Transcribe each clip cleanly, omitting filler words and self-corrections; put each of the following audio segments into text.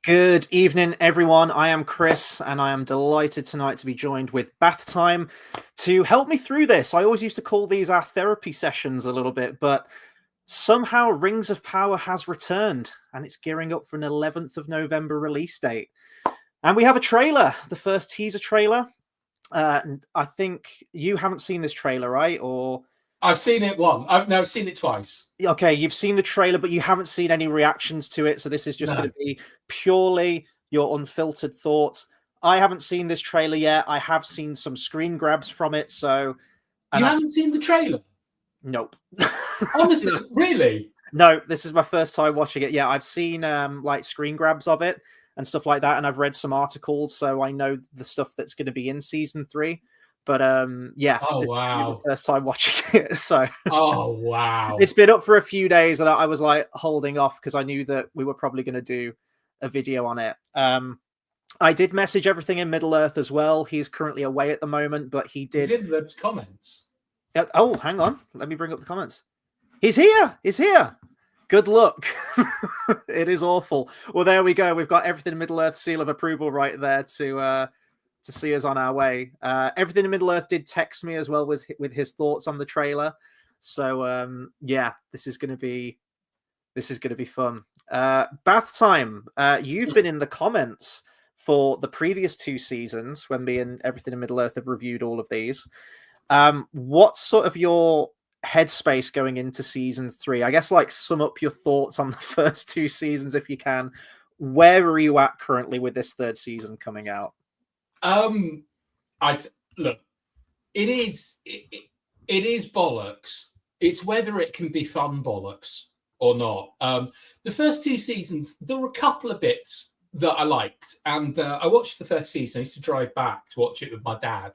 Good evening, everyone. I am Chris, and I am delighted tonight to be joined with Bathtime to help me through this. I always used to call these our therapy sessions a little bit, but somehow Rings of Power has returned, and it's gearing up for an 11th of November release date. And we have a trailer, the first teaser trailer. I think you haven't seen this trailer, right? Or I've seen it once. I've seen it twice. okay, you've seen the trailer, but you haven't seen any reactions to it. So this is just going No. to be purely your unfiltered thoughts. I haven't seen this trailer yet. I have seen some screen grabs from it. So, You and haven't seen the trailer? nope. Honestly, No. really? No, this is my first time watching it. Yeah, I've seen like screen grabs of it and stuff like that, and I've read some articles, so I know the stuff that's going to be in season 3. But yeah, Oh, this is the wow. first time watching it. So Oh, wow. it's been up for a few days, and I was like holding off because I knew that we were probably going to do a video on it. I did message everything in Middle Earth as well. He's currently away at the moment, but he He's did. in the comments. Oh, hang on. Let me bring up the comments. He's here. He's here. Good luck. It is awful. Well, there we go. We've got everything in Middle Earth seal of approval right there to see us on our way. Everything in Middle Earth did text me as well with his thoughts on the trailer. So yeah, this is going to be fun. Bath time. You've been in the comments for the previous 2 seasons when me and Everything in Middle Earth have reviewed all of these. What's sort of your headspace going into season 3? I guess like sum up your thoughts on the first 2 seasons if you can. Where are you at currently with this 3rd season coming out? I look. It is bollocks. It's whether it can be fun bollocks or not. The first 2 seasons, there were a couple of bits that I liked, and I watched the first season. I used to drive back to watch it with my dad,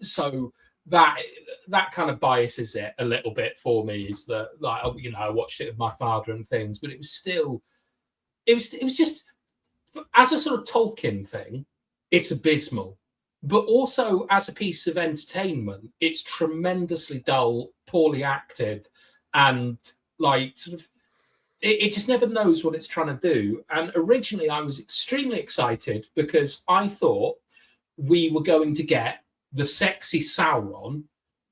so that kind of biases it a little bit for me. Is that, like, I watched it with my father and things, but it was just, as a sort of Tolkien thing, it's abysmal. But also as a piece of entertainment, it's tremendously dull, poorly acted, and like sort of it just never knows what it's trying to do. And originally I was extremely excited because I thought we were going to get the sexy Sauron,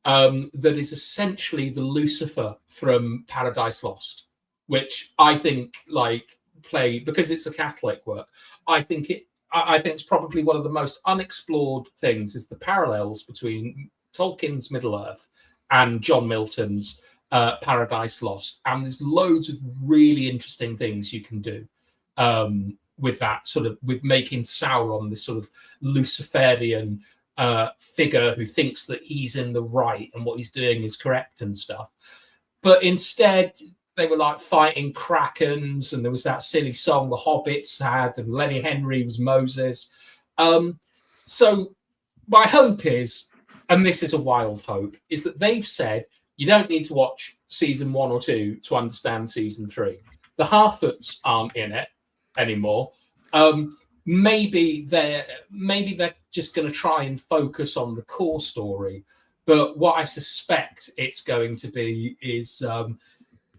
that is essentially the Lucifer from Paradise Lost, which I think because it's a Catholic work. I think it's probably one of the most unexplored things is the parallels between Tolkien's Middle Earth and John Milton's Paradise Lost. And there's loads of really interesting things you can do with that with making Sauron this sort of Luciferian figure who thinks that he's in the right and what he's doing is correct and stuff. But instead, they were like fighting krakens, and there was that silly song the Hobbits had, and Lenny Henry was Moses. So my hope is, and this is a wild hope, is that they've said you don't need to watch season 1 or 2 to understand season 3. The Harfoots aren't in it anymore. Maybe they're just going to try and focus on the core story. But what I suspect it's going to be is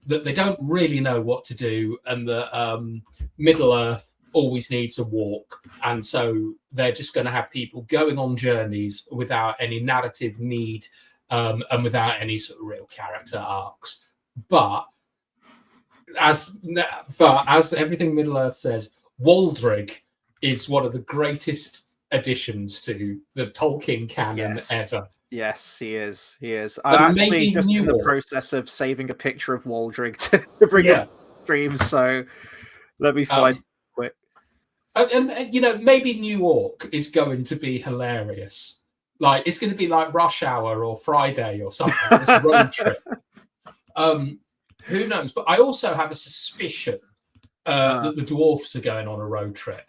that they don't really know what to do, and that Middle Earth always needs a walk. And so they're just going to have people going on journeys without any narrative need, and without any sort of real character arcs. But as Everything Middle Earth says, Waldrig is one of the greatest additions to the Tolkien canon ever. Yes, he is. He is. I'm actually just in the process of saving a picture of Waldrig to bring up streams, so let me find it quick. And maybe New Orc is going to be hilarious. Like, it's going to be like Rush Hour or Friday or something. This road trip. Who knows? But I also have a suspicion that the dwarfs are going on a road trip.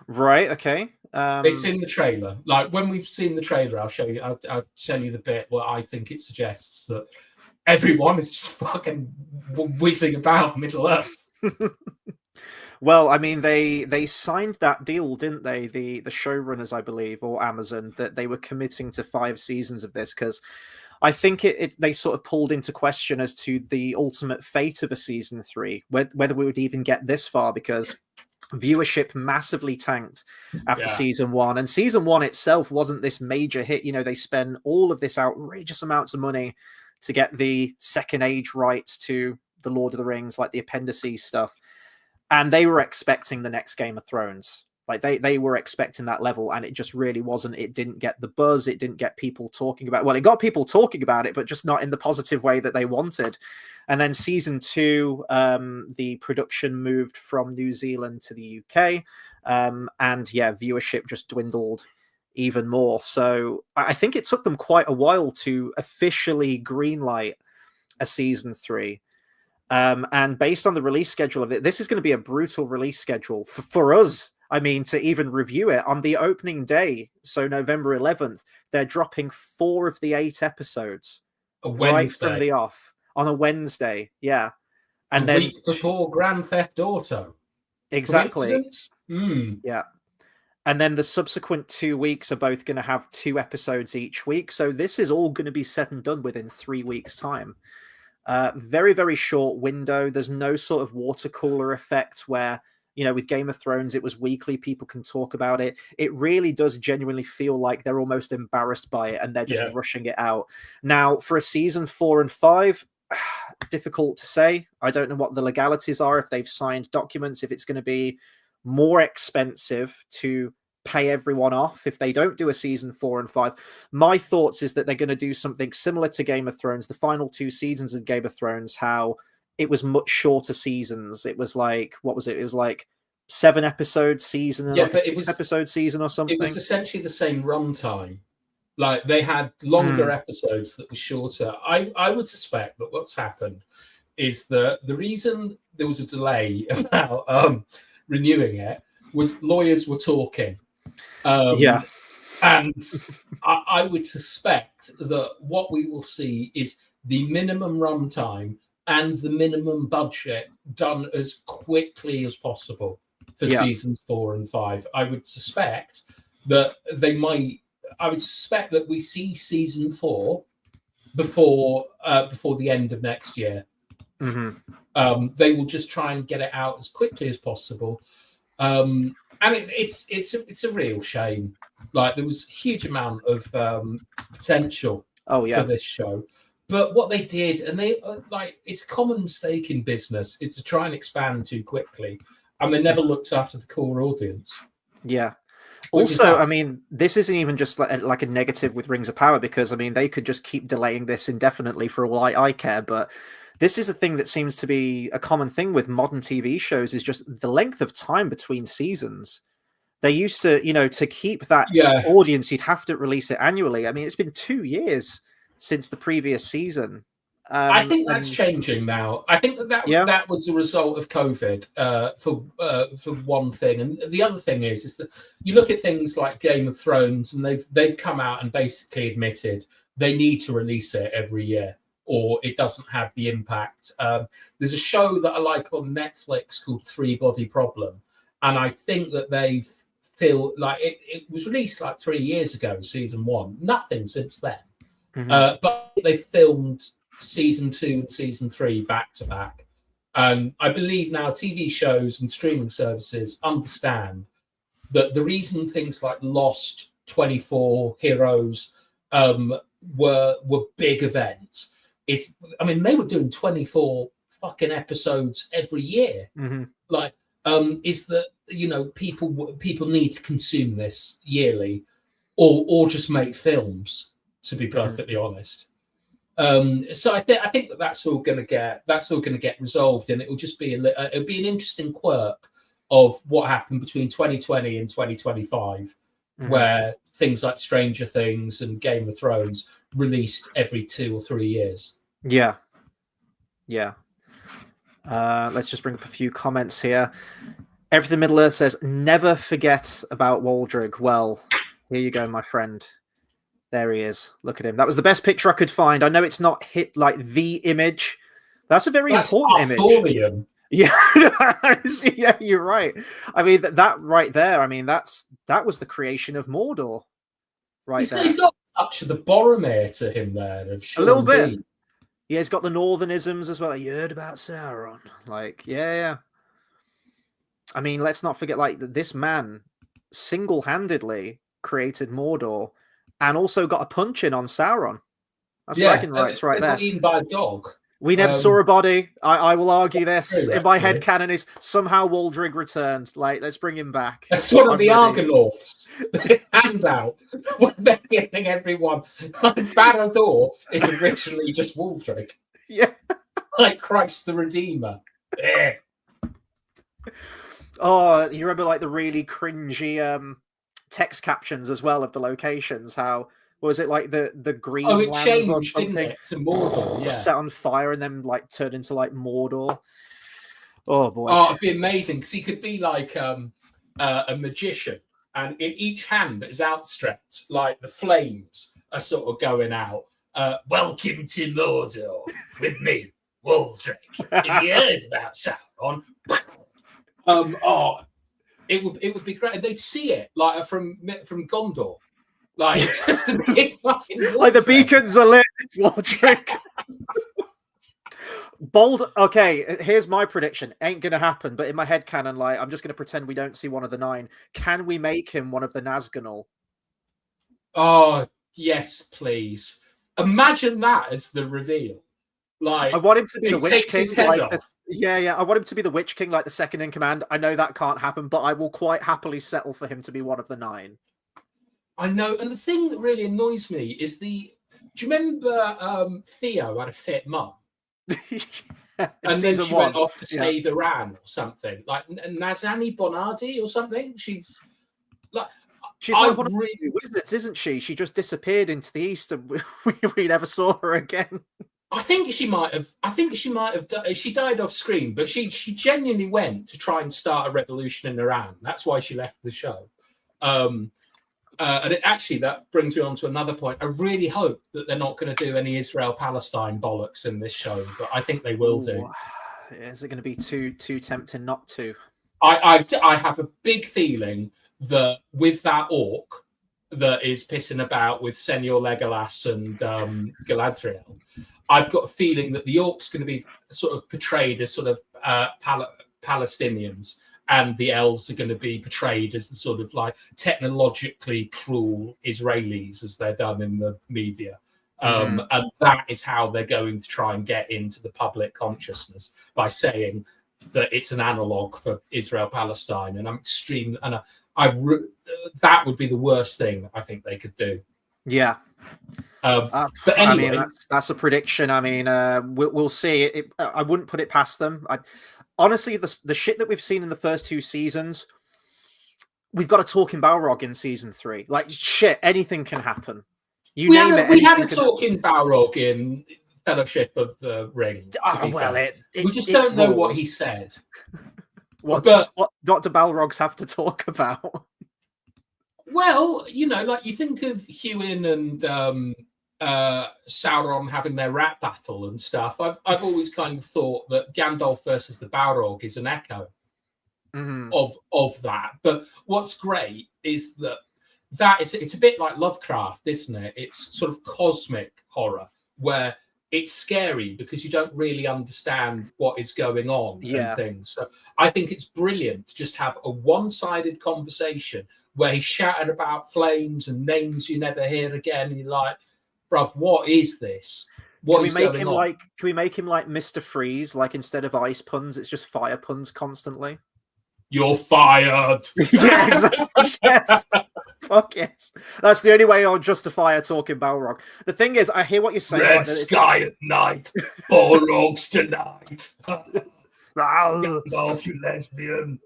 Right. Okay. It's in the trailer. Like, when we've seen the trailer, I'll show you. I'll tell you the bit where I think it suggests that everyone is just fucking whizzing about Middle Earth. Well, I mean, they signed that deal, didn't they? The showrunners, I believe, or Amazon, that they were committing to 5 seasons of this, because I think they sort of pulled into question as to the ultimate fate of a season 3, whether we would even get this far, because viewership massively tanked after season 1, and season 1 itself wasn't this major hit. They spent all of this outrageous amounts of money to get the second age rights to the Lord of the Rings, like the appendices stuff, and they were expecting the next Game of Thrones. Like they were expecting that level, and it just really wasn't. It didn't get the buzz. It didn't get people talking about. Well, it got people talking about it, but just not in the positive way that they wanted. And then season 2, the production moved from New Zealand to the UK, and viewership just dwindled even more. So I think it took them quite a while to officially greenlight a season 3. And based on the release schedule of it, this is going to be a brutal release schedule for us. I mean, to even review it on the opening day, so November 11th, they're dropping 4 of the 8 episodes right from the off on a Wednesday. Yeah. And then week before Grand Theft Auto. Exactly. Yeah. And then the subsequent 2 weeks are both going to have 2 episodes each week. So this is all going to be said and done within 3 weeks' time. Very, very short window. There's no sort of water cooler effect where, with Game of Thrones, it was weekly. People can talk about it. It really does genuinely feel like they're almost embarrassed by it and they're just rushing it out. Now, for a season 4 and 5, difficult to say. I don't know what the legalities are, if they've signed documents, if it's going to be more expensive to pay everyone off if they don't do a season 4 and 5. My thoughts is that they're going to do something similar to Game of Thrones, the final 2 seasons of Game of Thrones, how it was much shorter seasons. It was like, what was it? It was like 7 episode season and like a 6 episode season or something. It was essentially the same runtime. Like they had longer episodes that were shorter. I would suspect that what's happened is that the reason there was a delay about renewing it was lawyers were talking. And I would suspect that what we will see is the minimum runtime and the minimum budget done as quickly as possible for seasons 4 and 5. I would suspect that we see season 4 before the end of next year. They will just try and get it out as quickly as possible. And it's a real shame. Like there was a huge amount of potential for this show, but what they did, and they it's a common mistake in business, is to try and expand too quickly, and they never looked after the core audience. Yeah. Also, I mean, this isn't even just like a negative with Rings of Power, because I mean they could just keep delaying this indefinitely for all I care, but this is a thing that seems to be a common thing with modern TV shows, is just the length of time between seasons. They used to, to keep that audience, you'd have to release it annually. I mean, it's been 2 years since the previous season. I think that's changing now. I think that was a result of COVID for one thing, and the other thing is that you look at things like Game of Thrones, and they've come out and basically admitted they need to release it every year, or it doesn't have the impact. There's a show that I like on Netflix called 3 Body Problem, and I think that they feel like it was released like 3 years ago, season 1. Nothing since then. But they filmed season 2 and season 3 back to back. I believe now TV shows and streaming services understand that the reason things like Lost, 24, Heroes were big events is, I mean, they were doing 24 fucking episodes every year. Is that, people need to consume this yearly, or just make films, to be perfectly honest. So I think that's all going to get resolved, and it will just be it'll be an interesting quirk of what happened between 2020 and 2025, where things like Stranger Things and Game of Thrones released every 2 or 3 years. Yeah. Let's just bring up a few comments here. Everything Middle Earth says, never forget about Waldreg. Well, here you go, my friend. There he is. Look at him. That was the best picture I could find. I know it's not hit like the image. That's a very important image. Yeah, you're right. I mean, that right there. I mean, that was the creation of Mordor. Right there. touch of the Boromir to him there of Sean A little bit. Bean. Yeah, he's got the northernisms as well. You heard about Sauron? Like, yeah. I mean, let's not forget, like, this man single-handedly created Mordor and also got a punch in on Sauron. That's bragging rights right there. Got eaten by a dog. We never saw a body. I will argue this. True, in my head canon is somehow Waldrig returned. Like, let's bring him back. That's one of the Argonauts. Handout. When they're getting everyone. Like, Barad-dûr is originally just Waldrig. Yeah. Like Christ the Redeemer. Yeah. Oh, you remember like the really cringy text captions as well of the locations? How was it like the green? Oh, it lands changed, or something, didn't it, to Mordor? Yeah, set on fire and then like turned into like Mordor. Oh boy! Oh, it'd be amazing because he could be like a magician, and in each hand that is outstretched, like the flames are sort of going out. Welcome to Mordor with me, Waldrick. Have you heard about Sauron? It would be great. They'd see it like from Gondor, like just a big fucking like the beacons are lit. Waldrick. Bold. Okay, here's my prediction. Ain't gonna happen, but in my head canon, like I'm just gonna pretend we don't see one of the 9. Can we make him one of the Nazgûl? Oh yes, please. Imagine that as the reveal. Like I want him to be the Witch King. Like yeah. I want him to be the Witch King, like the second in command. I know that can't happen, but I will quite happily settle for him to be one of the 9. I know, and the thing that really annoys me is do you remember Theo had a fit mum? And then she went off to save Iran or something, like Nazani Bonardi or something. She's like one of the wizards, isn't she? She just disappeared into the east, and we never saw her again. I think she might have. She died off screen, but she genuinely went to try and start a revolution in Iran. That's why she left the show. And that brings me on to another point. I really hope that they're not going to do any Israel-Palestine bollocks in this show, but I think they will do. Is it going to be too tempting not to? I have a big feeling that with that orc that is pissing about with Senor Legolas and Galadriel, I've got a feeling that the orc's going to be sort of portrayed as sort of Palestinians, and the elves are going to be portrayed as the sort of like technologically cruel Israelis as they're done in the media. And that is how they're going to try and get into the public consciousness, by saying that it's an analog for Israel-Palestine. And I'm extreme, and that would be the worst thing I think they could do. Yeah. But anyway, I mean, that's a prediction. I mean, we'll see. I wouldn't put it past them. Honestly, the shit that we've seen in the first 2 seasons, we've got a talking Balrog in season 3. Like, shit, anything can happen. We had a talking Balrog in Fellowship of the Ring. We just don't know what he said. What Dr. Balrogs have to talk about? Well, like you think of Hewin and Sauron having their rap battle and stuff. I've always kind of thought that Gandalf versus the Balrog is an echo of that. But what's great is that it's a bit like Lovecraft, isn't it? It's sort of cosmic horror where it's scary because you don't really understand what is going on and things. So I think it's brilliant to just have a one-sided conversation where he's shouting about flames and names you never hear again. And you're like, bruv, what is this? Can we make him like Mr. Freeze? Like, instead of ice puns, it's just fire puns constantly. You're fired. Yeah, exactly. Yes. Fuck yes. That's the only way I'll justify a talking Balrog. The thing is, I hear what you're saying. Red sky at night, Balrogs tonight. Gandalf, you lesbian.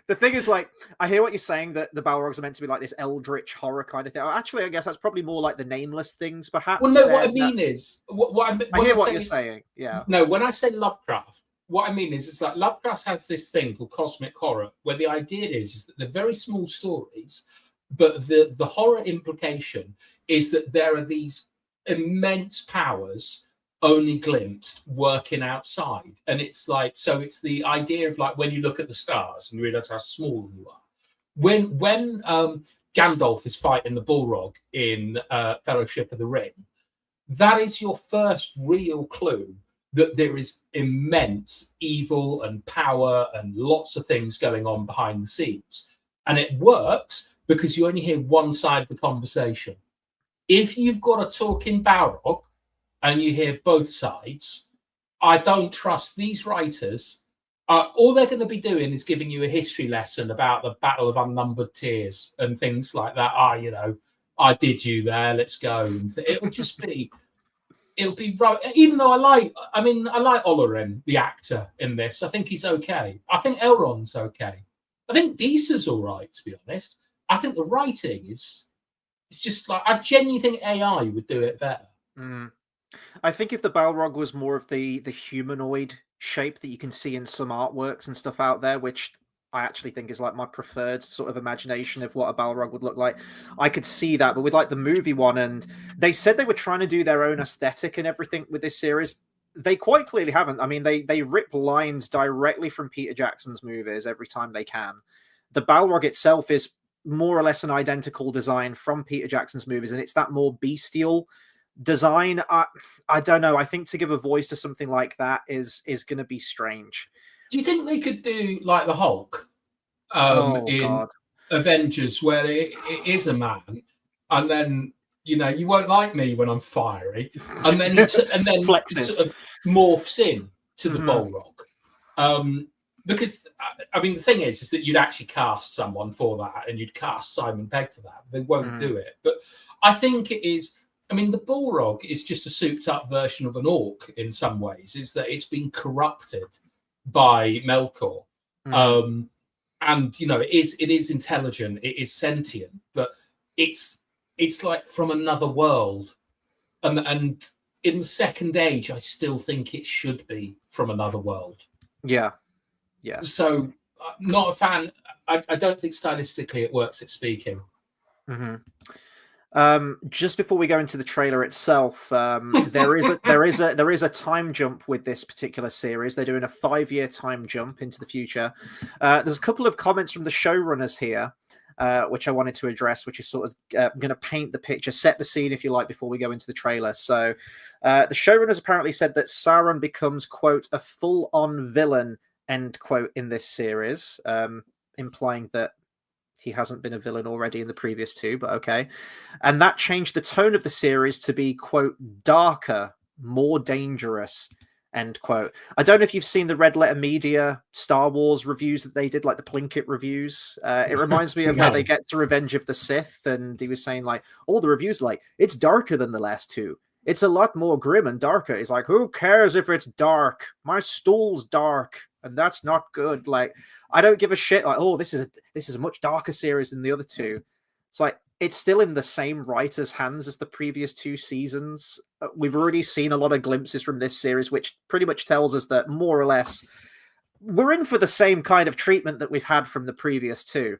The thing is, like, I hear what you're saying, that the Balrogs are meant to be like this eldritch horror kind of thing. Actually, I guess that's probably more like the nameless things, perhaps. Well, no, what I mean is... I hear what you're saying, yeah. No, when I say Lovecraft, what I mean is, it's like Lovecraft has this thing called cosmic horror, where the idea is that they're very small stories, but the horror implication is that there are these immense powers only glimpsed working outside. And it's like, so it's the idea of like when you look at the stars and you realize how small you are. When Gandalf is fighting the Balrog in Fellowship of the Ring, that is your first real clue that there is immense evil and power and lots of things going on behind the scenes. And it works because you only hear one side of the conversation. If you've got a talking Balrog and you hear both sides, I don't trust these writers. All they're going to be doing is giving you a history lesson about the Battle of Unnumbered Tears and things like that. I did you there, let's go. It'll just be... It'll be right. Even though I like Olorin, the actor in this. I think he's okay. I think Elrond's okay. I think Disa's all right, to be honest. I think the writing it's just like, I genuinely think AI would do it better. I think if the Balrog was more of the humanoid shape that you can see in some artworks and stuff out there, which I actually think is like my preferred sort of imagination of what a Balrog would look like, I could see that. But with like the movie one, and they said they were trying to do their own aesthetic and everything with this series. They quite clearly haven't. I mean, they rip lines directly from Peter Jackson's movies every time they can. The Balrog itself is more or less an identical design from Peter Jackson's movies, and it's that more bestial design. I don't know. I think to give a voice to something like that is going to be strange. Do you think they could do like the Hulk in God. Avengers, where it is a man, and then you won't like me when I'm fiery, and then and then flexes, sort of morphs in to the Balrog? Because I mean, the thing is that you'd actually cast someone for that, and you'd cast Simon Pegg for that. They won't do it, but I think it is. I mean, the Balrog is just a souped-up version of an orc in some ways. Is that it's been corrupted by Melkor, and it is intelligent, it is sentient, but it's like from another world, and in the Second Age I still think it should be from another world. So not a fan. I don't think stylistically it works at speaking. Just before we go into the trailer itself, there is a time jump with this particular series. They're doing a 5-year time jump into the future. There's a couple of comments from the showrunners here, which I wanted to address, which is sort of going to paint the picture, set the scene, if you like, before we go into the trailer. So the showrunners apparently said that Sauron becomes, quote, a full-on villain, end quote, in this series, implying that he hasn't been a villain already in the previous two, but okay. And that changed the tone of the series to be, quote, darker, more dangerous, end quote. I don't know if you've seen the Red Letter Media Star Wars reviews that they did, like the Plinkett reviews. It reminds me of where they get to Revenge of the Sith, and he was saying, like, all the reviews are like, it's darker than the last two. It's a lot more grim and darker. He's like, who cares if it's dark? My stool's dark, and that's not good. Like, I don't give a shit. Like, oh, this is a much darker series than the other two. It's like, it's still in the same writer's hands as the previous two seasons. We've already seen a lot of glimpses from this series, which pretty much tells us that more or less we're in for the same kind of treatment that we've had from the previous two.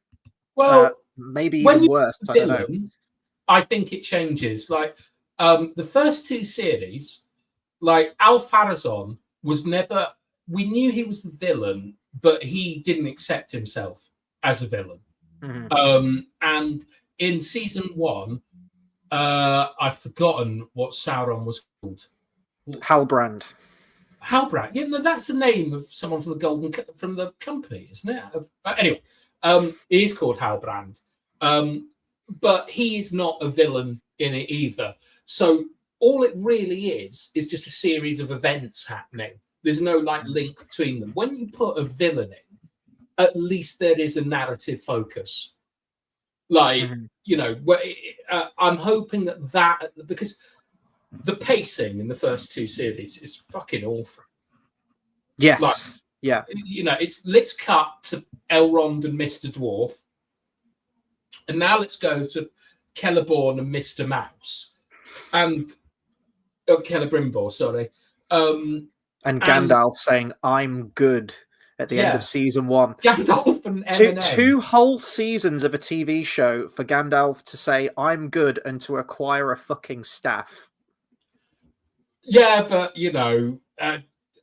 Well, maybe even worse. I don't know. I think it changes. Like, the first two series, like Al-Farazon was never. We knew he was the villain, but he didn't accept himself as a villain. And in season 1, I've forgotten what Sauron was called. Halbrand. Halbrand. Yeah, no, that's the name of someone from the company, isn't it? Anyway, he is called Halbrand, but he is not a villain in it either. So all it really is just a series of events happening. There's no like link between them. When you put a villain in, at least there is a narrative focus. Like, I'm hoping that because the pacing in the first two series is fucking awful. Yes. Like, yeah. It's let's cut to Elrond and Mr. Dwarf, and now let's go to Celeborn and Mr. Mouse, and Celebrimbor, sorry. And Gandalf saying, I'm good at the end of season 1. Gandalf and M&M. Two whole seasons of a TV show for Gandalf to say, I'm good, and to acquire a fucking staff. Yeah, but,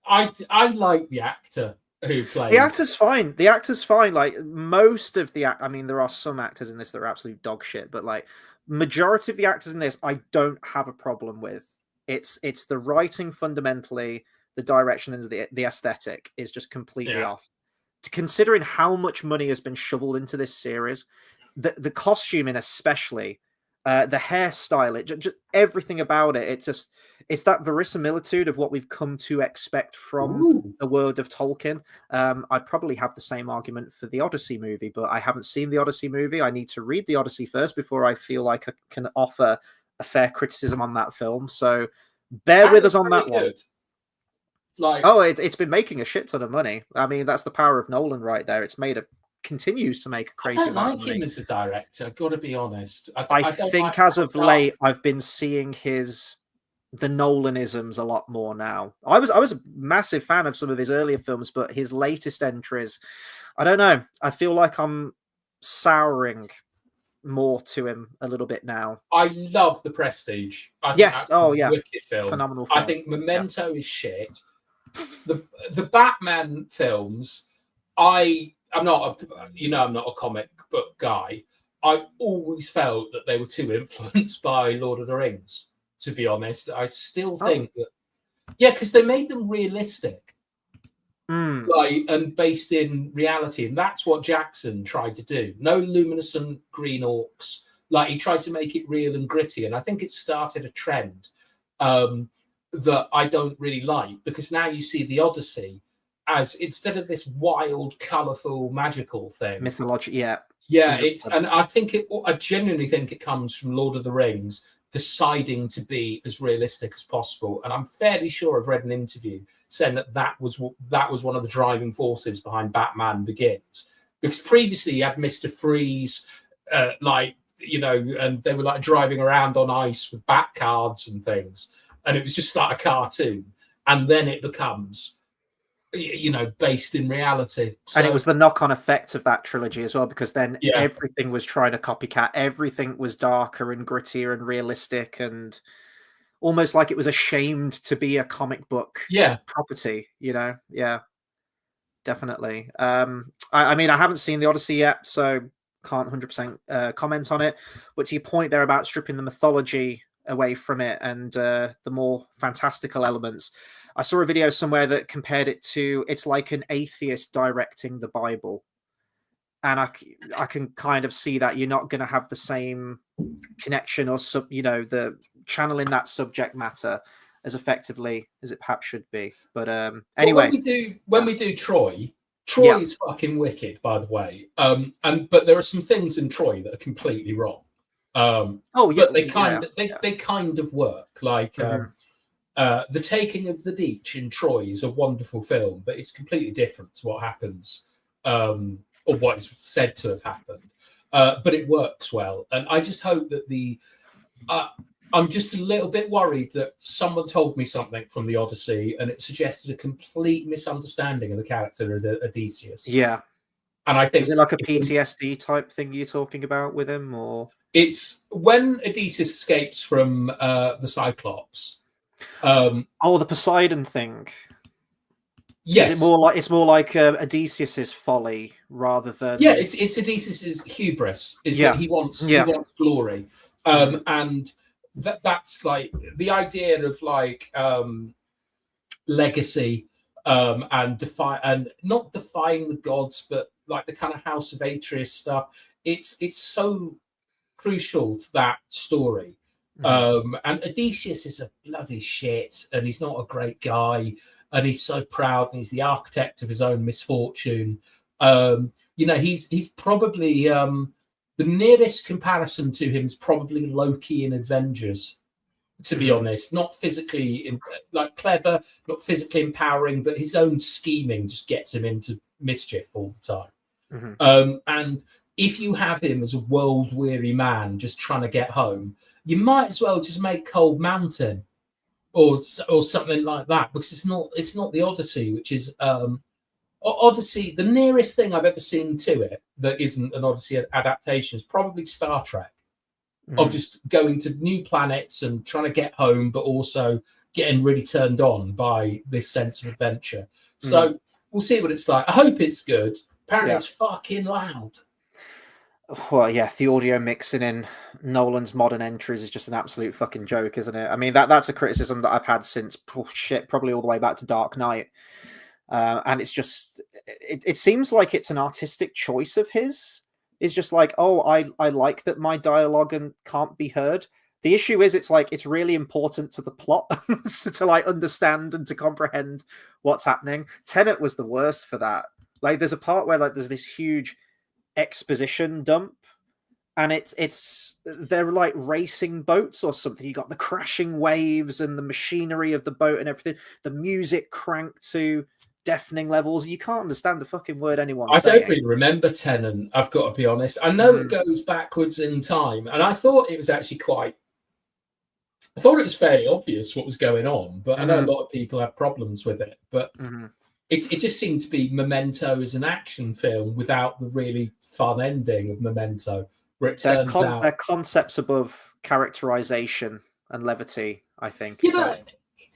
I like the actor who plays The actor's fine. The actor's fine. Like most of the, I mean, there are some actors in this that are absolute dog shit, but like majority of the actors in this, I don't have a problem with. It's the writing fundamentally, the direction and the aesthetic is just completely off. Considering how much money has been shoveled into this series, the costuming especially, the hairstyle, just everything about it, it's that verisimilitude of what we've come to expect from the world of Tolkien. I'd probably have the same argument for the Odyssey movie, but I haven't seen the Odyssey movie. I need to read the Odyssey first before I feel like I can offer a fair criticism on that film. So bear with us on that one. Like, it's been making a shit ton of money. I mean, that's the power of Nolan right there. It's continues to make a crazy amount of money. I don't like him as a director, I've got to be honest. I think as of late, I've been seeing the Nolanisms a lot more now. I was a massive fan of some of his earlier films, but his latest entries, I don't know. I feel like I'm souring more to him a little bit now. I love The Prestige. Yes. Oh yeah. Wicked film. Phenomenal film. I think Memento is shit. The Batman films, I'm not a comic book guy. I always felt that they were too influenced by Lord of the Rings, to be honest. I still think that, because they made them realistic, and based in reality, and that's what Jackson tried to do. No luminescent green orcs. Like, he tried to make it real and gritty, and I think it started a trend that I don't really like, because now you see the Odyssey as, instead of this wild, colourful, magical thing, mythology. Yeah, and I genuinely think it comes from Lord of the Rings deciding to be as realistic as possible. And I'm fairly sure I've read an interview saying that was one of the driving forces behind Batman Begins, because previously you had Mr. Freeze, and they were like driving around on ice with bat cards and things, and it was just like a cartoon, and then it becomes, based in reality. So, and it was the knock-on effect of that trilogy as well, because then everything was trying to copycat. Everything was darker and grittier and realistic, and almost like it was ashamed to be a comic book property. Definitely. I mean, I haven't seen the Odyssey yet, so can't 100% comment on it. But to your point there about stripping the mythology away from it and the more fantastical elements, I saw a video somewhere that compared it to, it's like an atheist directing the Bible. And I can kind of see that you're not going to have the same connection or the channeling that subject matter as effectively as it perhaps should be. But anyway, when we do Troy is fucking wicked, by the way. But there are some things in Troy that are completely wrong. But they kind of work. Like The Taking of the Beach in Troy is a wonderful film, but it's completely different to what happens, or what is said to have happened. But it works well, and I just hope that I'm just a little bit worried that someone told me something from the Odyssey and it suggested a complete misunderstanding of the character of Odysseus. Yeah. And I think, is it like a PTSD type thing you're talking about with him, or it's when Odysseus escapes from the Cyclops? The Poseidon thing. Yes, it's more like Odysseus's folly rather than it's Odysseus's hubris. That he wants glory, and that's like the idea of like legacy, and not defying the gods, but like the kind of House of Atreus stuff. It's so crucial to that story. And Odysseus is a bloody shit, and he's not a great guy, and he's so proud, and he's the architect of his own misfortune. He's probably the nearest comparison to him is probably Loki in Avengers, to be honest. Not physically clever, not physically empowering, but his own scheming just gets him into mischief all the time. And if you have him as a world-weary man just trying to get home, you might as well just make Cold Mountain or something like that, because it's not the Odyssey, which is Odyssey. The nearest thing I've ever seen to it that isn't an Odyssey adaptation is probably Star Trek, of just going to new planets and trying to get home, but also getting really turned on by this sense of adventure. So we'll see what it's like. I hope it's good. Apparently, Yeah. it's fucking loud. Well, yeah, the audio mixing in Nolan's modern entries is just an absolute fucking joke, isn't it? I mean, that's a criticism that I've had since probably all the way back to Dark Knight. And it's just, it seems like it's an artistic choice of his. It's just like, oh, I like that my dialogue can't be heard. The issue is, it's like, it's really important to the plot to like understand and to comprehend what's happening. Tenet was the worst for that. Like, there's a part where like there's this huge exposition dump, and it's they're like racing boats or something. You got the crashing waves and the machinery of the boat and everything. The music cranked to deafening levels. You can't understand the fucking word anyone's saying. I don't really remember Tenet, I've got to be honest. I know it goes backwards in time, and I thought it was actually I thought it was fairly obvious what was going on, but I know a lot of people have problems with it. But it just seemed to be Memento as an action film without the really fun ending of Memento, where it turns out their concepts above characterization and levity, I think. Yeah,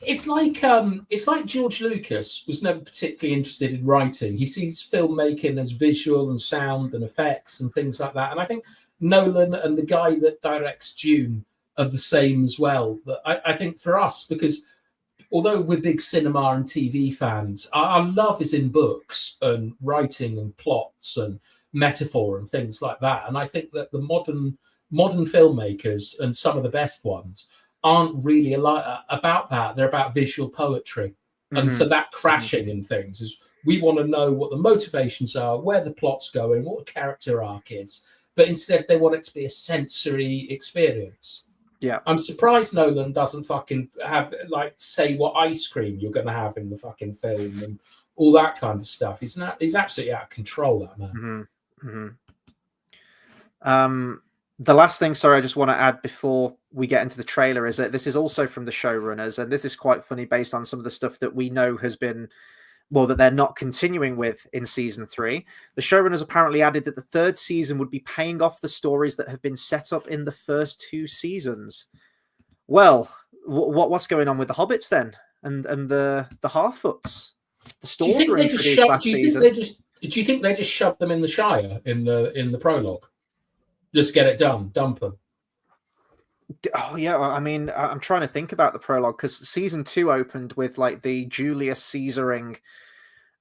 it's like George Lucas was never particularly interested in writing. He sees filmmaking as visual and sound and effects and things like that. And I think Nolan and the guy that directs Dune are the same as well. But I think for us, because although we're big cinema and TV fans, our love is in books and writing and plots and metaphor and things like that. And I think that the modern filmmakers, and some of the best ones, aren't really about that. They're about visual poetry. And so that crashing in things is, we want to know what the motivations are, where the plot's going, what the character arc is. But instead, they want it to be a sensory experience. Yeah. I'm surprised Nolan doesn't fucking have, like, say what ice cream you're going to have in the fucking film and all that kind of stuff. He's absolutely out of control, that man. The last thing, sorry, I just want to add before we get into the trailer is that this is also from the showrunners, and this is quite funny based on some of the stuff that we know has been, well, that they're not continuing with in season 3. The showrunners apparently added that the 3rd season would be paying off the stories that have been set up in the first 2 seasons. Well, what's going on with the Hobbits then, and the Harfoots? The Stores were introduced last season. Do you think they just shoved them in the Shire in the prologue? Just get it done, dump them. Oh yeah, I mean, I'm trying to think about the prologue, because season 2 opened with like the Julius Caesaring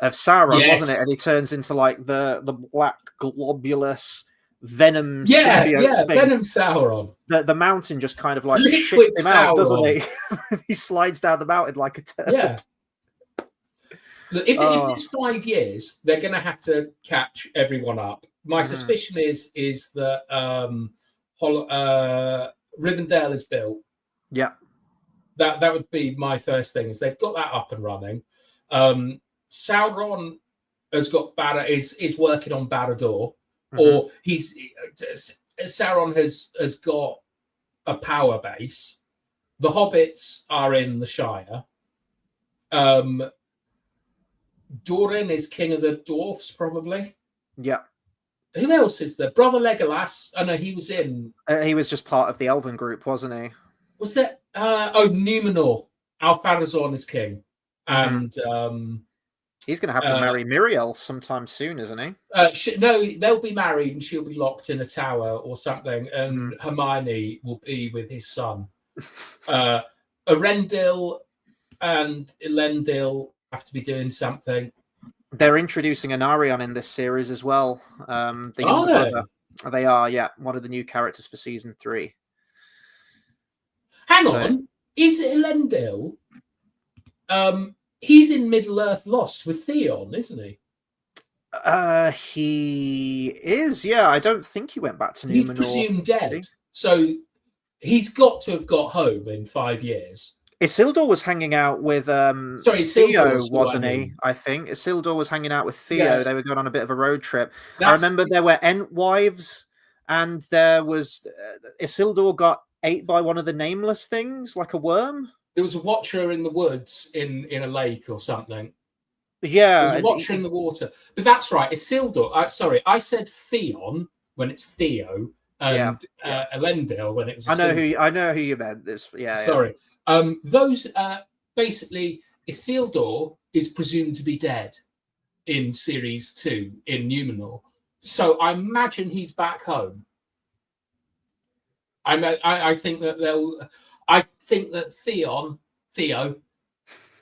of Sauron, wasn't it? And he turns into like the black globulous venom symbiote thing. Venom Sauron. The mountain just kind of like Liquid shits him out, Sauron. doesn't he? He slides down the mountain like a turd. Yeah. Look, if it's 5 years, they're going to have to catch everyone up. My suspicion is that Rivendell is built. Yeah. That would be my first thing, is they've got that up and running. Sauron has got is working on Barad-dûr, or Sauron has got a power base. The hobbits are in the Shire. Durin is king of the dwarfs, probably. Yeah. Who else is there? Brother Legolas. Oh no, he was in. He was just part of the Elven group, wasn't he? Was there? Numenor. Alf-Barazon is king, and he's going to have to marry Miriel sometime soon, isn't he? No, they'll be married, and she'll be locked in a tower or something, and Hermione will be with his son. Arendil and Elendil have to be doing something. They're introducing Anarion in this series as well. Are they? They are, yeah. One of the new characters for season 3. Hang on. Is Elendil? He's in Middle-earth Lost with Theon, isn't he? He is, yeah. I don't think he went back to Numenor. He's presumed dead. So he's got to have got home in 5 years. Isildur was hanging out with Theo, wasn't he? I think Isildur was hanging out with Theo. Yeah. They were going on a bit of a road trip. I remember there were Entwives, and there was Isildur got ate by one of the nameless things, like a worm. There was a watcher in the woods in a lake or something. Yeah, there was a watcher in the water. But that's right, Isildur. Sorry, I said Theon when it's Theo, and Elendil when it was. I know who you meant. Sorry. Yeah. Those basically, Isildur is presumed to be dead. in Series 2 in Numenor. So I imagine he's back home. I think that Theo,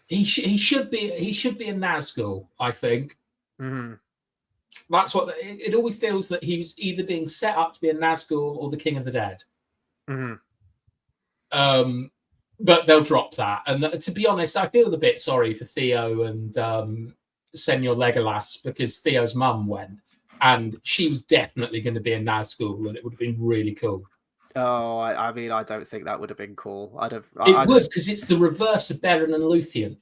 he should be a Nazgul. I think that's what it always feels, that he was either being set up to be a Nazgul or the King of the Dead. But they'll drop that. And to be honest, I feel a bit sorry for Theo and Senor Legolas, because Theo's mum went, and she was definitely going to be a Nazgul, and it would have been really cool. Oh, I mean, I don't think that would have been cool. It would, because it's the reverse of Beren and Luthien.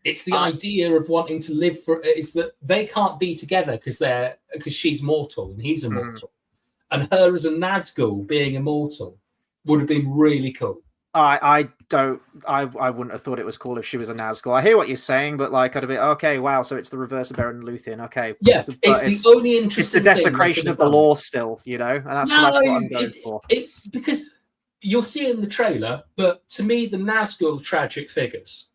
It's the idea of wanting to live for. Is that they can't be together because she's mortal and he's immortal, and her as a Nazgul being immortal would have been really cool. I wouldn't have thought it was cool if she was a Nazgul. I hear what you're saying, but like, I'd have been okay. Wow, so it's the reverse of Beren and Luthien. Okay, yeah, it's the only interesting. It's the desecration of the law, still, you know, and that's what I'm going for. Because you'll see in the trailer, but to me, the Nazgul tragic figures.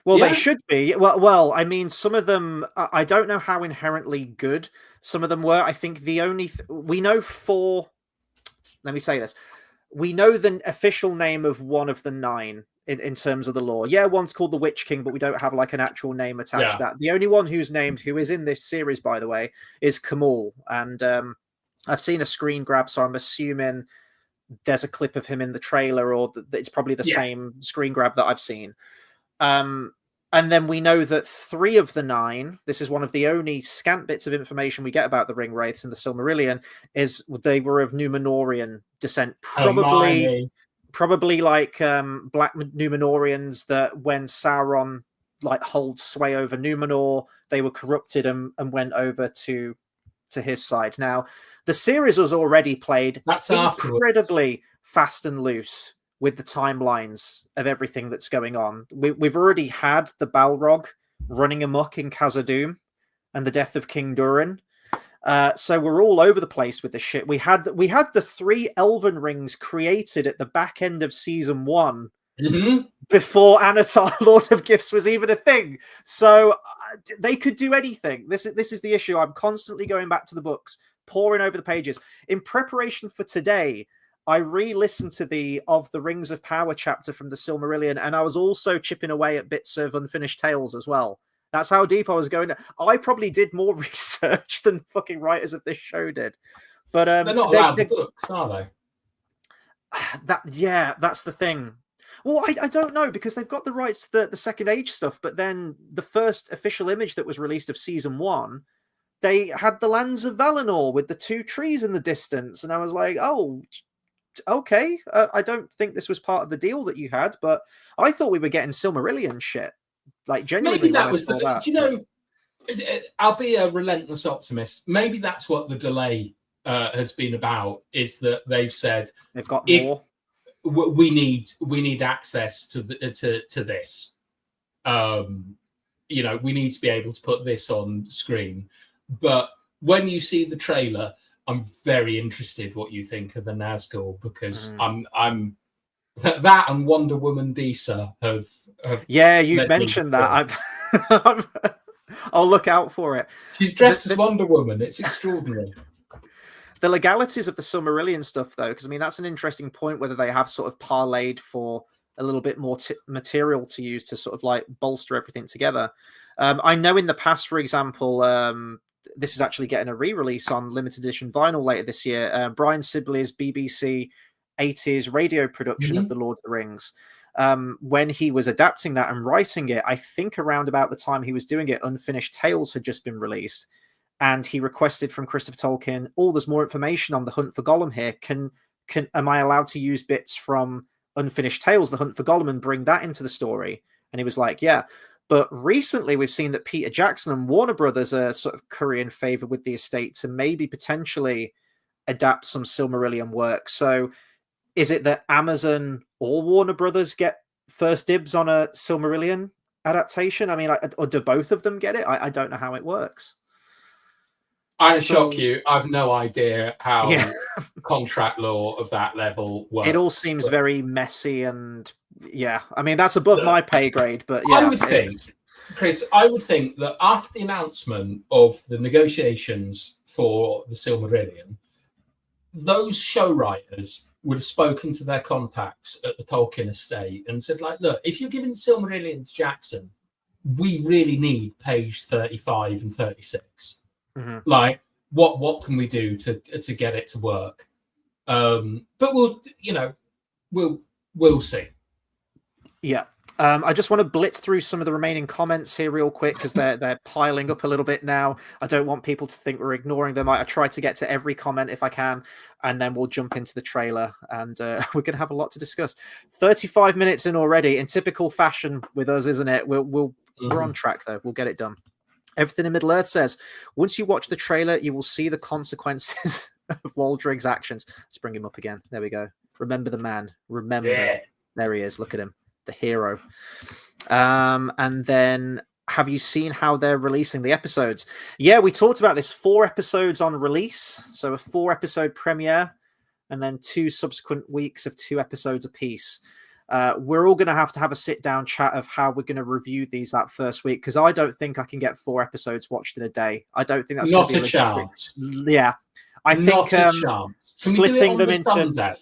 Well, they should be. Well, I mean, some of them, I don't know how inherently good some of them were. I think the only we know let me say this. We know the official name of one of the 9 in terms of the lore. Yeah, one's called the Witch King, but we don't have like an actual name attached to that. The only one who's named, who is in this series, by the way, is Kamul. And I've seen a screen grab, so I'm assuming there's a clip of him in the trailer, or it's probably the same screen grab that I've seen. And then we know that 3 of the 9, this is one of the only scant bits of information we get about the Ring Wraiths in the Silmarillion, is they were of Númenórean descent. Probably like black Númenóreans, that when Sauron like holds sway over Númenor, they were corrupted and went over to his side. Now, the series was already played incredibly fast and loose with the timelines of everything that's going on. We've already had the Balrog running amok in Khazad-dûm and the death of King Durin. So we're all over the place with this shit. We had the 3 Elven rings created at the back end of season 1 before Anatar, Lord of Gifts, was even a thing. So they could do anything. This is the issue. I'm constantly going back to the books, poring over the pages. In preparation for today, I re-listened to the Rings of Power chapter from the Silmarillion, and I was also chipping away at bits of Unfinished Tales as well. That's how deep I was going. I probably did more research than fucking writers of this show did. But they're not allowed the books, are they? That's the thing. Well, I don't know, because they've got the rights to the Second Age stuff, but then the first official image that was released of season 1, they had the lands of Valinor with the 2 trees in the distance, and I was like, oh, okay, I don't think this was part of the deal that you had, but I thought we were getting Silmarillion shit. Like, genuinely, maybe that was. Do you know? I'll be a relentless optimist. Maybe that's what the delay has been about. Is that they've said they've got more. We need access to this. You know, we need to be able to put this on screen. But when you see the trailer, I'm very interested what you think of the Nazgul, because I'm that and Wonder Woman Disa have you've mentioned that. I'll look out for it. She's dressed as Wonder Woman. It's extraordinary. The legalities of the Silmarillion stuff, though, because I mean that's an interesting point, whether they have sort of parlayed for a little bit more material to use to sort of like bolster everything together. I know in the past, for example, this is actually getting a re-release on limited edition vinyl later this year. Brian Sibley's BBC 80s radio production of The Lord of the Rings. When he was adapting that and writing it, I think around about the time he was doing it, Unfinished Tales had just been released. And he requested from Christopher Tolkien, there's more information on the Hunt for Gollum here. Am I allowed to use bits from Unfinished Tales, the Hunt for Gollum, and bring that into the story? And he was like, yeah. But recently we've seen that Peter Jackson and Warner Brothers are sort of currying favor with the estate to maybe potentially adapt some Silmarillion work. So is it that Amazon or Warner Brothers get first dibs on a Silmarillion adaptation? I mean, or do both of them get it? I don't know how it works. I shock you. I've no idea how contract law of that level works. It all seems very messy, and I mean that's above my pay grade. But yeah, I would think Chris, I would think that after the announcement of the negotiations for the Silmarillion, those show writers would have spoken to their contacts at the Tolkien estate and said, like, look, if you're giving the Silmarillion to Jackson, we really need page 35 and 36. Mm-hmm. Like, what can we do to get it to work? But we'll see. Yeah. I just want to blitz through some of the remaining comments here real quick because they're piling up a little bit now. I don't want people to think we're ignoring them. I try to get to every comment if I can, and then we'll jump into the trailer, and we're going to have a lot to discuss. 35 minutes in already, in typical fashion with us, isn't it? We're on track, though. We'll get it done. Everything in Middle-earth says, once you watch the trailer, you will see the consequences of Waldreg's actions. Let's bring him up again. There we go. Remember the man. Remember. Yeah. There he is. Look at him. The hero. And then, have you seen how they're releasing the episodes? Yeah, we talked about this. 4 episodes on release. So a 4-episode premiere, and then 2 subsequent weeks of 2 episodes apiece. We're all going to have a sit-down chat of how we're going to review these that first week, because I don't think I can get 4 episodes watched in a day. I don't think that's not going to be a logistic. chance. Yeah, I not think a chance. splitting them into Sunday?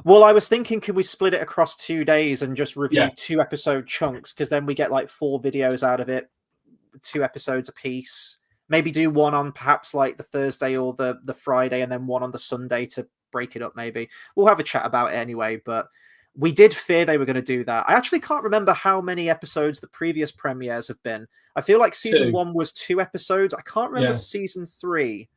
Well, I was thinking, can we split it across 2 days and just review 2 episode chunks? Because then we get like 4 videos out of it, 2 episodes a piece. Maybe do one on perhaps like the Thursday or the Friday, and then one on the Sunday to break it up. Maybe we'll have a chat about it anyway. But we did fear they were going to do that. I actually can't remember how many episodes the previous premieres have been. I feel like season 1 was 2 episodes. I can't remember if season 3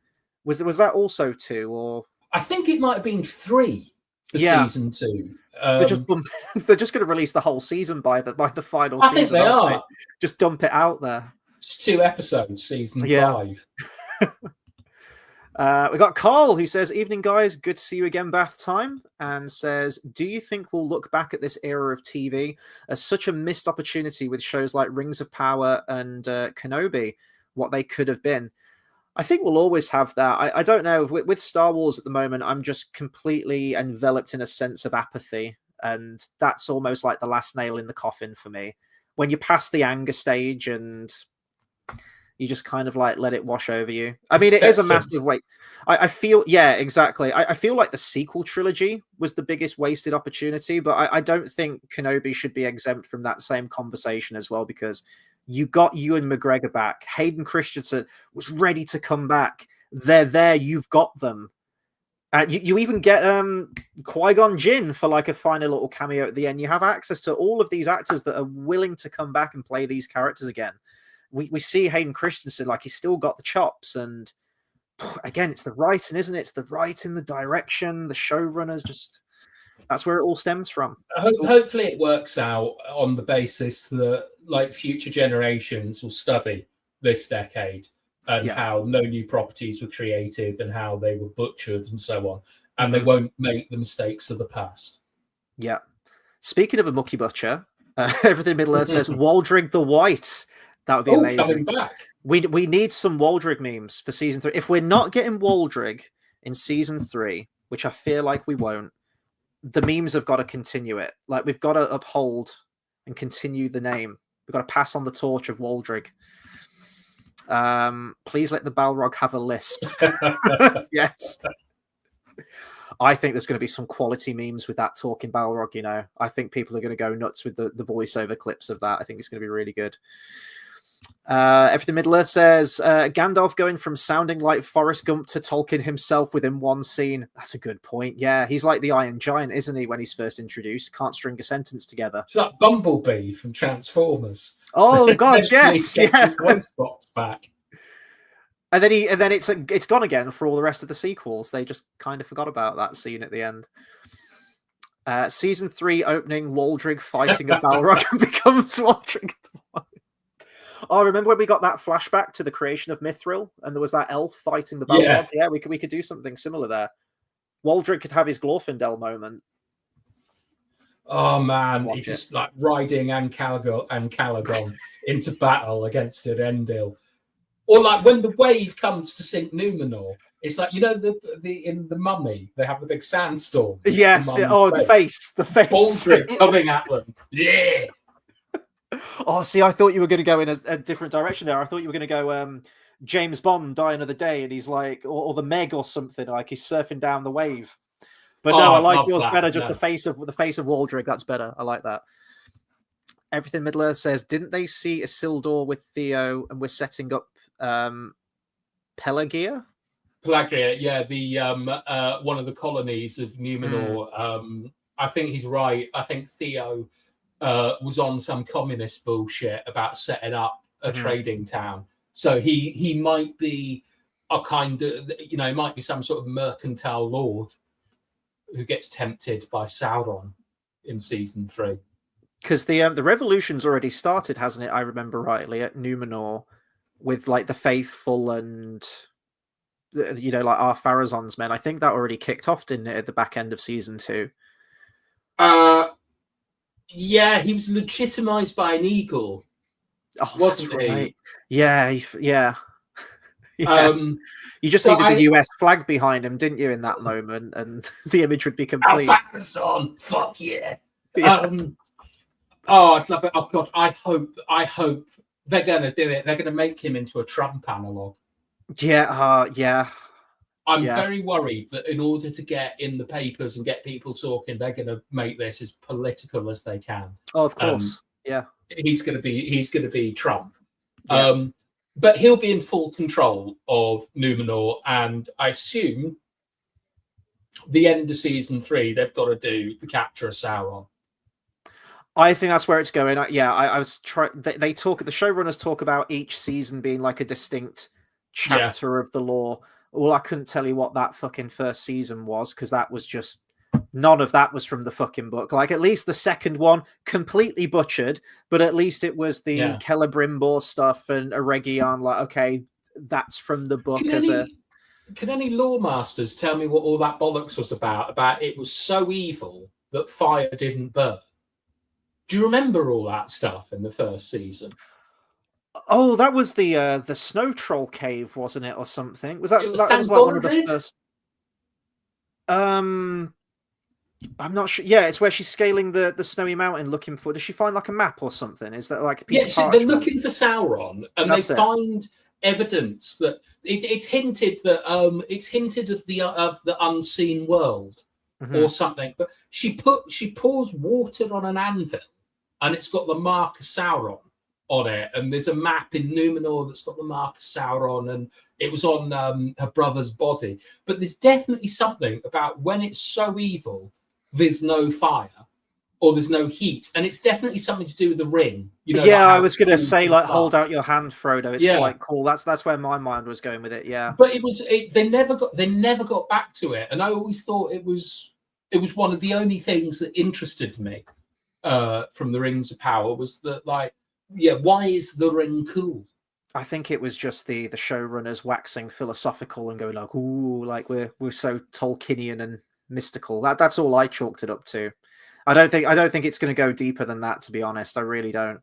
was that also 2, or I think it might have been 3. For season 2, they're just going to release the whole season by the final season. I think they are. Just dump it out there. Just 2 episodes, season 5. We got Carl, who says, "Evening, guys. Good to see you again, Bathtime." And says, "Do you think we'll look back at this era of TV as such a missed opportunity with shows like Rings of Power and Kenobi, what they could have been?" I think we'll always have that. I don't know. With Star Wars at the moment, I'm just completely enveloped in a sense of apathy. And that's almost like the last nail in the coffin for me. When you pass the anger stage and you just kind of like let it wash over you. I mean, it is a massive weight. I feel, exactly. I feel like the sequel trilogy was the biggest wasted opportunity, but I don't think Kenobi should be exempt from that same conversation as well, because you got Ewan McGregor back. Hayden Christensen was ready to come back. They're there. You've got them. You even get Qui-Gon Jinn for like a final little cameo at the end. You have access to all of these actors that are willing to come back and play these characters again. We see Hayden Christensen, like, he's still got the chops. And again, it's the writing, isn't it? It's the writing, the direction, the showrunners, just... That's where it all stems from. Hopefully it works out on the basis that like future generations will study this decade and how no new properties were created and how they were butchered and so on. And they won't make the mistakes of the past. Yeah. Speaking of a mucky butcher, Everything Middle-earth says Waldrig the White. That would be amazing. Coming back. We need some Waldrig memes for season 3. If we're not getting Waldrig in season 3, which I feel like we won't, the memes have got to continue it. Like, we've got to uphold and continue the name. We've got to pass on the torch of Waldrig. Please let the Balrog have a lisp. Yes. I think there's going to be some quality memes with that talking Balrog, you know. I think people are going to go nuts with the voiceover clips of that. I think it's going to be really good. Everything Middle-earth says, Gandalf going from sounding like Forrest Gump to Tolkien himself within one scene. That's a good point. Yeah, he's like the Iron Giant, isn't he, when he's first introduced? Can't string a sentence together. It's like Bumblebee from Transformers. Oh, God, yes. Yeah. His voice box back. And then it's gone again for all the rest of the sequels. They just kind of forgot about that scene at the end. Season 3 opening, Waldrig fighting a Balrog and becomes Waldrig the White. Oh, remember when we got that flashback to the creation of Mithril and there was that elf fighting the Balrog? Yeah, we could do something similar there. Waldrig could have his Glorfindel moment. Oh man, he's just like riding Calagon into battle against Erendil. Or like when the wave comes to sink Numenor, it's like, you know, in the Mummy, they have the big sandstorm. Yes. The face. Baldric coming at them. Yeah. Oh, see, I thought you were going to go in a different direction there. I thought you were going to go James Bond, Die Another Day, and he's like, or the Meg or something, like he's surfing down the wave. But no, I I'd like love yours that. better. Just No. the face of Waldrick. That's better. I like that. Everything Middle Earth says, didn't they see Isildur with Theo, and we're setting up Pelagia? Pelagia, yeah, the one of the colonies of Numenor. I think he's right. I think Theo was on some communist bullshit about setting up a trading town. So he might be a kind of, might be some sort of mercantile lord who gets tempted by Sauron in season 3. Because the revolution's already started, hasn't it? I remember rightly, at Numenor, with like the faithful and like our Pharazon's men. I think that already kicked off, didn't it, at the back end of season 2? Yeah, he was legitimized by an eagle, wasn't he? Yeah. Yeah. You just needed the US flag behind him, didn't you, in that moment, and the image would be complete. Pharazon, fuck yeah. Oh, I'd love it. Oh God, I hope they're gonna do it. They're gonna make him into a Trump analog. Yeah. I'm very worried that in order to get in the papers and get people talking, they're going to make this as political as they can. Oh, of course. He's going to be Trump. Yeah. But he'll be in full control of Numenor, and I assume the end of season 3, they've got to do the capture of Sauron. I think that's where it's going. I was trying. They talk. The showrunners talk about each season being like a distinct chapter of the lore. Well, I couldn't tell you what that fucking first season was, because that was just, none of that was from the fucking book. Like, at least the second one, completely butchered, but at least it was the Celebrimbor stuff and Eregion. Like, okay, that's from the book. Can any lore masters tell me what all that bollocks was about? About it was so evil that fire didn't burn. Do you remember all that stuff in the first season? Oh, that was the snow troll cave, wasn't it, or something? Was that was like one of the first? I'm not sure. Yeah, it's where she's scaling the snowy mountain looking for. Does she find like a map or something? Is that like a piece of parchment? They're looking for Sauron, and they find evidence that it's hinted that it's hinted of the unseen world or something. But she pours water on an anvil, and it's got the mark of Sauron on it, and there's a map in Numenor that's got the mark of Sauron, and it was on her brother's body. But there's definitely something about when it's so evil, there's no fire or there's no heat, and it's definitely something to do with the ring. I was going to say, like, hold out your hand, Frodo. It's quite cool. That's where my mind was going with it. Yeah, but they never got back to it, and I always thought it was one of the only things that interested me from the Rings of Power was that, like, why is the ring cool? I think it was just the showrunners waxing philosophical and going like, "Ooh, like we're so Tolkienian and mystical." That's all I chalked it up to. I don't think it's going to go deeper than that, to be honest. I really don't.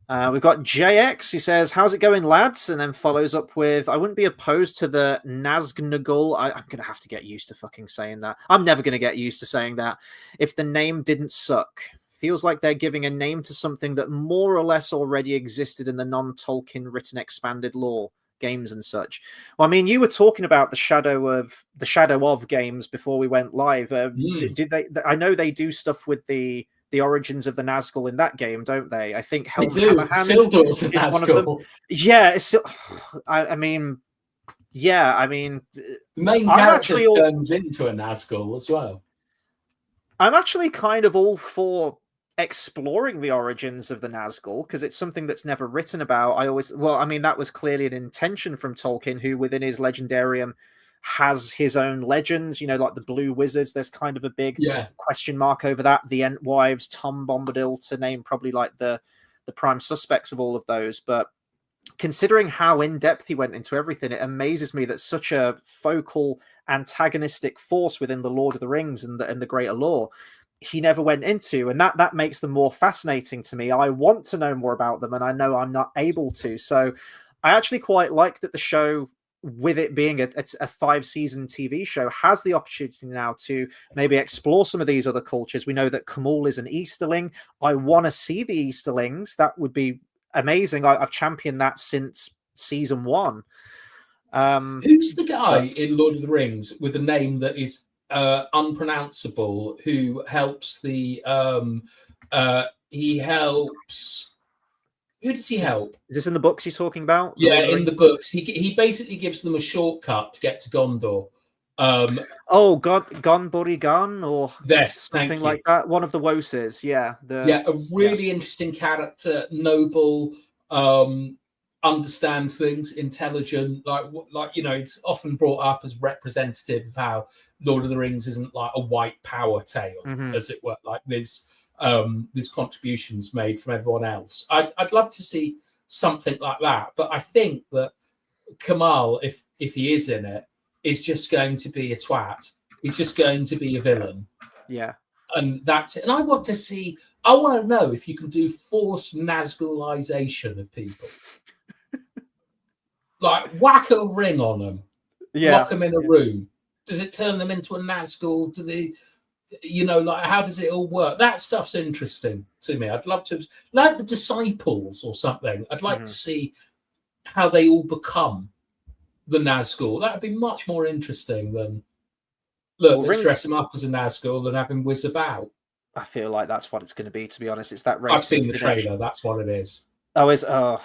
We've got JX who says, "How's it going, lads?" and then follows up with, "I wouldn't be opposed to the Nazgul." I'm going to have to get used to fucking saying that. I'm never going to get used to saying that. If the name didn't suck. Feels like they're giving a name to something that more or less already existed in the non-Tolkien written expanded lore, games and such. Well, I mean, you were talking about the shadow of games before we went live. Did they? I know they do stuff with the origins of the Nazgul in that game, don't they? I think Helm Hammerhand is one of them. Yeah, I mean, the main character turns into a Nazgul as well. I'm actually kind of all for exploring the origins of the Nazgul, because it's something that's never written about. That was clearly an intention from Tolkien, who within his legendarium has his own legends, like the Blue Wizards. There's kind of a big question mark over that. The Entwives, Tom Bombadil, to name probably like the prime suspects of all of those. But considering how in-depth he went into everything, it amazes me that such a focal antagonistic force within the Lord of the Rings and the greater lore he never went into, and that makes them more fascinating to me. I want to know more about them, and I know I'm not able to. So I actually quite like that the show with it being a 5-season TV show, has the opportunity now to maybe explore some of these other cultures. We know that Kamul is an Easterling. I want to see the Easterlings. That would be amazing. I've championed that since season 1. Who's the guy in Lord of the Rings with a name that is unpronounceable who helps the he helps who does he help? Is this in the books you're talking about? Yeah, in the books. He basically gives them a shortcut to get to Gondor. Gonborigan or yes, something like that. One of the Woses, yeah. A really interesting character, noble, understands things, intelligent. Like it's often brought up as representative of how Lord of the Rings isn't like a white power tale, as it were. Like there's contributions made from everyone else. I'd love to see something like that, but I think that Kamal, if he is in it, is just going to be a twat. He's just going to be a villain. Yeah. And that's it. And I want to know if you can do forced Nazgulization of people. Like whack a ring on them, lock them in a room. Does it turn them into a Nazgul? How does it all work? That stuff's interesting to me. I'd love to, like the Disciples or something. I'd like to see how they all become the Nazgul. That would be much more interesting than let's dress him up as a Nazgul and have him whiz about. I feel like that's what it's going to be. To be honest, it's that race. I've seen the trailer. That's what it is. Oh, I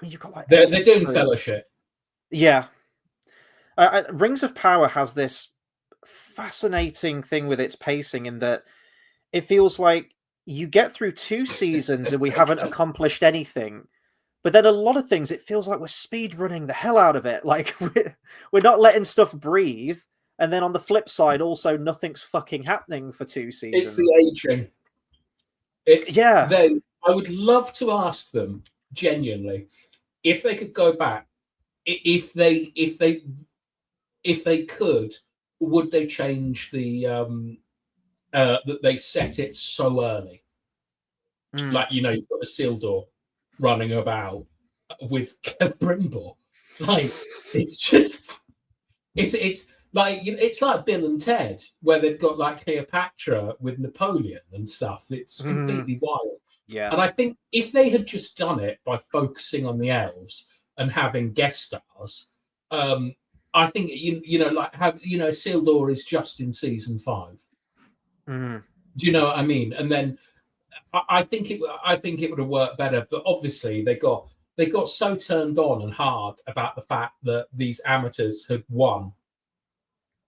mean, you've got like they're doing Fellowship. Yeah, Rings of Power has this fascinating thing with its pacing in that it feels like you get through 2 seasons and we haven't accomplished anything, but then a lot of things it feels like we're speed running the hell out of it. Like we're not letting stuff breathe, and then on the flip side, also nothing's fucking happening for 2 seasons. It's the aging. I would love to ask them genuinely if they could go back, if they could, would they change the that they set it so early? Like you've got a Isildur running about with Brimbor. Like it's like Bill and Ted, where they've got like Cleopatra with Napoleon and stuff. It's completely wild. Yeah. And I think if they had just done it by focusing on the elves and having guest stars, I think Isildur is just in season 5. Do you know what I mean? And then I think it would have worked better. But obviously they got so turned on and hard about the fact that these amateurs had won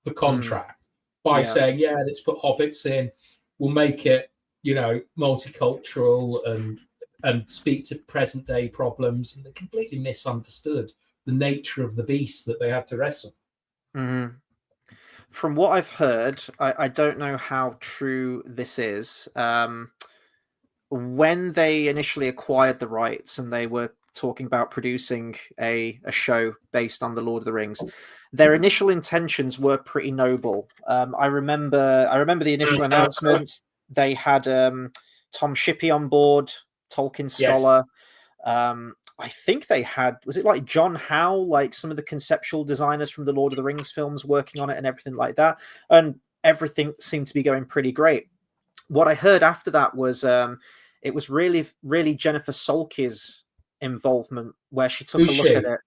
the contract by saying, let's put hobbits in, we'll make it multicultural and speak to present day problems, and they completely misunderstood the nature of the beast that they had to wrestle. From what I've heard, I don't know how true this is. When they initially acquired the rights and they were talking about producing a show based on the Lord of the Rings, their initial intentions were pretty noble. I remember the initial announcements. They had Tom Shippey on board, Tolkien scholar. Yes. I think they had, was it like John Howe, like some of the conceptual designers from the Lord of the Rings films working on it and everything like that. And everything seemed to be going pretty great. What I heard after that was it was really, really Jennifer Solke's involvement where she took a look at it.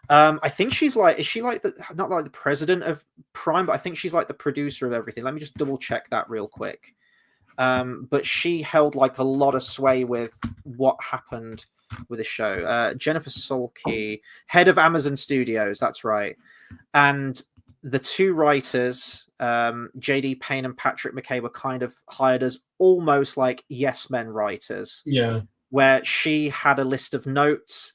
I think she's like, is she like not like the president of Prime, but I think she's like the producer of everything. Let me just double check that real quick. But she held like a lot of sway with what happened with the show. Jennifer Solke, head of Amazon Studios, that's right. And the 2 writers, JD Payne and Patrick McKay, were kind of hired as almost like yes men writers. Yeah. Where she had a list of notes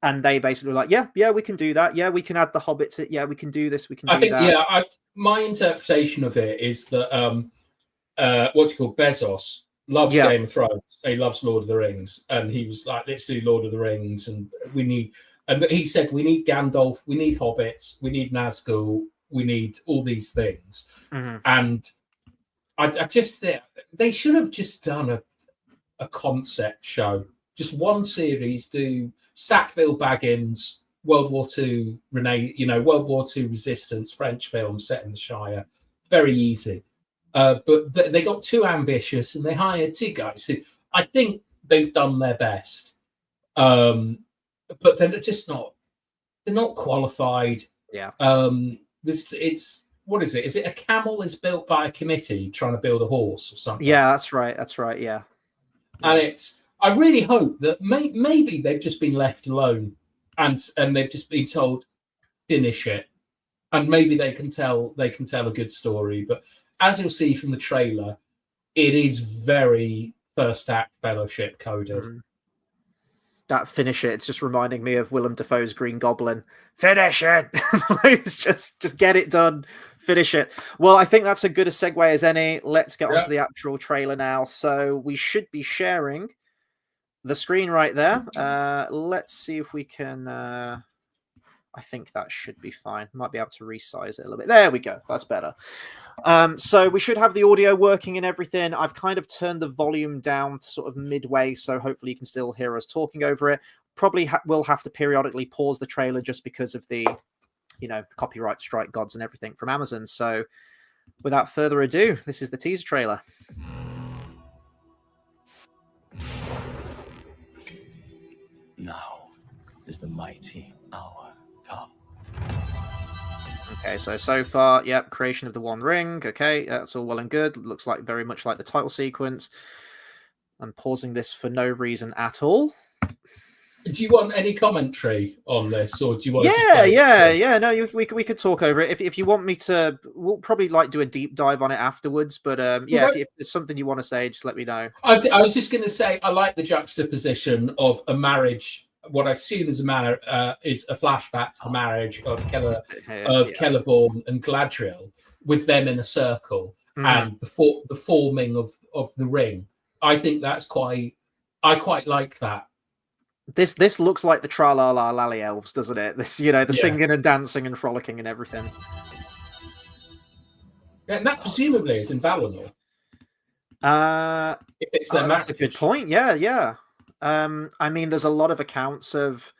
and they basically were like, yeah, we can do that. Yeah, we can add the Hobbits. Yeah, we can do this. We can do that. Yeah, my interpretation of it is that what's it called? Bezos loves Game of Thrones. He loves Lord of the Rings. And he was like, let's do Lord of the Rings. And he said, we need Gandalf, we need Hobbits, we need Nazgul, we need all these things. And I just think they should have just done a concept show. Just one series, do Sackville Baggins World War II, World War II resistance French film set in the Shire. Very easy. But they got too ambitious and they hired two guys who I think they've done their best. But they're just not, they're not qualified. Yeah. It's what is it? Is it a camel is built by a committee trying to build a horse or something? Yeah, that's right. That's right. Yeah. And I really hope that maybe they've just been left alone and they've just been told, finish it. And maybe they can tell a good story. But as you'll see from the trailer, it is very first act Fellowship coded. That finish it, it's just reminding me of Willem Dafoe's Green Goblin. Finish it! It's just get it done. Finish it. Well, I think that's as good a segue as any. Let's get on to the actual trailer now. So we should be sharing the screen right there. Let's see if we can... I think that should be fine. Might be able to resize it a little bit. There we go. That's better. So we should have the audio working and everything. I've kind of turned the volume down to sort of midway, so hopefully you can still hear us talking over it. Probably will have to periodically pause the trailer just because of the, the copyright strike gods and everything from Amazon. So without further ado, this is the teaser trailer. Now is the mighty hour. Okay, so far, yep, creation of the One Ring. Okay, that's all well and good. Looks like very much like the title sequence. I'm pausing this for no reason at all. Do you want any commentary on this, or do you want? Yeah. No, we could talk over it if you want me to. We'll probably do a deep dive on it afterwards. But if there's something you want to say, just let me know. I was just going to say I like the juxtaposition of a marriage. What I assume is is a flashback to the marriage of Celeborn and Galadriel, with them in a circle and the forming of the ring. I think that's I quite like that. This looks like the Tra La La Lally elves, doesn't it? This, the singing and dancing and frolicking and everything. Yeah, and that presumably is in Valinor. If it's their that's a good point. Yeah. I mean, there's a lot of accounts of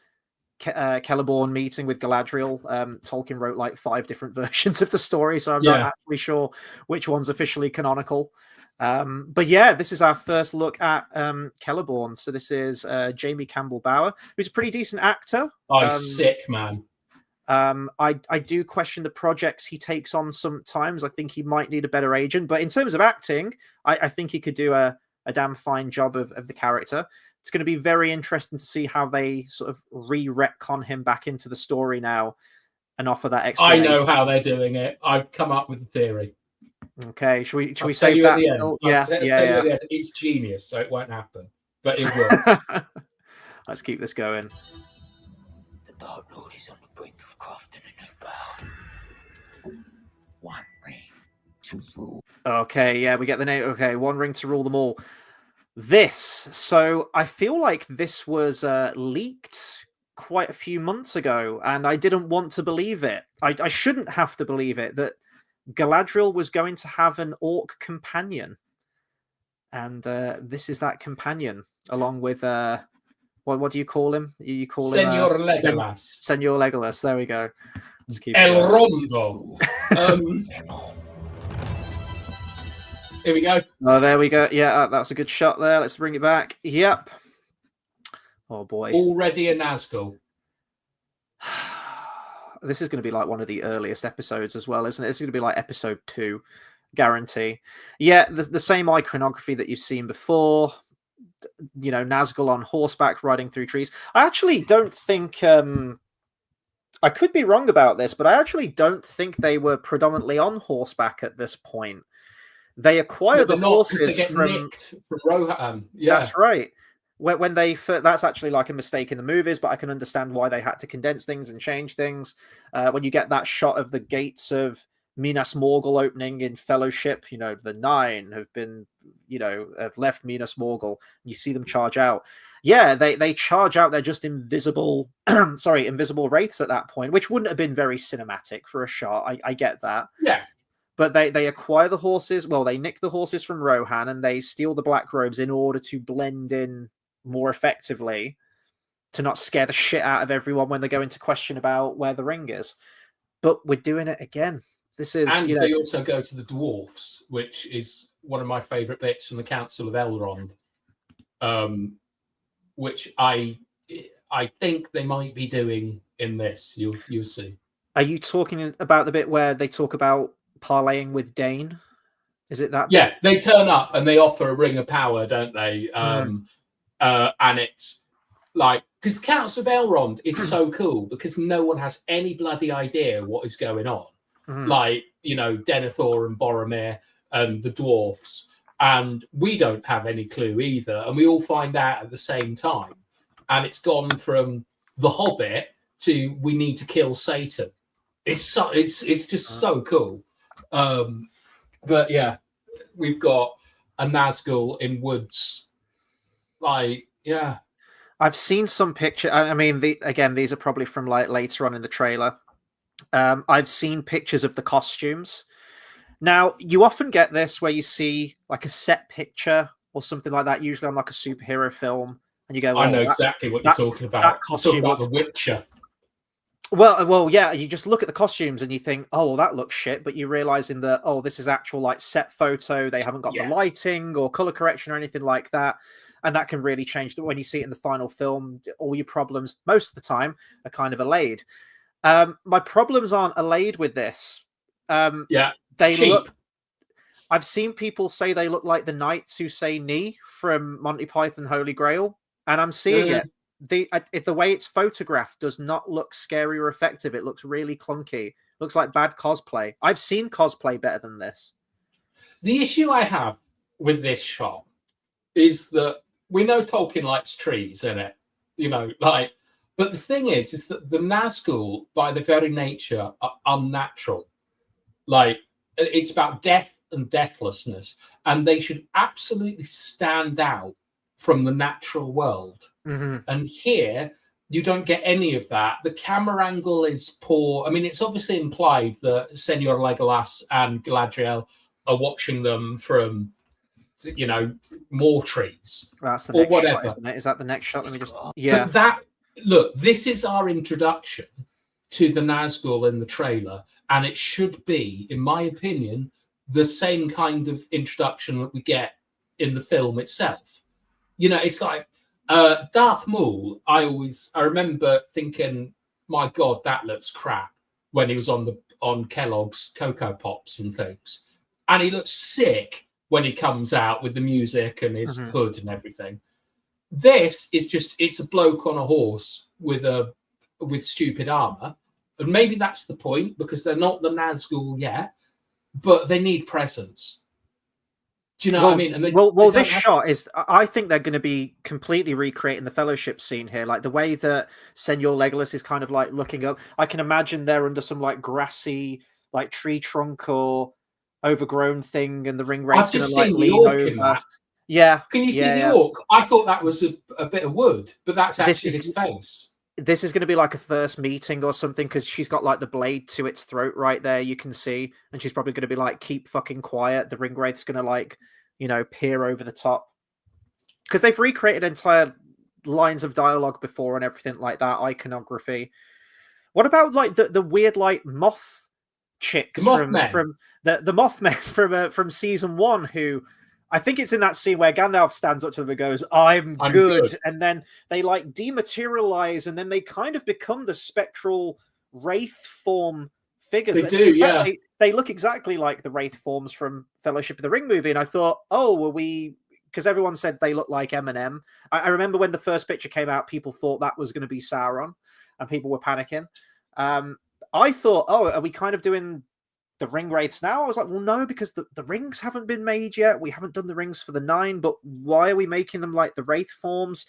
Celeborn meeting with Galadriel. Tolkien wrote like 5 different versions of the story, so I'm not actually sure which one's officially canonical. But yeah, this is our first look at Celeborn. So this is Jamie Campbell Bower, who's a pretty decent actor. Sick, man. I do question the projects he takes on sometimes. I think he might need a better agent, but in terms of acting, I think he could do a damn fine job of the character. It's going to be very interesting to see how they sort of retcon him back into the story now and offer that explanation. I know how they're doing it. I've come up with a theory. Okay, should we save that? Yeah. It's genius, so it won't happen, but it will. Let's keep this going. The Dark Lord is on the brink of crafting a new power. One ring to rule. Okay, yeah, we get the name. Okay, one ring to rule them all. So I feel like this was leaked quite a few months ago, and I didn't want to believe it. I shouldn't have to believe it, that Galadriel was going to have an orc companion. And this is that companion, along with, what do you call him? You call Senor him... Legolas. Senor Legolas, there we go. Let's keep El Rondo. Here we go. Oh, there we go. Yeah, that's a good shot there. Let's bring it back. Yep. Oh, boy. Already a Nazgul. This is going to be like one of the earliest episodes as well, isn't it? It's going to be like episode 2, guarantee. Yeah, the same iconography that you've seen before. Nazgul on horseback riding through trees. I actually don't think... I could be wrong about this, but I actually don't think they were predominantly on horseback at this point. They acquire the horses from Rohan. Yeah, that's right. When they that's actually like a mistake in the movies, but I can understand why they had to condense things and change things. When you get that shot of the gates of Minas Morgul opening in Fellowship, the 9 have been, have left Minas Morgul. You see them charge out. Yeah, they charge out. They're just invisible, invisible wraiths at that point, which wouldn't have been very cinematic for a shot. I get that. Yeah. But they acquire the horses. Well, they nick the horses from Rohan and they steal the black robes in order to blend in more effectively. to not scare the shit out of everyone when they go into question about where the ring is. But we're doing it again. This is, and they also go to the dwarfs, which is one of my favourite bits from the Council of Elrond, which I think they might be doing in this. You'll see. Are you talking about the bit where they talk about parlaying with Dane? Is it that Yeah, bit? they turn up and they offer a ring of power, don't they? And it's like, because the Council of Elrond is so cool because no one has any bloody idea what is going on. Like, Denethor and Boromir and the dwarfs, and we don't have any clue either, and we all find out at the same time. And it's gone from the Hobbit to we need to kill Satan. It's just so cool. But yeah, we've got a Nazgul in woods. Like, yeah. I've seen some picture. I mean, these are probably from like later on in the trailer. I've seen pictures of the costumes. Now, you often get this where you see like a set picture or something like that, usually on like a superhero film, and you go, I know exactly what you're talking about. That costume about The Witcher. Well, yeah. You just look at the costumes and you think, oh, well, that looks shit. But you realize this is actual like set photo. They haven't got the lighting or color correction or anything like that, and that can really change. When you see it in the final film, all your problems most of the time are kind of allayed. My problems aren't allayed with this. They cheap. look. I've seen people say they look like the knights who say "knee" from Monty Python Holy Grail, and I'm seeing it. The way it's photographed does not look scary or effective. It looks really clunky. Looks like bad cosplay. I've seen cosplay better than this. The issue I have with this shot is that we know Tolkien likes trees, innit? But the thing is that the Nazgul, by their very nature, are unnatural. Like, it's about death and deathlessness, and they should absolutely stand out from the natural world. And here, you don't get any of that. The camera angle is poor. I mean, it's obviously implied that Senor Legolas and Galadriel are watching them from, more trees. That's the or next whatever. shot, isn't it? Is that the next shot? Let me just... Yeah. But this is our introduction to the Nazgul in the trailer, and it should be, in my opinion, the same kind of introduction that we get in the film itself. It's like Darth Maul. I remember thinking, my God, that looks crap when he was on Kellogg's Cocoa Pops and things, and he looks sick when he comes out with the music and his hood and everything. This is it's a bloke on a horse with stupid armor. And maybe that's the point, because they're not the Nazgul yet, but they need presence. Do you know what I mean? And this shot is, I think they're going to be completely recreating the Fellowship scene here. Like the way that Senor Legolas is kind of like looking up. I can imagine they're under some like grassy, like tree trunk or overgrown thing, and the ring wraith's going to like lean over. Yeah. Can you see the orc? I thought that was a bit of wood, but that's actually his face. This is going to be like a first meeting or something, because she's got like the blade to its throat right there, you can see, and she's probably going to be like, keep fucking quiet. The ring wraith's going to like, peer over the top, because they've recreated entire lines of dialogue before and everything like that, iconography. What about like the weird like moth chicks from the Mothman from season 1, who I think it's in that scene where Gandalf stands up to them and goes, I'm good. And then they like dematerialize, and then they kind of become the spectral wraith form figures. They do, yeah. They look exactly like the wraith forms from Fellowship of the Ring movie. And I thought, because everyone said they look like Eminem. I remember when the first picture came out, people thought that was going to be Sauron, and people were panicking. I thought, are we kind of doing the ring wraiths now? I was like, well, no, because the rings haven't been made yet. We haven't done the rings for the 9, but why are we making them like the wraith forms?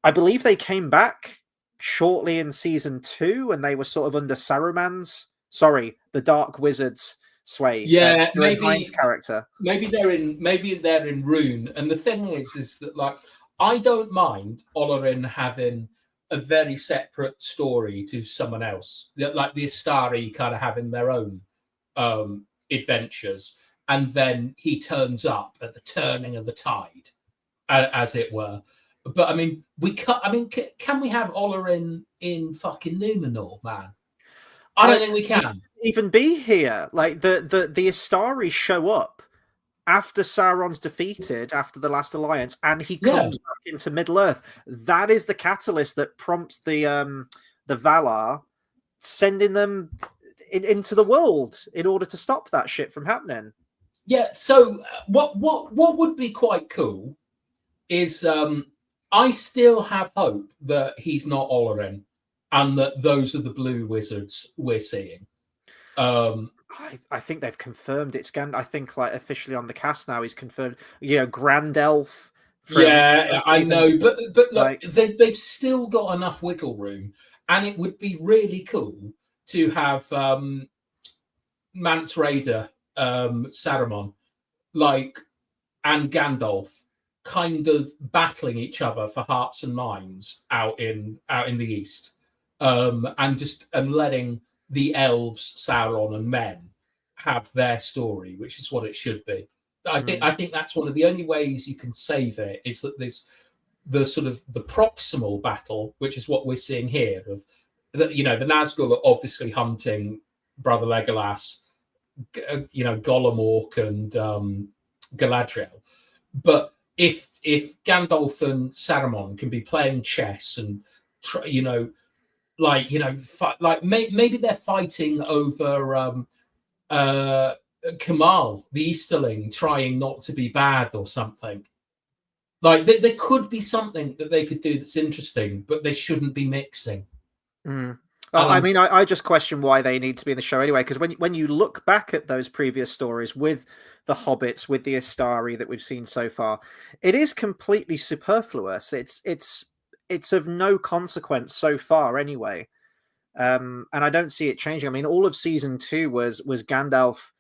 I believe they came back shortly in season 2, and they were sort of under the Dark Wizard's sway. Yeah, maybe Hines' character. Maybe they're in Rune. And the thing is that like, I don't mind Olorin having a very separate story to someone else, like the Astari kind of having their own adventures, and then he turns up at the turning of the tide, as it were. but I mean, we can. I mean, can we have Oberyn in fucking Numenor, man? I don't think we can. Even be here. Like the Astari show up after Sauron's defeated after the last alliance, and he comes back into Middle Earth. That is the catalyst that prompts the Valar sending them into the world in order to stop that shit from happening. Yeah. So what would be quite cool is I still have hope that he's not Oberyn and that those are the blue wizards we're seeing. I think they've confirmed it's Gandalf. I think like officially on the cast now he's confirmed. You know, Grand Elf. I know, but look, like, they've still got enough wiggle room, and it would be really cool to have Mance Rayder, Saruman, and Gandalf kind of battling each other for hearts and minds out in the east, and letting the elves, Sauron, and men have their story, which is what it should be. I think that's one of the only ways you can save it, is that there's the sort of the proximal battle, which is what we're seeing here. Of the Nazgûl are obviously hunting Brother Legolas, Gollum Orc and Galadriel, but if Gandalf and Saruman can be playing chess and maybe they're fighting over Kamal, the Easterling, trying not to be bad or something. Like there could be something that they could do that's interesting, but they shouldn't be mixing. I mean, I just question why they need to be in the show anyway, because when you look back at those previous stories with the Hobbits, with the Astari that we've seen so far, it is completely superfluous. It's of no consequence so far anyway. And I don't see it changing. I mean, all of season 2 was Gandalf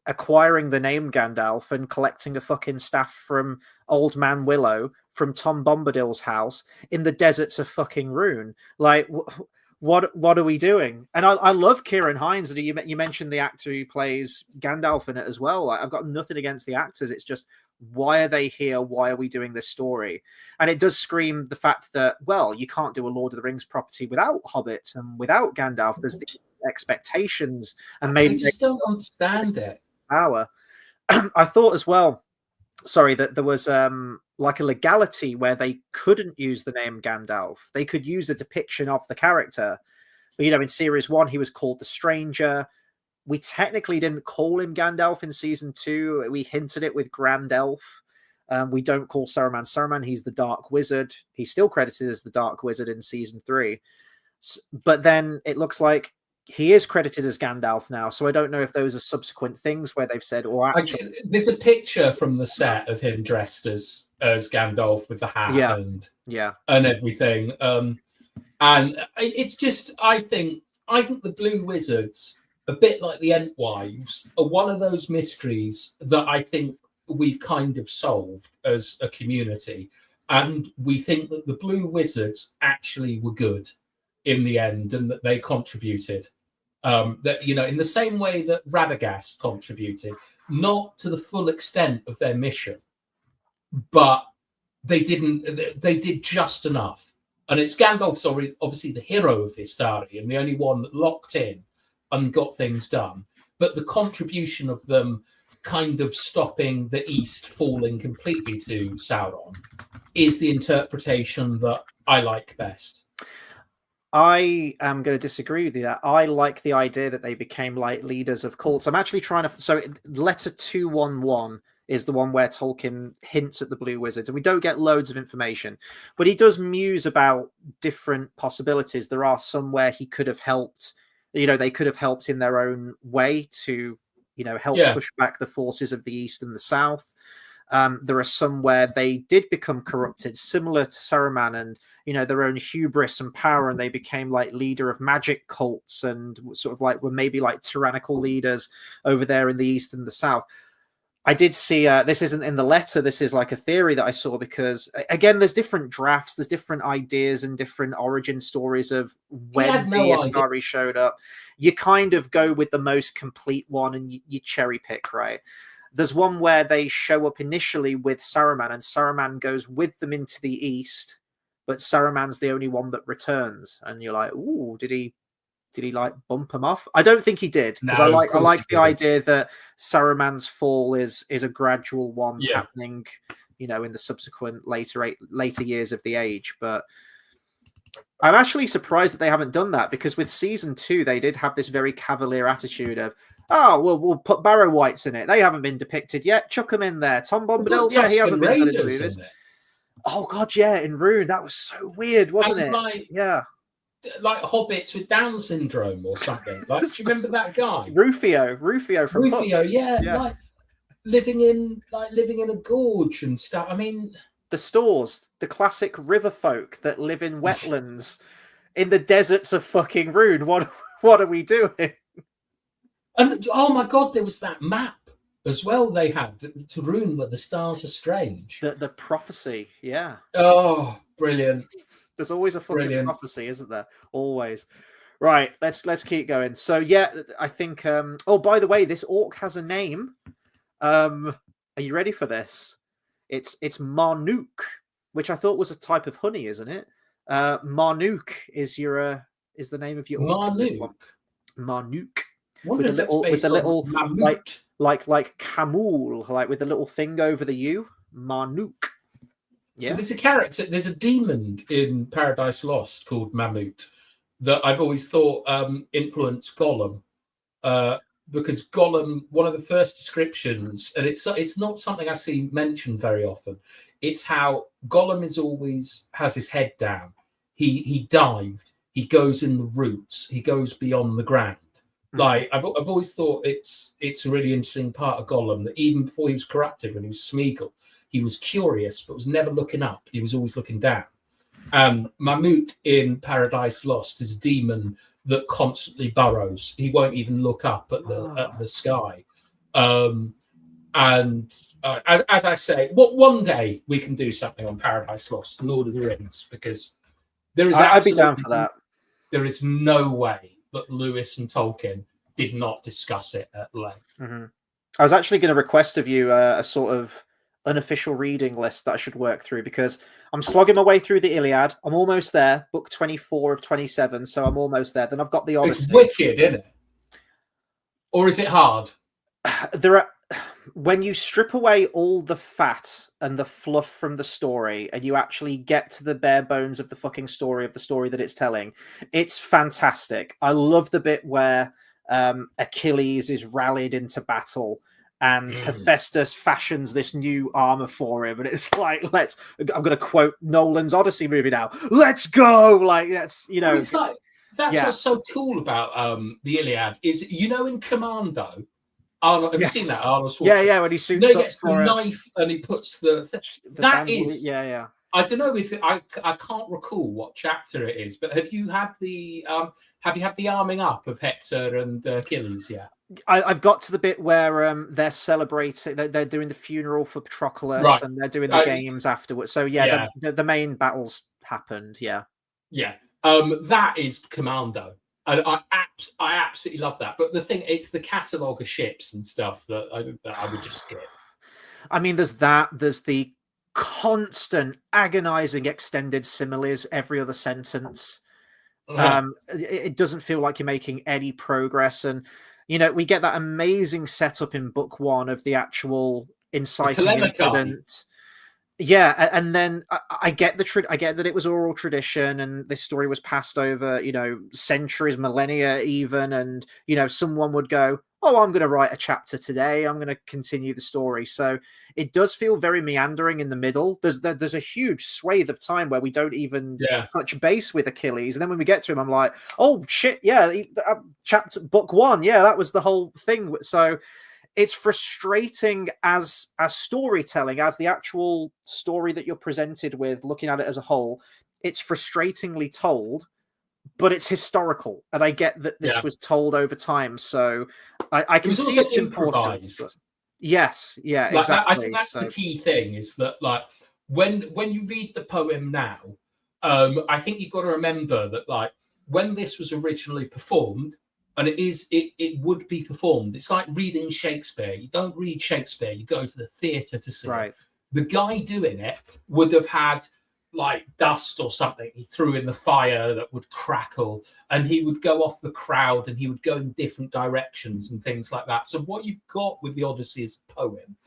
acquiring the name Gandalf and collecting a fucking staff from Old Man Willow from Tom Bombadil's house in the deserts of fucking Rhûn. Like, what are we doing? And I love Kieran Hines. You mentioned the actor who plays Gandalf in it as well. Like, I've got nothing against the actors. It's just, why are they here? Why are we doing this story? And it does scream the fact that, well, you can't do a Lord of the Rings property without hobbits and without Gandalf. There's the expectations, and maybe I just don't understand it. Power. I thought as well, sorry, that there was like a legality where they couldn't use the name Gandalf. They could use a depiction of the character. But, in series 1, he was called the Stranger. We technically didn't call him Gandalf in season 2. We hinted it with Grand Elf. We don't call Saruman. He's the Dark Wizard. He's still credited as the Dark Wizard in season 3. But then it looks like he is credited as Gandalf now. So I don't know if those are subsequent things where they've said, or actually... There's a picture from the set of him dressed as Gandalf with the hat and everything. And it's just, I think the Blue Wizards, a bit like the Entwives, are one of those mysteries that I think we've kind of solved as a community. And we think that the Blue Wizards actually were good in the end and that they contributed. That, in the same way that Radagast contributed, not to the full extent of their mission, but they did just enough. And it's Gandalf's obviously the hero of the Istari and the only one that locked in and got things done. But the contribution of them kind of stopping the East falling completely to Sauron is the interpretation that I like best. I am going to disagree with you there. I like the idea that they became like leaders of cults. I'm actually trying to... So letter 211 is the one where Tolkien hints at the Blue Wizards, and we don't get loads of information, but he does muse about different possibilities. There are some where he could have helped, they could have helped in their own way to, help push back the forces of the East and the South. There are some where they did become corrupted, similar to Saruman, and their own hubris and power, and they became like leader of magic cults and sort of like were maybe like tyrannical leaders over there in the East and the South. I did see this isn't in the letter. This is like a theory that I saw, because again, there's different drafts, there's different ideas and different origin stories of when the Astari showed up. You kind of go with the most complete one and you cherry pick, right? There's one where they show up initially with Saruman, and Saruman goes with them into the East but Saruman's the only one that returns, and you're like, ooh, did he like bump him off? I don't think he did, because I like the idea that Saruman's fall is a gradual one happening, in the subsequent later years of the age. But I'm actually surprised that they haven't done that, because with season 2 they did have this very cavalier attitude of, oh, we'll put Barrow Whites in it. They haven't been depicted yet. Chuck them in there. Tom Bombadil, yeah, he hasn't been put in the movies. Oh god, yeah, in Rune, that was so weird, wasn't it? Like hobbits with Down syndrome or something. Like, do you remember that guy? Rufio from Rufio, Hook. yeah, like living in a gorge and stuff. I mean, the Stores, the classic river folk that live in wetlands in the deserts of fucking Rune. What are we doing? And oh my god, there was that map as well they had to Rune where the stars are strange. The prophecy, yeah. Oh, brilliant. There's always a fucking prophecy, isn't there? Always. Right, let's keep going. So yeah, I think oh, by the way, this orc has a name. Are you ready for this? It's Marnook, which I thought was a type of honey, isn't it? Marnook is the name of your orc. Marnook. With the little like Camul, like with the little thing over the U. Marnook. Yeah. There's a character, there's a demon in Paradise Lost called Mammut that I've always thought influenced Gollum, because Gollum, one of the first descriptions, and it's not something I see mentioned very often. It's how Gollum has his head down. He dived. He goes in the roots. He goes beyond the ground. Like I've always thought it's a really interesting part of Gollum that even before he was corrupted, when he was Smeagol, he was curious but was never looking up. He was always looking down. Mammut in Paradise Lost is a demon that constantly burrows. He won't even look up at the sky. As I say, one day we can do something on Paradise Lost, Lord of the Rings, because there is. I'd be down for that. There is no way that Lewis and Tolkien did not discuss it at length. Mm-hmm. I was actually going to request of you a sort of unofficial reading list that I should work through, because I'm slogging my way through the Iliad. I'm almost there, book 24 of 27, so I'm almost there. Then I've got the Odyssey. It's wicked, isn't it? Or is it hard? When you strip away all the fat and the fluff from the story and you actually get to the bare bones of the fucking story, of the story that it's telling, it's fantastic. I love the bit where Achilles is rallied into battle and Hephaestus fashions this new armor for him, and it's like, I'm going to quote Nolan's Odyssey movie now, let's go! Like, that's, it's like, that's what's so cool about the Iliad is, in Commando, Arnold, have you seen that? Arnold Schwarzenegger. Yeah, when he suits up, gets the knife and he puts the that is. Yeah. I don't know if I can't recall what chapter it is, but have you had the arming up of Hector and Achilles yet? I've got to the bit where they're celebrating. They're doing the funeral for Patroclus, right, and they're doing the games afterwards. So the main battles happened. Yeah. That is Commando. And I absolutely love that. But the thing, it's the catalogue of ships and stuff that I would just skip. I mean, there's that. There's the constant, agonizing extended similes every other sentence. It doesn't feel like you're making any progress. And, we get that amazing setup in book 1 of the actual inciting incident. Yeah, and then I get I get that it was oral tradition and this story was passed over, centuries, millennia even, and someone would go, "Oh, I'm going to write a chapter today. I'm going to continue the story." So it does feel very meandering in the middle. There's a huge swathe of time where we don't even touch base with Achilles, and then when we get to him, I'm like, "Oh shit, yeah, chapter book 1, yeah, that was the whole thing." So it's frustrating as storytelling, as the actual story that you're presented with, looking at it as a whole. It's frustratingly told, but it's historical. And I get that this was told over time. So I can see it's important. Yes, exactly. I think that's the key thing, is that when you read the poem now, I think you've got to remember that when this was originally performed, and it would be performed. It's like reading Shakespeare. You don't read Shakespeare. You go to the theatre to see it. The guy doing it would have had like dust or something he threw in the fire that would crackle, and he would go off the crowd and he would go in different directions and things like that. So what you've got with the Odyssey as a poem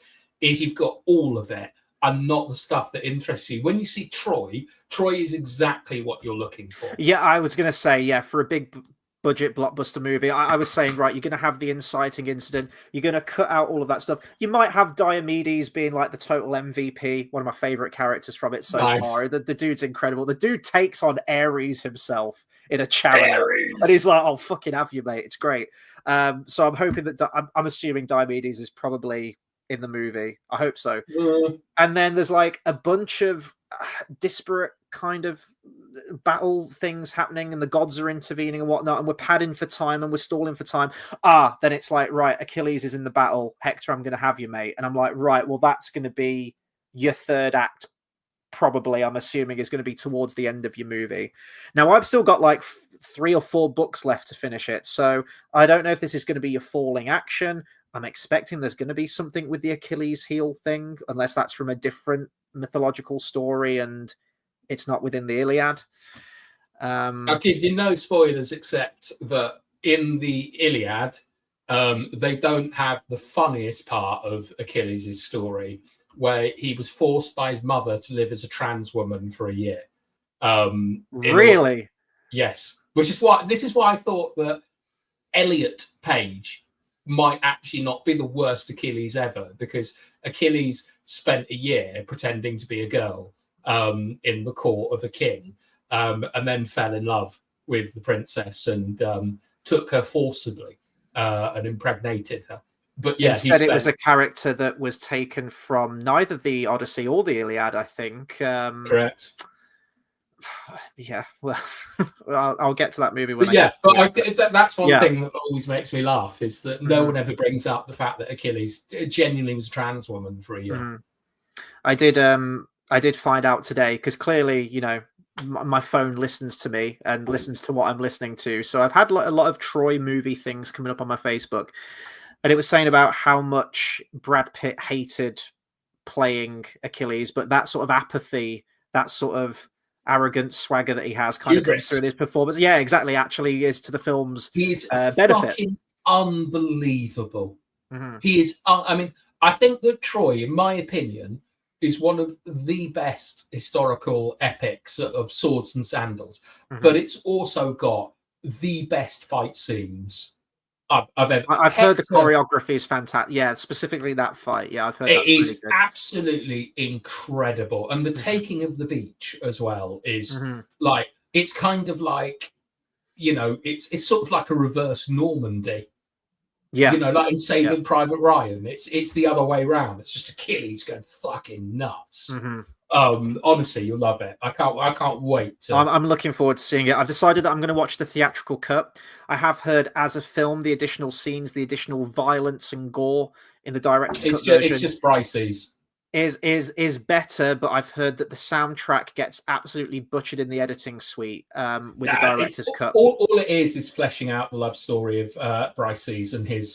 is you've got all of it and not the stuff that interests you. When you see Troy is exactly what you're looking for. Yeah, I was going to say, yeah, for a big budget blockbuster movie, I was saying, right, you're going to have the inciting incident. You're going to cut out all of that stuff. You might have Diomedes being like the total MVP, one of my favorite characters from it so far. The dude's incredible. The dude takes on Ares himself in a chariot. And he's like, oh, fucking have you, mate. It's great. So I'm hoping that, I'm assuming Diomedes is probably in the movie. I hope so. And then there's like a bunch of disparate kind of battle things happening, and the gods are intervening and whatnot, and we're padding for time and we're stalling for time. Then it's like, right, Achilles is in the battle. Hector, I'm going to have you, mate. And I'm like, right, well, that's going to be your third act, probably. I'm assuming is going to be towards the end of your movie. Now, I've still got like 3 or 4 books left to finish it, so I don't know if this is going to be your falling action. I'm expecting there's going to be something with the Achilles heel thing, unless that's from a different mythological story and it's not within the Iliad. I'll give you no spoilers except that in the Iliad, they don't have the funniest part of Achilles' story, where he was forced by his mother to live as a trans woman for a year. Really? Yes. This is why I thought that Elliot Page might actually not be the worst Achilles ever, because Achilles spent a year pretending to be a girl in the court of a king, and then fell in love with the princess and took her forcibly and impregnated her. But yeah, instead it was a character that was taken from neither the Odyssey or the Iliad, I think. Correct. Yeah, well, I'll get to that movie when that's one thing that always makes me laugh, is that no one ever brings up the fact that Achilles genuinely was a trans woman for a year. I did find out today, because clearly, you know, my phone listens to me and listens to what I'm listening to. So I've had a lot of Troy movie things coming up on my Facebook, and it was saying about how much Brad Pitt hated playing Achilles, but that sort of apathy, that sort of arrogant swagger that he has kind of comes through in his performance. Yeah, exactly. Actually is to the film's benefit. Fucking unbelievable. He is, I mean, I think that Troy, in my opinion, is one of the best historical epics of swords and sandals, but it's also got the best fight scenes I've heard the choreography is fantastic. Yeah, specifically that fight. Yeah, I've heard it is really absolutely incredible, and the taking of the beach as well is like, it's kind of like, you know, it's sort of like a reverse Normandy. Yeah, you know, like in Saving Private Ryan, it's the other way around. It's just Achilles going fucking nuts. Honestly, you'll love it. I can't wait to... I'm looking forward to seeing it. I've decided that I'm going to watch the theatrical cut. I have heard, as a film, the additional scenes, the additional violence and gore in the director's cut version, it's just Bryce's is better, but I've heard that the soundtrack gets absolutely butchered in the editing suite with the director's cut. All it is fleshing out the love story of Bryce's and his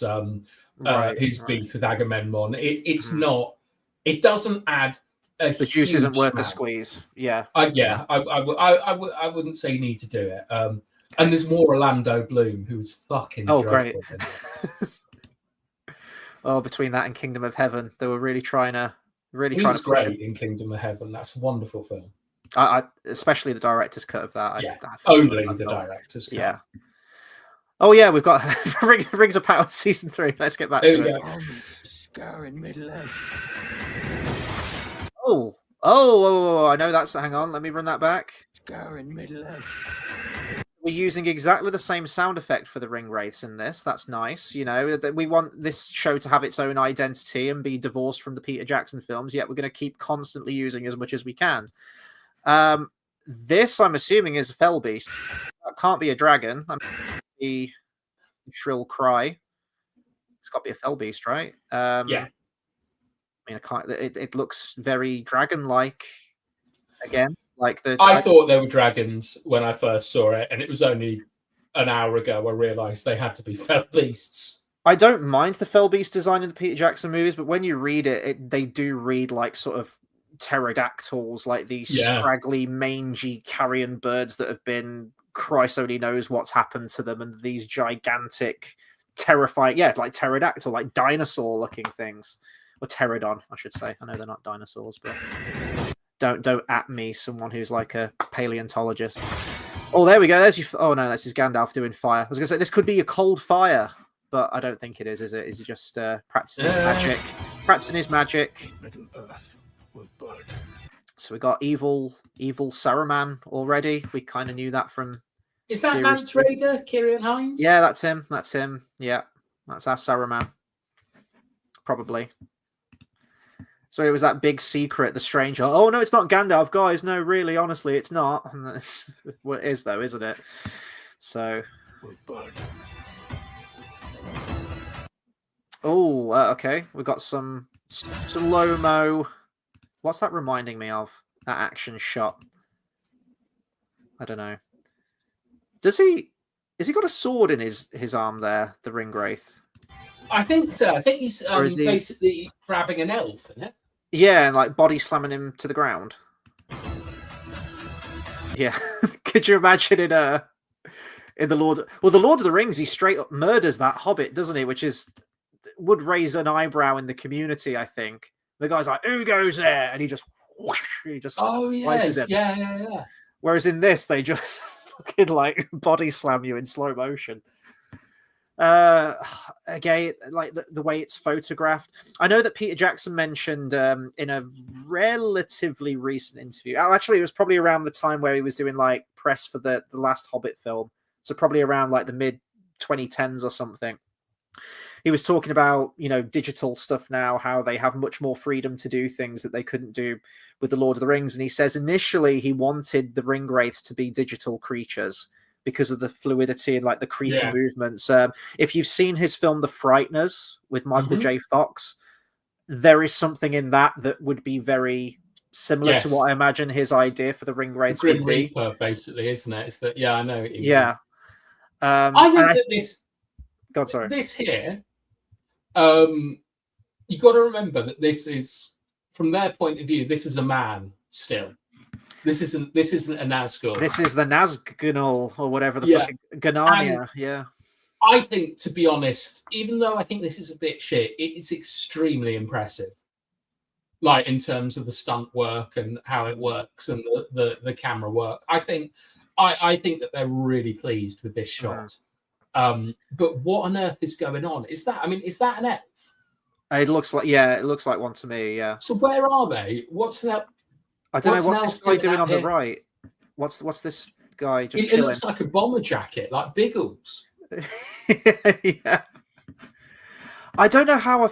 beef with Agamemnon. It's not. It doesn't add. The juice isn't worth the squeeze. Yeah. I wouldn't say you need to do it. And there's more Orlando Bloom, who's fucking great. Between that and Kingdom of Heaven, they were really trying to. He was great in Kingdom of Heaven. That's a wonderful film. I especially the director's cut of that. Only the director's cut. Yeah. Oh yeah, we've got Rings of Power season 3. Let's get back to it. Scar in Middle-earth. Oh, I know that's... Hang on, let me run that back. Scar in Middle-earth. We're using exactly the same sound effect for the ring wraiths in this. That's nice. You know, we want this show to have its own identity and be divorced from the Peter Jackson films, yet we're going to keep constantly using as much as we can. This, I'm assuming, is a fell beast. That can't be a dragon. The shrill cry. It's got to be a fell beast, right? Yeah. I mean, I can't. It looks very dragon-like. Again, like the. I thought they were dragons when I first saw it, and it was only an hour ago I realised they had to be fell beasts. I don't mind the fell beast design in the Peter Jackson movies, but when you read it, they do read like sort of pterodactyls, like these Yeah. scraggly, mangy carrion birds that have been, Christ only knows what's happened to them, and these gigantic, terrifying, like pterodactyl, like dinosaur-looking things, or pterodon, I should say. I know they're not dinosaurs, but don't at me, someone who's like a paleontologist. Oh, there we go. There's you. Oh no, this is Gandalf doing fire. I was gonna say this could be a cold fire, but I don't think it is it? Is he just practicing his magic? Practicing his magic. Middle Earth will burn. So we got evil Saruman already. We kind of knew that from. Is that Series Mance 2. Raider, Kieran Hines? Yeah, that's him. That's him. Yeah, that's our Saruman. Probably. So it was that big secret, the stranger. Oh no, it's not Gandalf, guys. No, really, honestly, it's not. And that's what it is, though, isn't it? So. Will burn. Oh, okay. We've got some slow-mo. What's that reminding me of? That action shot. I don't know. Has he got a sword in his arm there, the Ringwraith? I think so. I think he's Is he... basically grabbing an elf, isn't it? Yeah, and like body slamming him to the ground. Yeah. Could you imagine in the Lord... Well, the Lord of the Rings, he straight up murders that Hobbit, doesn't he? Which would raise an eyebrow in the community, I think. The guy's like, who goes there? And he just slices him. Yeah. Whereas in this, they just fucking like body slam you in slow motion. Again, like the way it's photographed. I know that Peter Jackson mentioned in a relatively recent interview. Actually, it was probably around the time where he was doing like press for the last Hobbit film. So probably around like the mid 2010s or something. He was talking about, digital stuff now, how they have much more freedom to do things that they couldn't do with the Lord of the Rings. And he says initially he wanted the Ringwraiths to be digital creatures because of the fluidity and like the creepy movements. If you've seen his film The Frighteners with Michael J. Fox, there is something in that would be very similar to what I imagine his idea for the Ringwraiths Grim would be. Reaper, basically, isn't it? It's that, I know. Yeah. I think that this... God, sorry. This here, you got to remember that this is, from their point of view, this is a man still. This isn't a Nazgul. This is the Nazgul or whatever the fucking Ganania. Yeah. I think, to be honest, even though I think this is a bit shit, it's extremely impressive. Like in terms of the stunt work and how it works and the camera work. I think that they're really pleased with this shot. But what on earth is going on? Is that an elf? It looks like one to me, yeah. So where are they? What's that? I don't know. What's this guy doing on the right? What's this guy just chilling? It looks like a bomber jacket, like Biggles. Yeah. I don't know how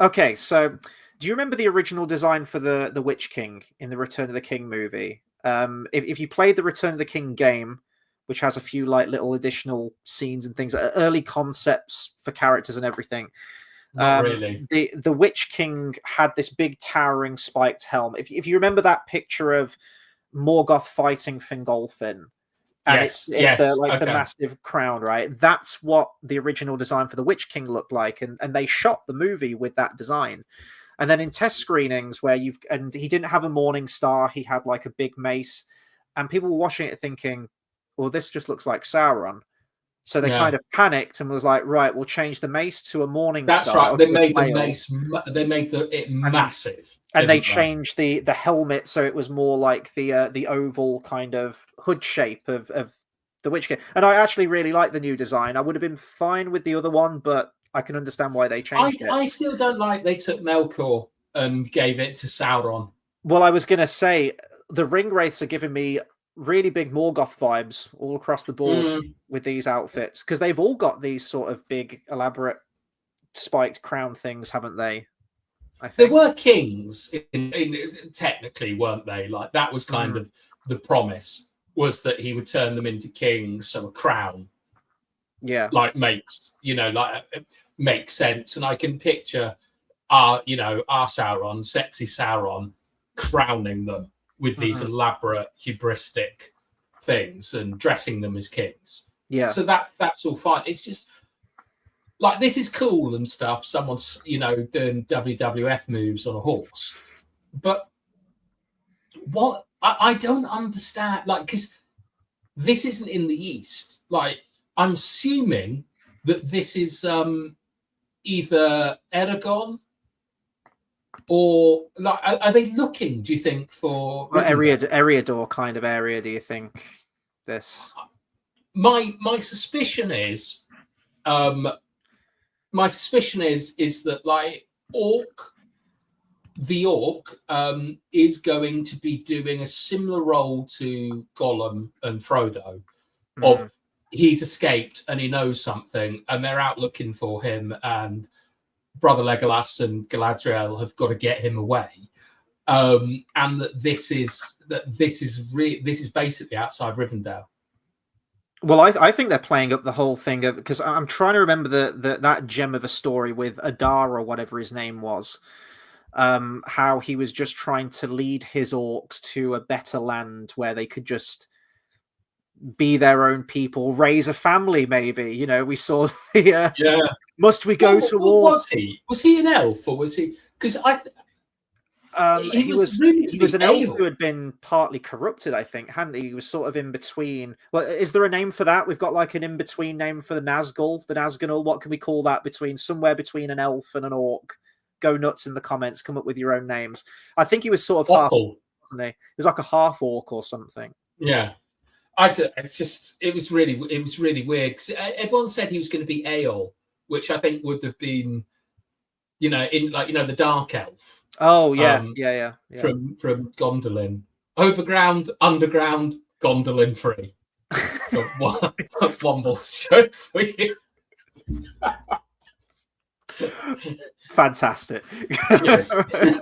Okay, so do you remember the original design for the Witch King in the Return of the King movie? If you played the Return of the King game, which has a few like little additional scenes and things, early concepts for characters and everything. Not really. The Witch King had this big towering spiked helm. If you remember that picture of Morgoth fighting Fingolfin, and it's the massive crown, right? That's what the original design for the Witch King looked like, and they shot the movie with that design. And then in test screenings where he didn't have a morning star, he had like a big mace, and people were watching it thinking, well, this just looks like Sauron. So they kind of panicked and was like, right, we'll change the mace to a morning star. That's right. They made the mace. They made it massive, and they changed the helmet so it was more like the oval kind of hood shape of the Witch King. And I actually really like the new design. I would have been fine with the other one, but I can understand why they changed it. I still don't like they took Melkor and gave it to Sauron. Well, I was going to say the Ringwraiths are giving me really big Morgoth vibes all across the board with these outfits, because they've all got these sort of big, elaborate, spiked crown things, haven't they? I think. There were kings, technically, weren't they? Like that was kind of the promise, was that he would turn them into kings, so a crown, makes sense. And I can picture our Sauron, sexy Sauron, crowning them with these elaborate hubristic things and dressing them as kings. Yeah. So that's all fine. It's just like, this is cool and stuff. Someone's, doing WWF moves on a horse. But what I don't understand, like, because this isn't in the East. Like, I'm assuming that this is either Aragon or like, are they looking? Do you think for Eriador kind of area? Do you think this? My suspicion is, that like the orc is going to be doing a similar role to Gollum and Frodo, of he's escaped and he knows something, and they're out looking for him, and Brother Legolas and Galadriel have got to get him away, and this is basically outside Rivendell. Well, I think they're playing up the whole thing of, because I'm trying to remember that gem of a story with Adar or whatever his name was, how he was just trying to lead his orcs to a better land where they could just be their own people, raise a family. Maybe, you know, we saw the must we go to war? Was he an elf, or was he? Because he was an elf who had been partly corrupted, I think, hadn't he? He was sort of in between. Well, is there a name for that? We've got like an in-between name for the Nazgul, the Nazganul. What can we call that? Somewhere between an elf and an orc. Go nuts in the comments. Come up with your own names. I think he was sort of half, wasn't he? He was like a half orc or something. Yeah, it was really weird, because everyone said he was going to be Eol, which I think would have been, in like, the dark elf. Oh yeah, yeah. From Gondolin, overground, underground, Gondolin free. So one more show for you. Fantastic. Yes. Okay,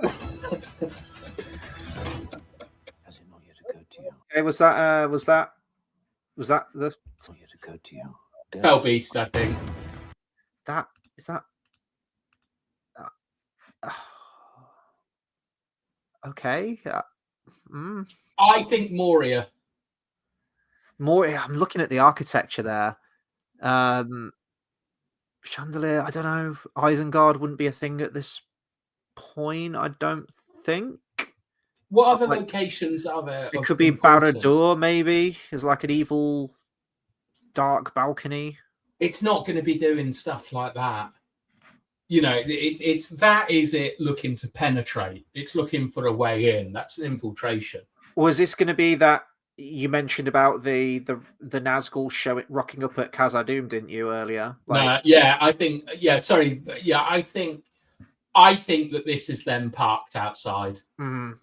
was that the Fell Beast? I think that is that. Okay. I think Moria. I'm looking at the architecture there. Chandelier, I don't know. Isengard wouldn't be a thing at this point, I don't think. What other locations are there? It could be Barad-dûr, maybe. Is like an evil dark balcony. It's not going to be doing stuff like that. It's that is it looking to penetrate. It's looking for a way in. That's an infiltration. Was this going to be that you mentioned about the Nazgul show it rocking up at Khazad-dûm, didn't you, earlier? I think. Yeah, sorry. Yeah, I think that this is them parked outside. Mm.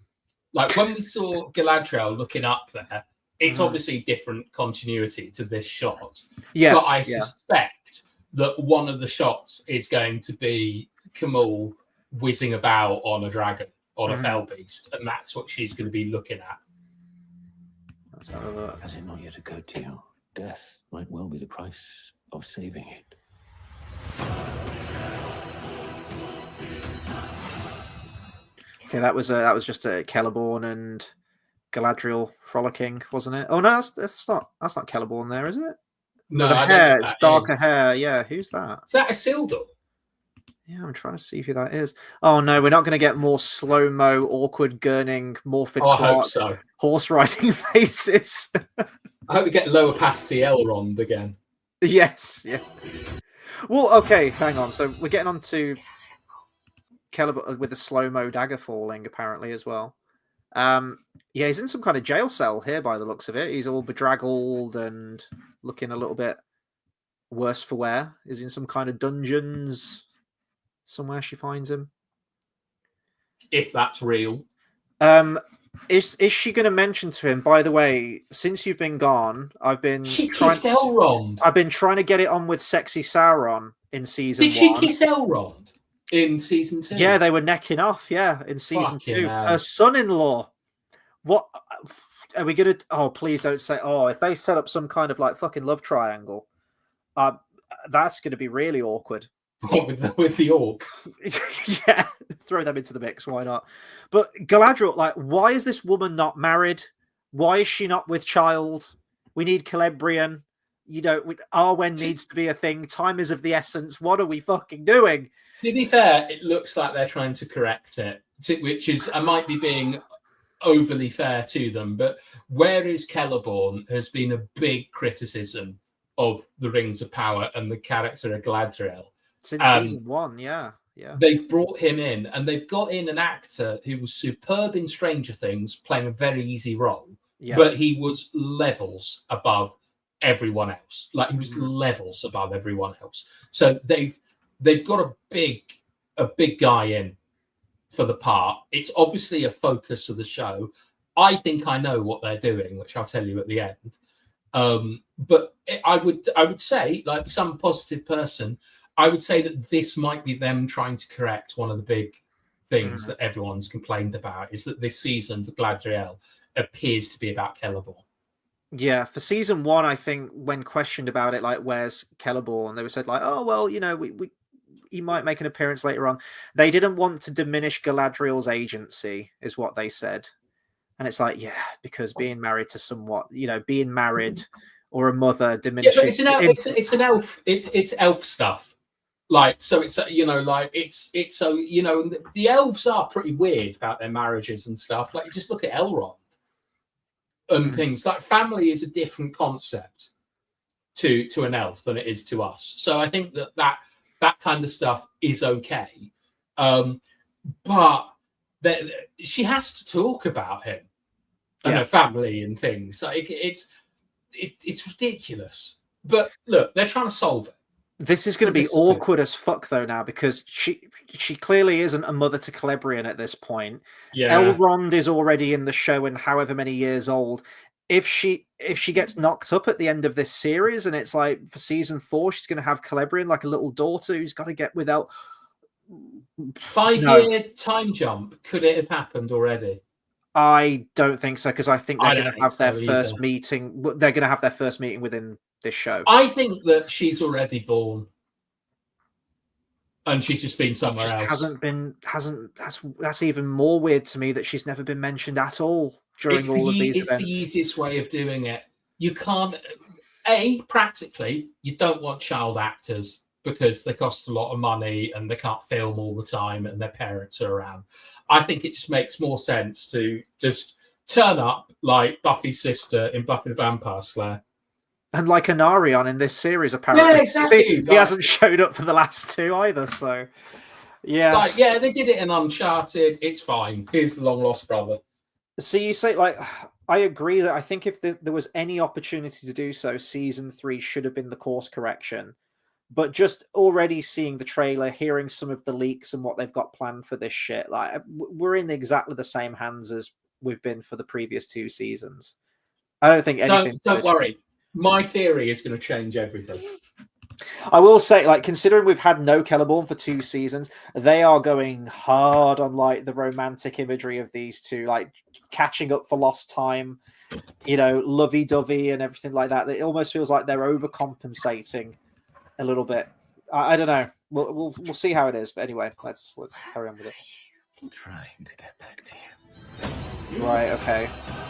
Like when we saw Galadriel looking up there, it's obviously different continuity to this shot. Yes, but I suspect that one of the shots is going to be Camille whizzing about on a dragon, on a fell beast, and that's what she's going to be looking at. Let's have a look. Has it not yet occurred to you? Death might well be the price of saving it. Okay, that was just a Celeborn and Galadriel frolicking, wasn't it? Oh no, that's not Celeborn there, is it? No, the hair, it's darker hair. Yeah, who's that? Is that Isildur? Yeah, I'm trying to see who that is. Oh no, we're not going to get more slow-mo, awkward, gurning, morphid I hope so. Horse riding faces. I hope we get low opacity Elrond again. Yes, yeah. Well, okay, hang on. So we're getting on to Celeborn with the slow-mo dagger falling, apparently, as well. Yeah, he's in some kind of jail cell here by the looks of it. He's all bedraggled and looking a little bit worse for wear. Is in some kind of dungeons somewhere she finds him. If that's real. Is she going to mention to him, by the way, since you've been gone, She kissed Elrond. I've been trying to get it on with sexy Sauron in season 1. Did she kiss Elrond in season 2? Yeah, they were necking off, in season 2. Hell. Her son-in-law. What are we going to... Oh, please don't say... Oh, if they set up some kind of like fucking love triangle, that's going to be really awkward. with the orc. Yeah, throw them into the mix. Why not? But Galadriel, like, why is this woman not married? Why is she not with child? We need Celebrian. Arwen needs to be a thing. Time is of the essence. What are we fucking doing? To be fair, it looks like they're trying to correct it, which is I might be being overly fair to them. But where is Celeborn has been a big criticism of the Rings of Power and the character of Galadriel. Since season 1, yeah. They've brought him in, and they've got in an actor who was superb in Stranger Things, playing a very easy role, but he was levels above everyone else. Like, he was levels above everyone else. So they've got a big guy in for the part. It's obviously a focus of the show. I think I know what they're doing, which I'll tell you at the end. But I would say, like some positive person, I would say that this might be them trying to correct one of the big things that everyone's complained about, is that this season for Galadriel appears to be about Celeborn. Yeah, for season 1, I think when questioned about it, like, where's Celeborn, they were said like, oh, well, he might make an appearance later on. They didn't want to diminish Galadriel's agency, is what they said. And it's like, yeah, because being married to somewhat, being married or a mother diminishes. Yeah, but it's an elf. It's elf stuff. Like, so it's it's so the elves are pretty weird about their marriages and stuff. Like, you just look at Elrond and things. Like, family is a different concept to an elf than it is to us. So I think that kind of stuff is okay, but she has to talk about him and her family and things. Like, it's ridiculous. But look, they're trying to solve it. This is going to be awkward as fuck, though, now, because she clearly isn't a mother to Celebrian at this point. Yeah. Elrond is already in the show and however many years old. If she gets knocked up at the end of this series, and it's like for season 4, she's going to have Celebrian like a little daughter who's got to get without 5-year time jump. Could it have happened already? I don't think so, because I think they're going to have their first meeting. They're going to have their first meeting within this show. I think that she's already born, and she's just been somewhere else. That's even more weird to me, that she's never been mentioned at all during all of these events. It's the easiest way of doing it. You can't. Practically, you don't want child actors because they cost a lot of money and they can't film all the time, and their parents are around. I think it just makes more sense to just turn up like Buffy's sister in Buffy the Vampire Slayer. And like Anarion in this series, apparently. Yeah, exactly. See, he hasn't showed up for the last 2 either, so... Yeah. They did it in Uncharted. It's fine. Here's the long-lost brother. So you say, like... I agree that I think if there was any opportunity to do so, season 3 should have been the course correction. But just already seeing the trailer, hearing some of the leaks and what they've got planned for this shit, like, we're in exactly the same hands as we've been for the previous 2 seasons. I don't think anything... Don't worry. My theory is going to change everything. I will say, like, considering we've had no Celeborn for 2 seasons, they are going hard on, like, the romantic imagery of these two, like, catching up for lost time, lovey-dovey and everything like that. It almost feels like they're overcompensating a little bit. I don't know. We'll see how it is. But anyway, let's carry on with it. I'm trying to get back to you. Right.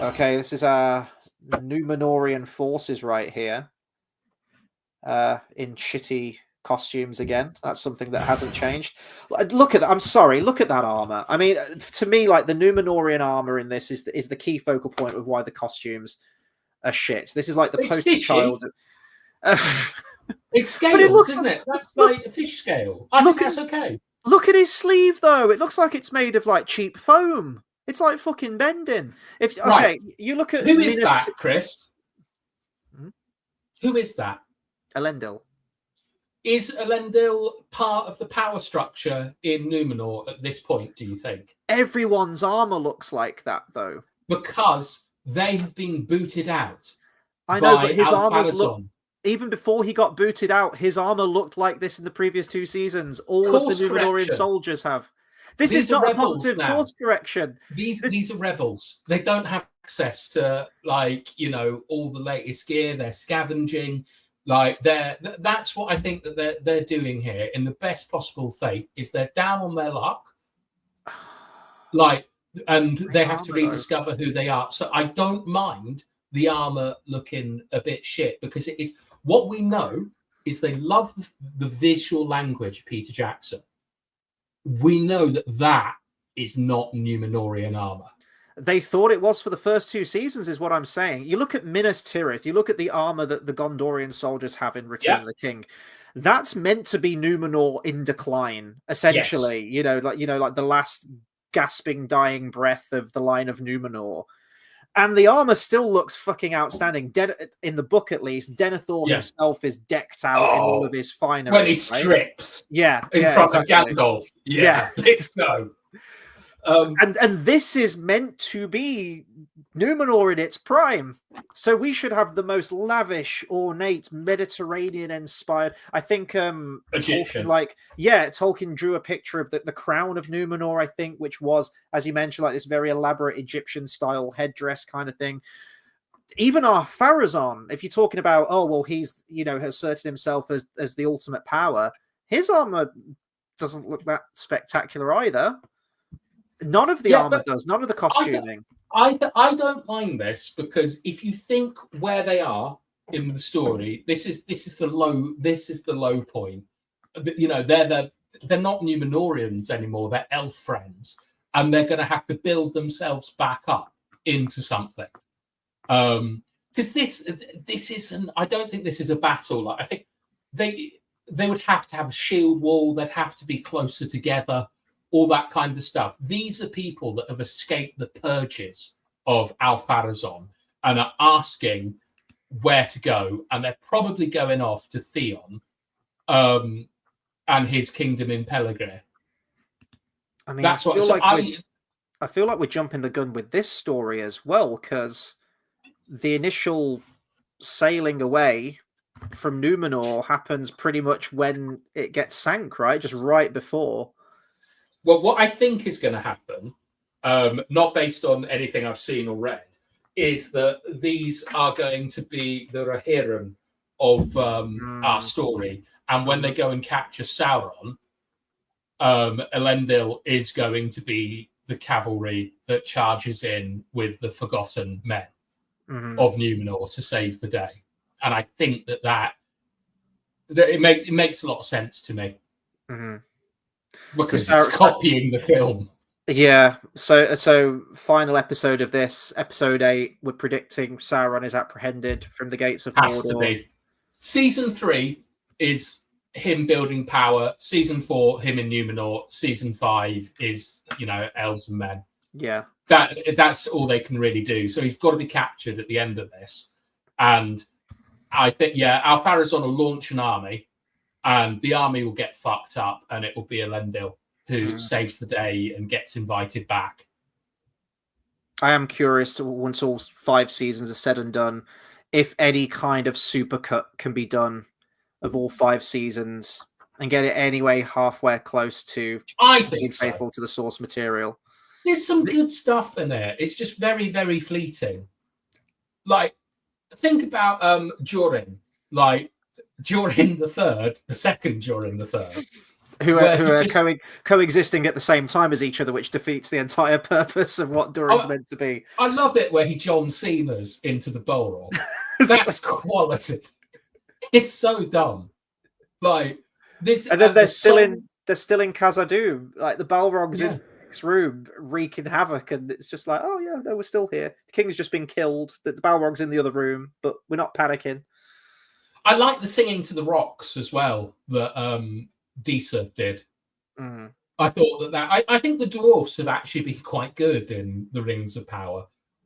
Okay. This is Numenorian forces right here. In shitty costumes again. That's something that hasn't changed. Look at that. I'm sorry. Look at that armor. I mean, to me, like, the Numenorian armor in this is the key focal point of why the costumes are shit. This is like the poster child. It's scale, isn't it? That's like a fish scale. I think that's okay. Look at his sleeve, though. It looks like it's made of like cheap foam. It's like fucking bending. You look at who is that, Chris? Who is that? Elendil. Is Elendil part of the power structure in Numenor at this point, do you think? Everyone's armor looks like that, though. Because they have been booted out. I know, but his armor's look... Even before he got booted out, his armor looked like this in the previous 2 seasons. All of the Numenorian soldiers have. This is not a positive course correction. These are rebels. They don't have access to, like, all the latest gear. They're scavenging. Like, that's what I think that they're doing here in the best possible faith, is they're down on their luck. Like, and they have to rediscover who they are. So I don't mind the armor looking a bit shit, because it is... What we know is they love the visual language of Peter Jackson. We know that is not Numenorian armor. They thought it was for the first 2 seasons, is what I'm saying. You look at Minas Tirith, you look at the armor that the Gondorian soldiers have in Return of the King. That's meant to be Numenor in decline, essentially. Yes. Like the last gasping, dying breath of the line of Numenor. And the armor still looks fucking outstanding. In the book, at least, Denethor himself is decked out in all of his finery. When he strips in front of Gandalf. Yeah, let's go. And this is meant to be Numenor in its prime. So we should have the most lavish, ornate, Mediterranean-inspired... I think Tolkien drew a picture of the crown of Numenor, I think, which was, as you mentioned, like this very elaborate Egyptian-style headdress kind of thing. Even our Pharazôn, if you're talking about, he's, has asserted himself as the ultimate power, his armor doesn't look that spectacular either. None of the armor does. None of the costuming. I don't mind this, because if you think where they are in the story, this is the low point. They're not Numenorians anymore. They're elf friends, and they're going to have to build themselves back up into something. Because this isn't. I don't think this is a battle. Like, I think they would have to have a shield wall. They'd have to be closer together. All that kind of stuff. These are people that have escaped the purges of Al-Pharazôn and are asking where to go, and they're probably going off to Theon and his kingdom in Pelegrin. I mean, that's I feel like we're jumping the gun with this story as well, because the initial sailing away from Numenor happens pretty much when it gets sank, right? Just right before. Well, what I think is going to happen, not based on anything I've seen or read, is that these are going to be the Rohirrim of our story. And when they go and capture Sauron, Elendil is going to be the cavalry that charges in with the forgotten men of Numenor to save the day. And I think that it makes a lot of sense to me. Mm-hmm. Because it's copying the film. Yeah. So final episode of this, episode 8, we're predicting Sauron is apprehended from the gates of Mordor. Has to be. Season 3 is him building power. Season 4, him in Numenor. Season 5 is, elves and men. Yeah. That's all they can really do. So he's got to be captured at the end of this. And I think, Al-Pharazôn will launch an army. And the army will get fucked up, and it will be Elendil who saves the day and gets invited back. I am curious, once all 5 seasons are said and done, if any kind of supercut can be done of all 5 seasons and get it anyway halfway close to being faithful to the source material. There's some good stuff in there. It's just very, very fleeting. Like, think about Jorin. Like, Durin the Third, the second Durin the Third, who are coexisting at the same time as each other, which defeats the entire purpose of what Durin's meant to be. I love it where he John Cena's into the Balrog. That's quality. It's so dumb. Like this, and then they're still in Khazad-dûm. Like the Balrog's in this room wreaking havoc, and it's just like, oh yeah, no, we're still here. The king's just been killed. The Balrog's in the other room, but we're not panicking. I like the singing to the rocks as well that Disa did. I thought that I think the dwarfs have actually been quite good in the Rings of Power.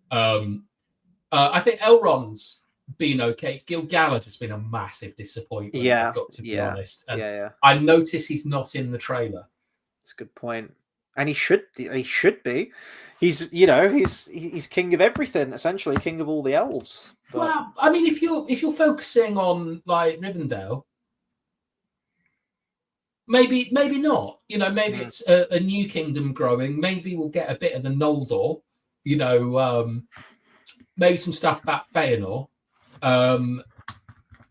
I think Elrond's been okay. Gil-galad has been a massive disappointment. Yeah, I've got to be honest. And I notice he's not in the trailer. That's a good point. And he should be. He's he's king of everything, essentially, king of all the elves. But... Well, I mean, if you're focusing on like Rivendell, maybe not. Maybe it's a new kingdom growing. Maybe we'll get a bit of the Noldor. Maybe some stuff about Feanor, and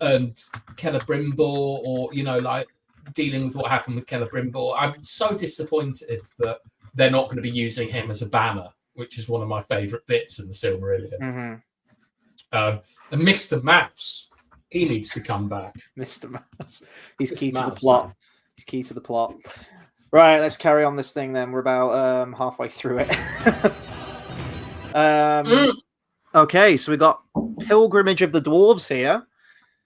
Celebrimbor, or like dealing with what happened with Celebrimbor. I'm so disappointed that they're not going to be using him as a banner, which is one of my favourite bits in the Silmarillion. And Mr. Mouse, he needs to come back. Mr. Mouse, he's key to the plot. Man. He's key to the plot. Right, let's carry on this thing then. We're about halfway through it. Okay, so we got Pilgrimage of the Dwarves here.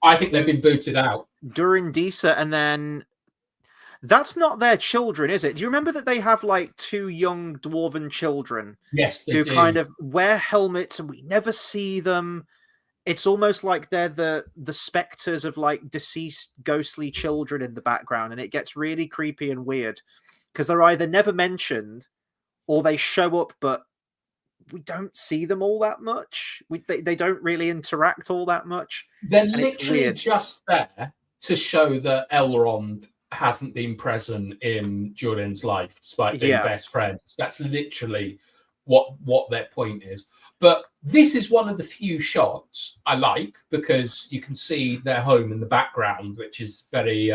I think they've been booted out. Durin Disa, and then that's not their children, is it? Do you remember that they have like 2 young dwarven children? Yes, they who do. kind of wear helmets and we never see them. It's almost like they're the specters of like deceased ghostly children in the background, and it gets really creepy and weird because they're either never mentioned or they show up, but we don't see them all that much. They don't really interact all that much. They're literally just there to show that Elrond hasn't been present in Durin's life despite being best friends. That's literally what their point is. But this is one of the few shots I like because you can see their home in the background, which is very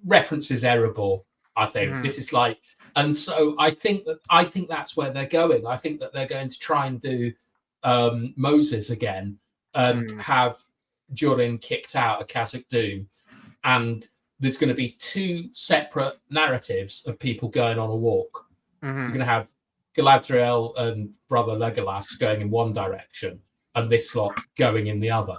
references Erebor, I think. This is like, and so I think that's where they're going. I think that they're going to try and do Moses again and have Durin kicked out of Khazad-dûm, and there's going to be 2 separate narratives of people going on a walk. You're going to have Galadriel and brother Legolas going in one direction and this lot going in the other.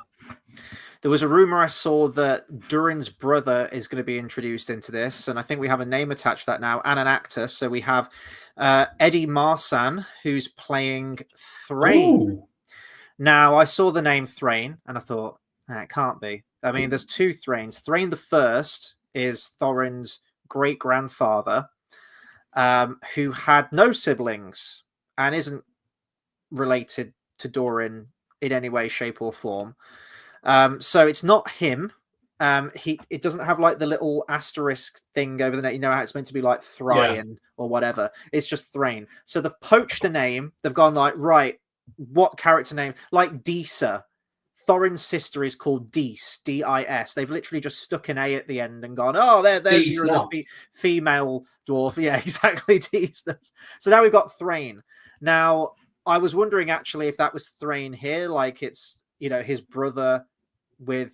There was a rumor I saw that Durin's brother is going to be introduced into this, and I think we have a name attached to that now and an actor. So we have Eddie Marsan, who's playing Thrain. Ooh. Now, I saw the name Thrain and I thought, it can't be. I mean, there's 2 Thrains. Thrain the First is Thorin's great-grandfather, who had no siblings and isn't related to Durin in any way, shape, or form. So it's not him. It doesn't have like the little asterisk thing over the net. You know how it's meant to be like Thrain or whatever. It's just Thrain. So they've poached a name. They've gone like, right, what character name? Like Disa. Thorin's sister is called Dis, D-I-S. They've literally just stuck an A at the end and gone, oh, there's your female dwarf. Yeah, exactly, Dis. So now we've got Thrain. Now, I was wondering actually if that was Thrain here, like it's, his brother with,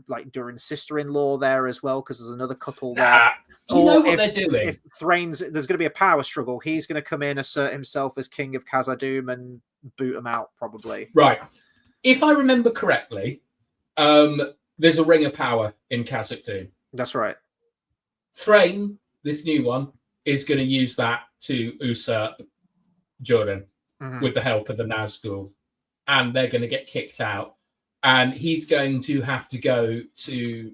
like Durin's sister-in-law there as well, because there's another couple there. You know what they're doing. If Thrain's, there's going to be a power struggle. He's going to come in, assert himself as king of Khazad-dûm and boot him out, probably. Right. If I remember correctly, there's a ring of power in Khazad-dûm. That's right. Thrain, this new one, is going to use that to usurp Durin with the help of the Nazgul. And they're going to get kicked out. And he's going to have to go to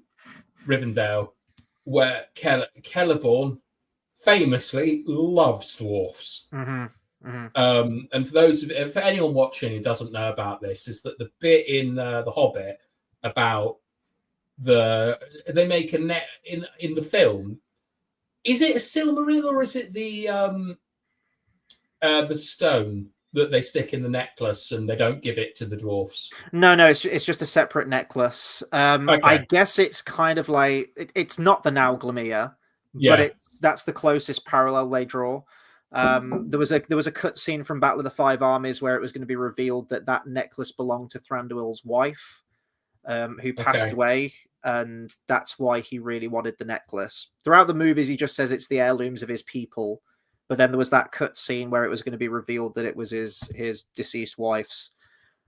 Rivendell, where Celeborn famously loves dwarfs. And for anyone watching who doesn't know about this, is that the bit in the Hobbit about they make a net in the film. Is it a Silmaril or is it the stone that they stick in the necklace and they don't give it to the dwarfs? No, it's just a separate necklace. Okay. I guess it's kind of like it's not the Nauglamir, but that's the closest parallel they draw. There was a cut scene from Battle of the Five Armies where it was going to be revealed that necklace belonged to Thranduil's wife, who passed away, and that's why he really wanted the necklace. Throughout the movies, he just says it's the heirlooms of his people, but then there was that cut scene where it was going to be revealed that it was his deceased wife's.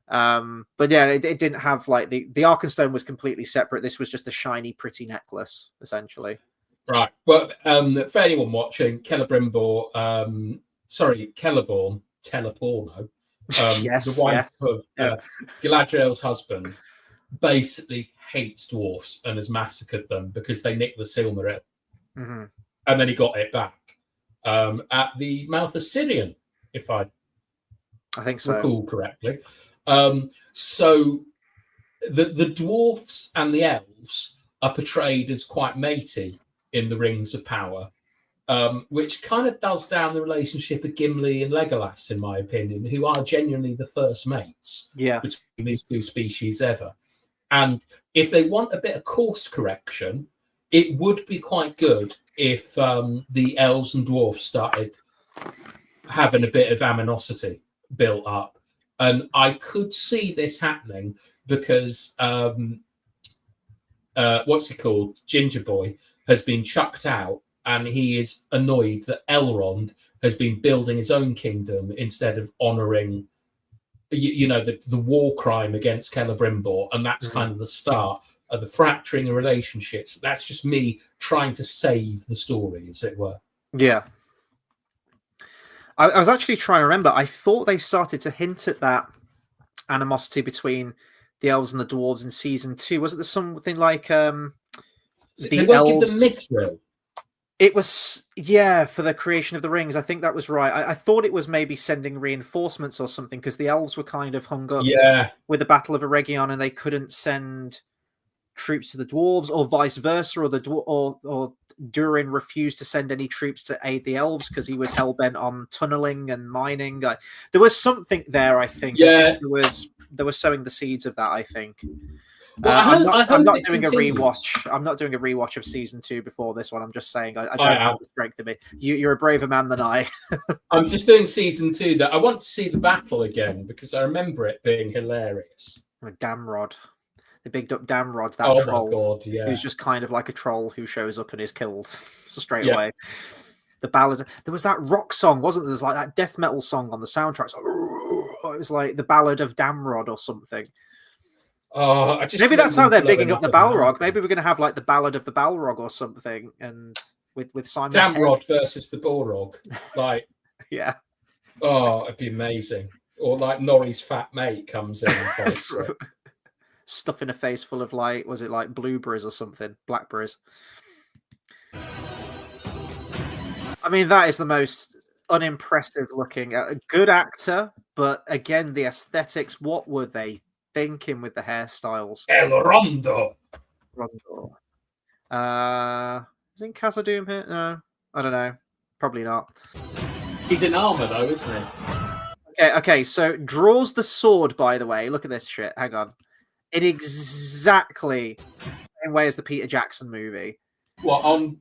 But yeah, it didn't have like the Arkenstone was completely separate. This was just a shiny, pretty necklace, essentially. Right. Well, for anyone watching, Celeborn, Teleporno, the wife of Galadriel's husband, basically hates dwarfs and has massacred them because they nicked the Silmaril. And then he got it back at the mouth of Sirion, if I think so. Recall correctly. So the dwarfs and the elves are portrayed as quite matey in the Rings of Power, which kind of does down the relationship of Gimli and Legolas, in my opinion, who are genuinely the first mates between these 2 species ever. And if they want a bit of course correction, it would be quite good if the elves and dwarfs started having a bit of aminosity built up. And I could see this happening because what's he called? Ginger Boy has been chucked out, and he is annoyed that Elrond has been building his own kingdom instead of honouring, the war crime against Celebrimbor, and that's kind of the start of the fracturing of relationships. That's just me trying to save the story, as it were. Yeah. I was actually trying to remember. I thought they started to hint at that animosity between the elves and the dwarves in season 2. Was it something like they the won't elves? give them mithril. It was, yeah, for the creation of the rings. I think that was right. I thought it was maybe sending reinforcements or something, because the elves were kind of hung up with the Battle of Eregion, and they couldn't send troops to the dwarves, or vice versa, or Durin refused to send any troops to aid the elves because he was hell-bent on tunneling and mining. There was something there, I think. Yeah. I think they were sowing the seeds of that, I think. Well, I'm not doing a rewatch. I'm not doing a rewatch of season 2 before this one. I'm just saying I don't have the strength of it. You're a braver man than I. I'm just doing season 2. That I want to see the battle again because I remember it being hilarious. Damrod, the bigged up Damrod, that Oh troll, my god, yeah, who's just kind of like a troll who shows up and is killed straight away. The ballad. There was that rock song, wasn't there? There's like that death metal song on the soundtrack. It was like the Ballad of Damrod or something. Maybe that's how they're bigging up the Balrog. Maybe we're going to have like the Ballad of the Balrog or something, and with Simon Damrod Pegg versus the Balrog, like yeah. Oh, it'd be amazing. Or like Norrie's fat mate comes in and stuffing a face full of like, was it like blueberries or something, blackberries? I mean, that is the most unimpressive looking. A good actor, but again, the aesthetics. What were they thinking with the hairstyles? El Rondo. Isn't Khazad-dûm here? No, I don't know. Probably not. He's in armor though, isn't he? Okay. So draws the sword. By the way, look at this shit. Hang on, in exactly the same way as the Peter Jackson movie. What, on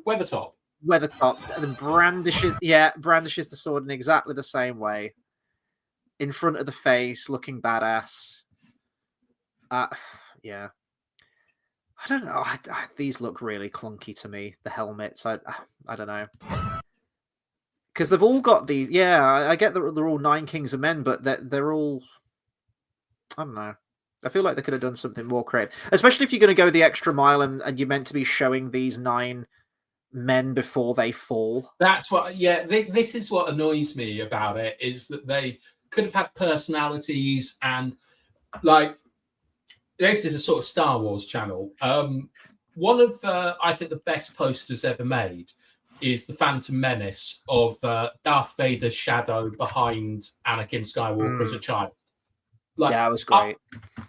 Weathertop? Weathertop, and brandishes the sword in exactly the same way, in front of the face, looking badass. Yeah. I don't know. These look really clunky to me. The helmets. I don't know. Because they've all got these. Yeah, I get that they're all Nine Kings of Men, but they're all. I don't know. I feel like they could have done something more creative, especially if you're going to go the extra mile and you're meant to be showing these 9 men before they fall. That's what. Yeah, this is what annoys me about it, is that they could have had personalities, and like, this is a sort of Star Wars channel. One of I think the best posters ever made is the Phantom Menace of Darth Vader's shadow behind Anakin Skywalker as a child. Like, yeah, it was great.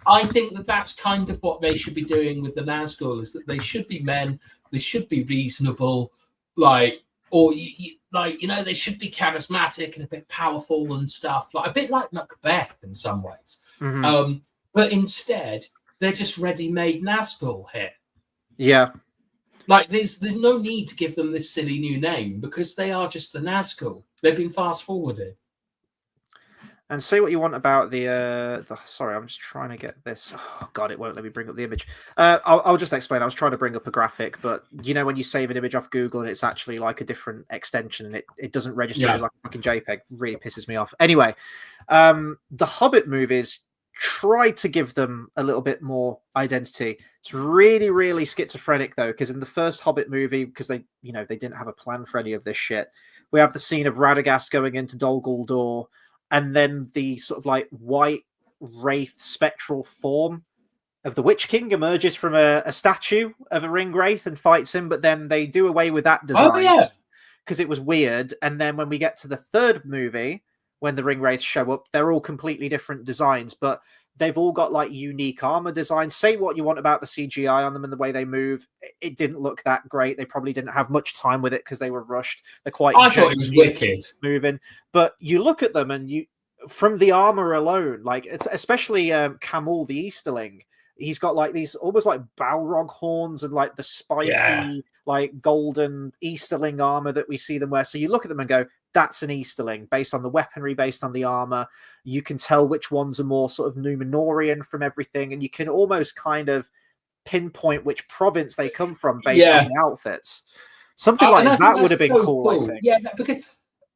I think that's kind of what they should be doing with the Nazgul, is that they should be men, they should be reasonable, they should be charismatic and a bit powerful and stuff, like a bit like Macbeth in some ways. Mm-hmm. But instead, they're just ready-made Nazgul here. Yeah. Like, there's no need to give them this silly new name, because they are just the Nazgul. They've been fast-forwarded. And say what you want about the sorry, I'm just trying to get this. Oh god, it won't let me bring up the image. I'll just explain. I was trying to bring up a graphic, but you know when you save an image off Google and it's actually like a different extension and it doesn't register as like a fucking JPEG, really pisses me off. Anyway, the Hobbit movies tried to give them a little bit more identity. It's really, really schizophrenic though, because in the first Hobbit movie, because they didn't have a plan for any of this shit, we have the scene of Radagast going into Dol Guldur, and then the sort of like white wraith spectral form of the Witch King emerges from a statue of a ring wraith and fights him, but then they do away with that design because it was weird. And then when we get to the third movie, when the ring wraiths show up, they're all completely different designs, but they've all got like unique armor designs. Say what you want about the CGI on them and the way they move. It didn't look that great. They probably didn't have much time with it because they were rushed. They're quite. I thought it was wicked moving, but you look at them and from the armor alone, like it's especially Camul the Easterling. He's got like these almost like Balrog horns and like the spiky, like golden Easterling armor that we see them wear. So you look at them and go, that's an Easterling based on the weaponry, based on the armor. You can tell which ones are more sort of Númenórean from everything, and you can almost kind of pinpoint which province they come from based on the outfits. Something like that would have been cool, I think. Yeah, because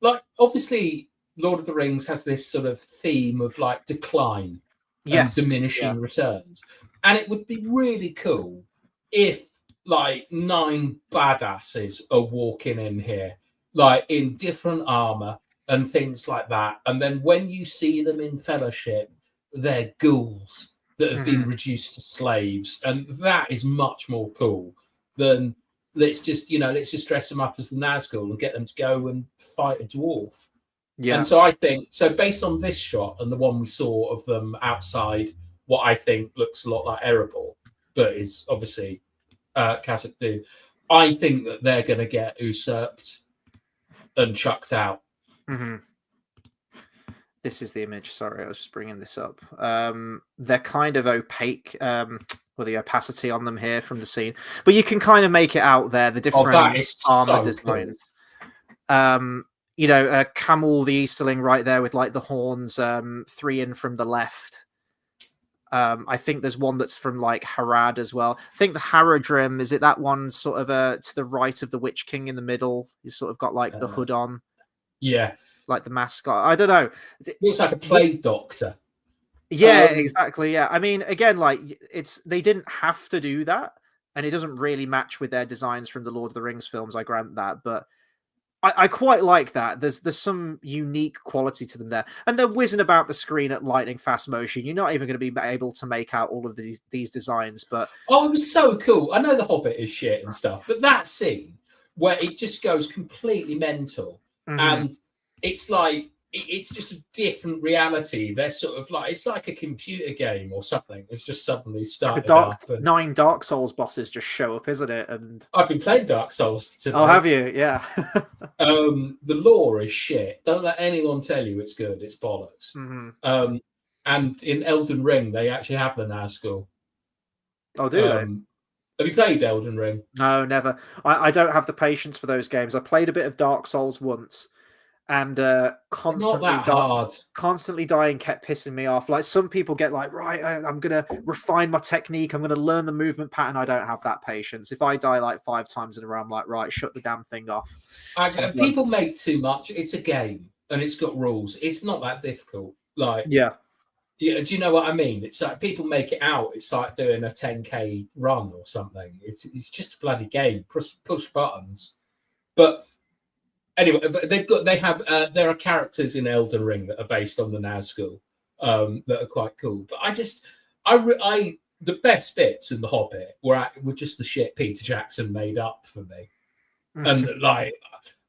like obviously Lord of the Rings has this sort of theme of like decline and Yes, diminishing returns, and it would be really cool if like 9 badasses are walking in here, like in different armor and things like that, and then when you see them in Fellowship, they're ghouls that have been reduced to slaves, and that is much more cool than let's just dress them up as the Nazgul and get them to go and fight a dwarf. Yeah. And so I think, so based on this shot and the one we saw of them outside what I think looks a lot like Erebor, but is obviously Khazad-dûm, I think that they're going to get usurped and chucked out. This is the image. Sorry, I was just bringing this up. They're kind of opaque, with the opacity on them here from the scene, but you can kind of make it out there. The different armor designs. Cool. Camel the Easterling right there with like the horns, 3 in from the left. I think there's one that's from like Harad as well. I think the Haradrim, is it that one sort of to the right of the Witch King in the middle? He's sort of got like the hood on. Yeah. Like the mascot. I don't know. Looks like a plague doctor. Yeah, exactly. Yeah. I mean, again, like they didn't have to do that, and it doesn't really match with their designs from the Lord of the Rings films, I grant that, but I quite like that. There's some unique quality to them there, and they're whizzing about the screen at lightning fast motion. You're not even going to be able to make out all of these designs, but it was so cool. I know the Hobbit is shit and stuff, but that scene where it just goes completely mental, and it's like it's just a different reality. They're sort of like, it's like a computer game or something. It's just suddenly started up. 9 Dark Souls bosses just show up, isn't it? And I've been playing Dark Souls today. Oh, have you? Yeah. The lore is shit. Don't let anyone tell you it's good. It's bollocks. And in Elden Ring, they actually have the Nazgul. Oh, do they? Have you played Elden Ring? No, never. I don't have the patience for those games. I played a bit of Dark Souls once, and constantly dying kept pissing me off. Like, some people get like, right, I'm gonna refine my technique, I'm gonna learn the movement pattern. I don't have that patience. If I die like 5 times in a row, I'm like, right, shut the damn thing off. People make too much. It's a game and it's got rules. It's not that difficult. Like, yeah, do you know what I mean? It's like people make it out. It's like doing a 10K run or something. It's just a bloody game. Push buttons. But anyway, there are characters in Elden Ring that are based on the Nazgul that are quite cool. But the best bits in The Hobbit were just the shit Peter Jackson made up for me, and like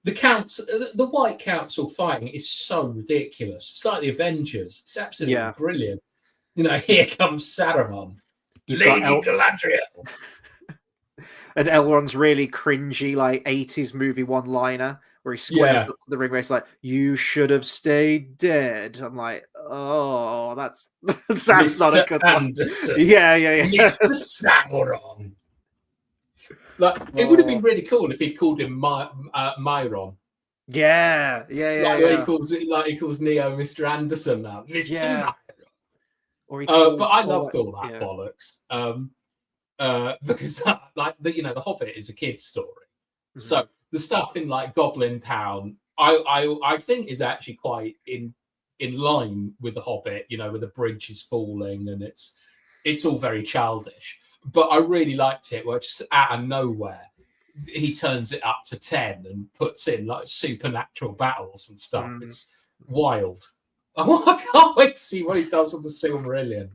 the White Council fighting is so ridiculous. It's like the Avengers. It's absolutely brilliant. Here comes Saruman, Lady Galadriel. And Elrond's really cringy, like 80s movie one-liner where he squares up to the ring race like, "You should have stayed dead." I'm like, oh, that's not a good Anderson. one. Yeah. Mr. Sauron. Like, it would have been really cool if he'd called him Myron. Yeah. He calls Neo Mr. Anderson now. Mr. Myron. Or but I loved all that bollocks. Because the Hobbit is a kid's story. So the stuff in like Goblin Town, I think is actually quite in line with the Hobbit. Where the bridge is falling and it's all very childish. But I really liked it where just out of nowhere he turns it up to 10 and puts in like supernatural battles and stuff. It's wild. I can't wait to see what he does with the Silmarillion.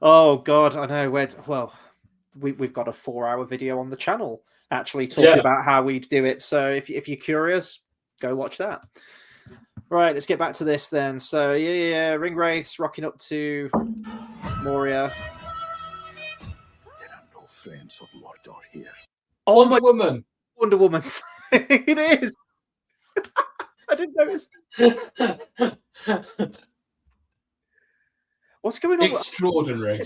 Oh God, I know. We've got a 4-hour video on the channel actually talking about how we do it. So if you're curious, go watch that. Right, let's get back to this then. So Ring Wraiths rocking up to Moria. There are no friends of Mordor here. Oh, Wonder Woman. It is. I didn't notice. What's going on? Extraordinary.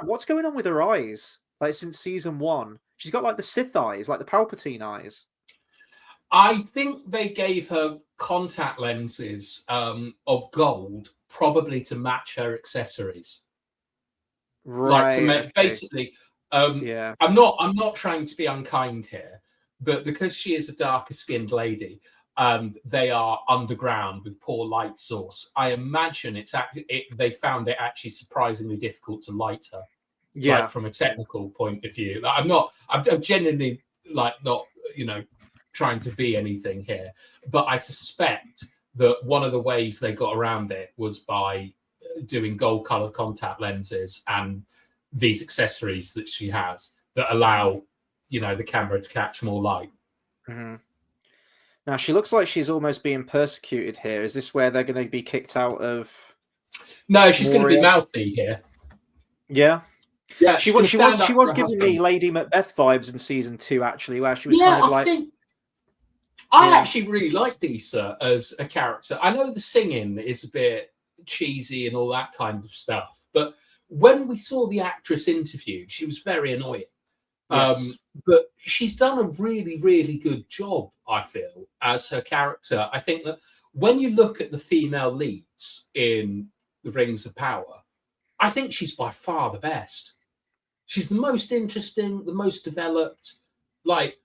What's going on with her eyes? Like, since season 1, she's got like the Sith eyes, like the Palpatine eyes. I think they gave her contact lenses of gold, probably to match her accessories. Right. Basically. I'm not trying to be unkind here, but because she is a darker skinned lady, and they are underground with poor light source. I imagine they found it actually surprisingly difficult to light her. Yeah. Like from a technical point of view. I'm genuinely like not, trying to be anything here, but I suspect that one of the ways they got around it was by doing gold colored contact lenses and these accessories that she has that allow, the camera to catch more light. Mm-hmm. Now she looks like she's almost being persecuted here. Is this where they're going to be kicked out of? No, she's going to be mouthy here. Yeah. Yeah, she was giving me Lady Macbeth vibes in season 2, actually, where she was kind of like. I actually really like Disa as a character. I know the singing is a bit cheesy and all that kind of stuff, but when we saw the actress interviewed, she was very annoying. Yes. But she's done a really, really good job, I feel, as her character. I think that when you look at the female leads in The Rings of Power, I think she's by far the best. She's the most interesting, the most developed, like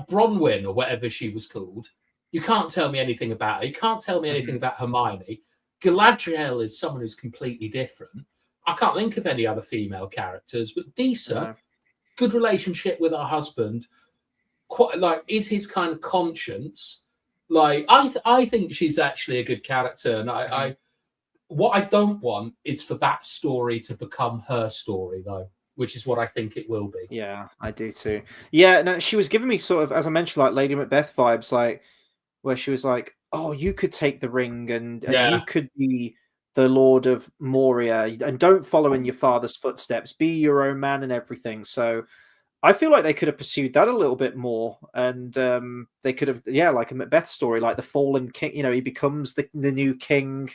Bronwyn or whatever she was called. You can't tell me anything about her. You can't tell me anything about Hermione. Galadriel is someone who's completely different. I can't think of any other female characters, but Disa, good relationship with her husband, quite is his kind of conscience. Like I think she's actually a good character, and what I don't want is for that story to become her story, though, which is what I think it will be. Yeah, I do too. Yeah, no, she was giving me sort of, as I mentioned, like Lady Macbeth vibes, like where she was like, "Oh, you could take the ring, and you could be the Lord of Moria, and don't follow in your father's footsteps. Be your own man and everything." So I feel like they could have pursued that a little bit more, and they could have, like a Macbeth story, like the fallen king. He becomes the new king.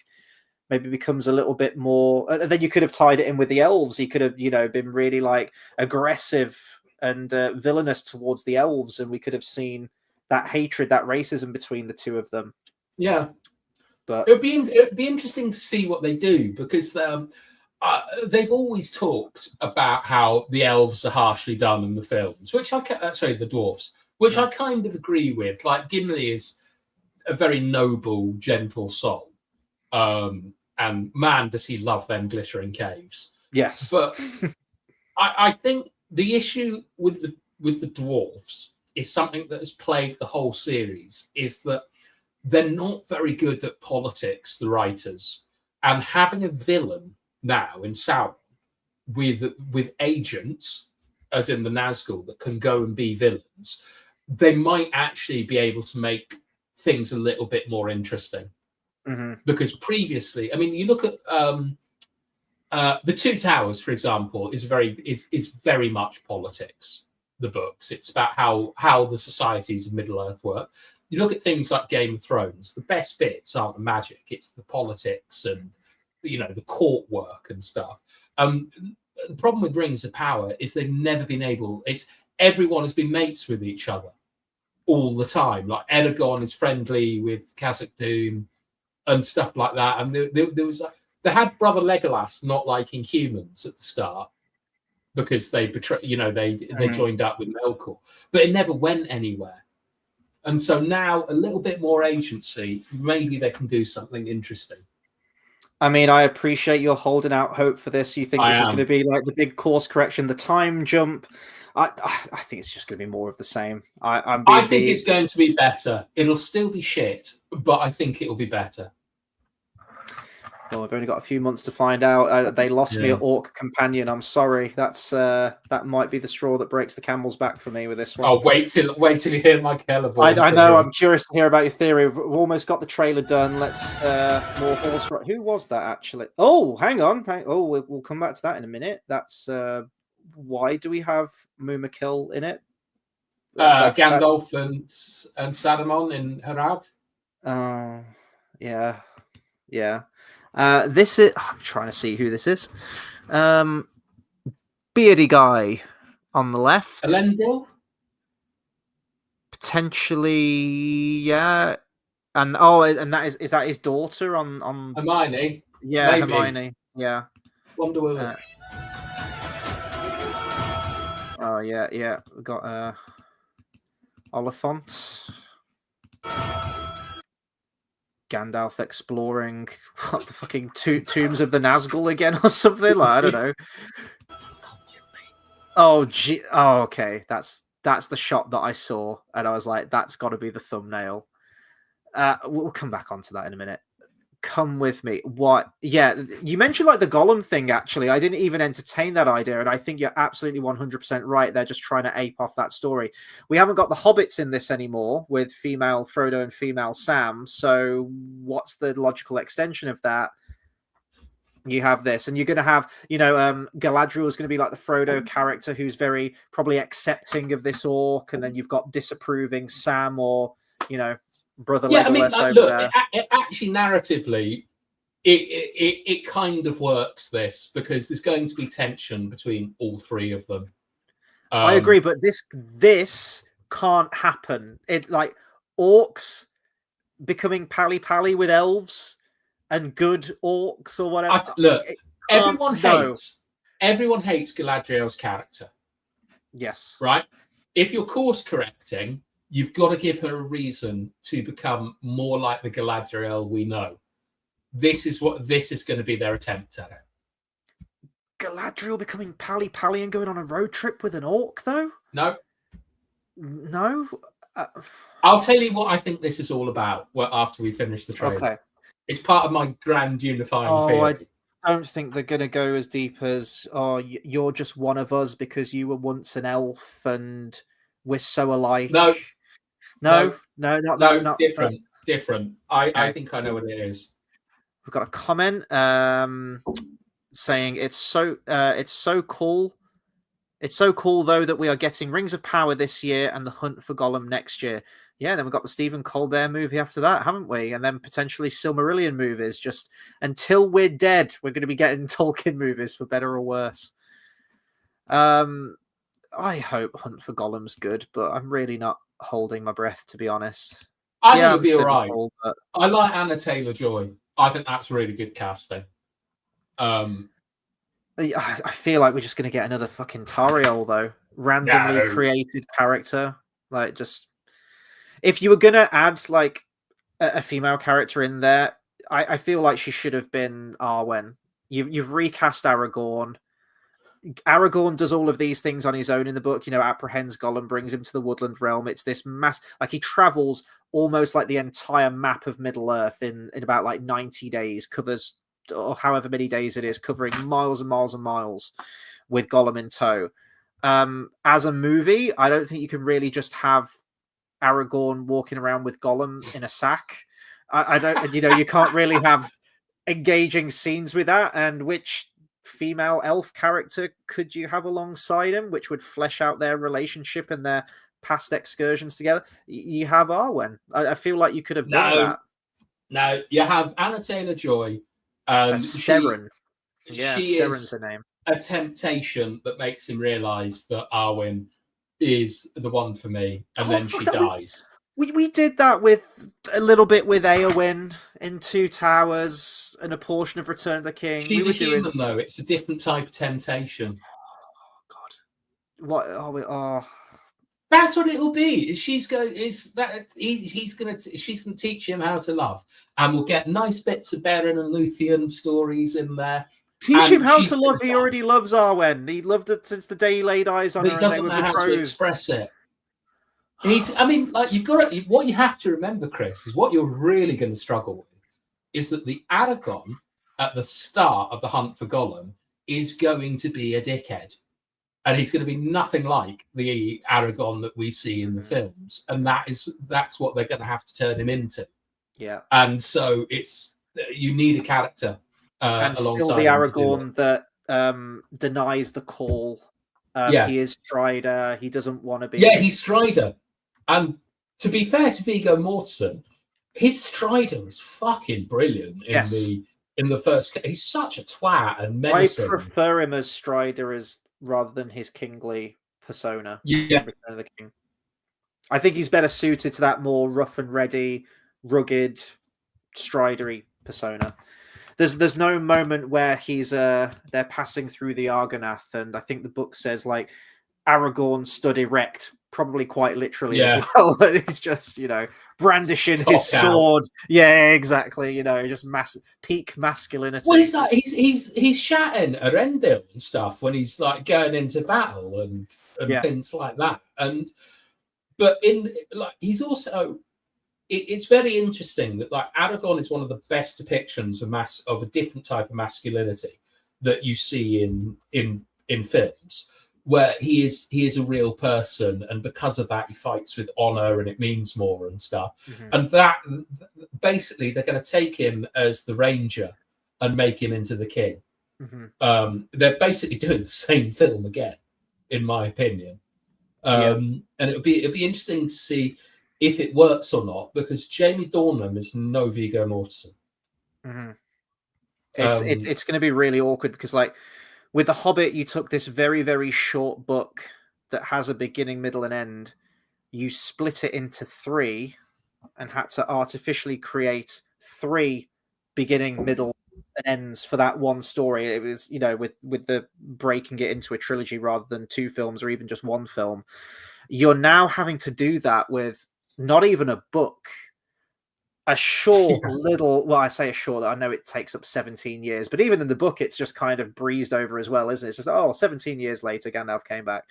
Maybe becomes a little bit more. And then you could have tied it in with the elves. He could have, been really like aggressive and villainous towards the elves, and we could have seen that hatred, that racism between the two of them. Yeah, but it'd be interesting to see what they do, because they've always talked about how the elves are harshly done in the films, which the dwarves, which I kind of agree with. Like Gimli is a very noble, gentle soul. And man, does he love them glittering caves. Yes. But I think the issue with the dwarves is something that has plagued the whole series, is that they're not very good at politics, the writers. And having a villain now in Sauron with agents, as in the Nazgul, that can go and be villains, they might actually be able to make things a little bit more interesting. Mm-hmm. Because previously, I mean, you look at the Two Towers, for example, is very much politics. The books, it's about how the societies of Middle Earth work. You look at things like Game of Thrones. The best bits aren't the magic; it's the politics and the court work and stuff. The problem with Rings of Power is they've never been able. Everyone has been mates with each other all the time. Like Eragon is friendly with Khazad-dûm and stuff like that. And they had Brother Legolas not liking humans at the start because they they joined up with Melkor, but it never went anywhere. And so now a little bit more agency, maybe they can do something interesting. I mean, I appreciate you're holding out hope for this. You think this is going to be like the big course correction, the time jump? I think it's just going to be more of the same. I think it's going to be better. It'll still be shit, but I think it'll be better. Well, we've only got a few months to find out. They lost me at Orc Companion. I'm sorry. That might be the straw that breaks the camel's back for me with this one. Oh, wait till you hear my Celeborn. I know. I'm curious to hear about your theory. We've almost got the trailer done. Let's more horse. Who was that actually? Oh, hang on. We'll come back to that in a minute. That's why do we have Mumakil in it? Gandalf and Saruman in Harad. Yeah. This is. I'm trying to see who this is. Beardy guy on the left. Elendil? Potentially, yeah. And that is that his daughter on Hermione? Yeah, maybe. Hermione. Yeah. Wonder Woman. Oh yeah. We got Oliphant. Gandalf exploring what the fucking tombs of the Nazgul again or something. Like, I don't know. Come with me. Oh, okay. That's the shot that I saw, and I was like, that's got to be the thumbnail. We'll come back onto that in a minute. Come with me. What? Yeah, you mentioned like the Gollum thing. Actually, I didn't even entertain that idea, and I think you're absolutely 100% right. They're just trying to ape off that story. We haven't got the hobbits in this anymore with female Frodo and female Sam. So, what's the logical extension of that? You have this, and you're going to have, Galadriel is going to be like the Frodo character who's very probably accepting of this orc, and then you've got disapproving Sam or, brother Legolas over look, there. It actually narratively, it kind of works this because there's going to be tension between all three of them. I agree, but this can't happen. It like orcs becoming pally with elves and good orcs or whatever. Everyone hates Galadriel's character. Yes. Right? If you're course correcting, you've got to give her a reason to become more like the Galadriel we know. This is going to be their attempt at it. Galadriel becoming pally and going on a road trip with an orc, though? No? I'll tell you what I think this is all about after we finish the trailer. Okay. It's part of my grand unifying theory. I don't think they're going to go as deep as, you're just one of us because you were once an elf and we're so alike. No, not that. Different. I think I know what it is. We've got a comment saying it's so cool. It's so cool though that we are getting Rings of Power this year and The Hunt for Gollum next year. Yeah, then we've got the Stephen Colbert movie after that, haven't we? And then potentially Silmarillion movies. Just until we're dead, we're going to be getting Tolkien movies for better or worse. I hope Hunt for Gollum's good, but I'm really not holding my breath, to be honest. I think it'll be all right. But... I like Anna Taylor-Joy. I think that's really good casting. I feel like we're just going to get another fucking Tariel, though. Randomly created character. Like, just... If you were going to add, like, a female character in there, I feel like she should have been Arwen. You've recast Aragorn. Aragorn does all of these things on his own in the book, apprehends Gollum, brings him to the woodland realm. It's this like he travels almost like the entire map of Middle Earth in about like 90 days, covers or however many days it is, covering miles and miles and miles with Gollum in tow. As a movie, I don't think you can really just have Aragorn walking around with Gollum in a sack. I don't, you can't really have engaging scenes with that. And which female elf character could you have alongside him, which would flesh out their relationship and their past excursions together? You have Arwen. I feel like you could have done that. No, you have Anna Taylor-Joy. Seren. Seren's her name. A temptation that makes him realise that Arwen is the one for me, and then she dies. We did that with a little bit with Eowyn in Two Towers and a portion of Return of the King. She's a human, though. It's a different type of temptation. Oh, God. What are we? Oh. That's what it will be. She's going to teach him how to love, and we'll get nice bits of Beren and Luthien stories in there. Teach him how to love. He already loves Arwen. He loved it since the day he laid eyes on her. But he doesn't know how to express it. What you have to remember, Chris, is what you're really going to struggle with is that the Aragorn at the start of the Hunt for Gollum is going to be a dickhead. And he's going to be nothing like the Aragorn that we see in the films. And that's what they're going to have to turn him into. Yeah. And so you need a character and alongside still the Aragorn that denies the call. He is Strider. He doesn't want to be. Yeah, he's Strider. And to be fair to Viggo Mortensen, his Strider is fucking brilliant in the first. He's such a twat and menacing. I prefer him as Strider rather than his kingly persona. Yeah, Return of the King. I think he's better suited to that more rough and ready, rugged, stridery persona. There's no moment where they're passing through the Argonath, and I think the book says Aragorn stood erect, probably quite literally as well. He's just brandishing Cock his out. sword. Yeah, exactly. You know, just peak masculinity. Well, he's like he's shouting at Endil and stuff when he's like going into battle and Yeah. things like that. But in like he's also it's very interesting that like Aragorn is one of the best depictions of a different type of masculinity that you see in films, where he is a real person, and because of that he fights with honor and it means more and stuff. And that basically they're going to take him as the ranger and make him into the king. They're basically doing the same film again, in my opinion. And it'll be interesting to see if it works or not, because Jamie Dornan is no Viggo Mortensen. It's going to be really awkward because, like, with The Hobbit, you took this very, very short book that has a beginning, middle, and end. You split it into 3 and had to artificially create 3 beginning, middle, and ends for that one story. It was, you know, with the breaking it into a trilogy rather than 2 films or even just 1 film. You're now having to do that with not even a book. A short little, well, I say a short, I know it takes up 17 years, but even in the book, it's just kind of breezed over as well, isn't it? It's just, 17 years later, Gandalf came back.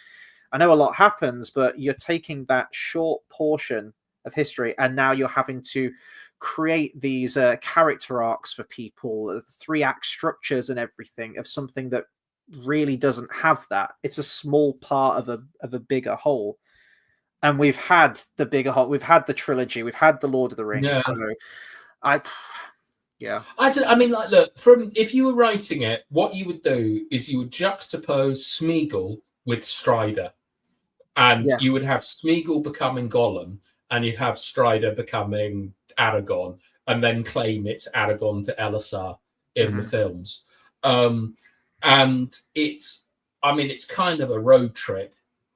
I know a lot happens, but you're taking that short portion of history and now you're having to create these character arcs for people, 3-act structures and everything of something that really doesn't have that. It's a small part of a bigger whole. And we've had the bigger whole, we've had the trilogy, we've had the Lord of the Rings. Yeah. So I mean, like, look, if you were writing it, what you would do is you would juxtapose Smeagol with Strider, and you would have Smeagol becoming Gollum, and you'd have Strider becoming Aragorn, and then claim it's Aragorn to Elisar in the films. And it's kind of a road trip,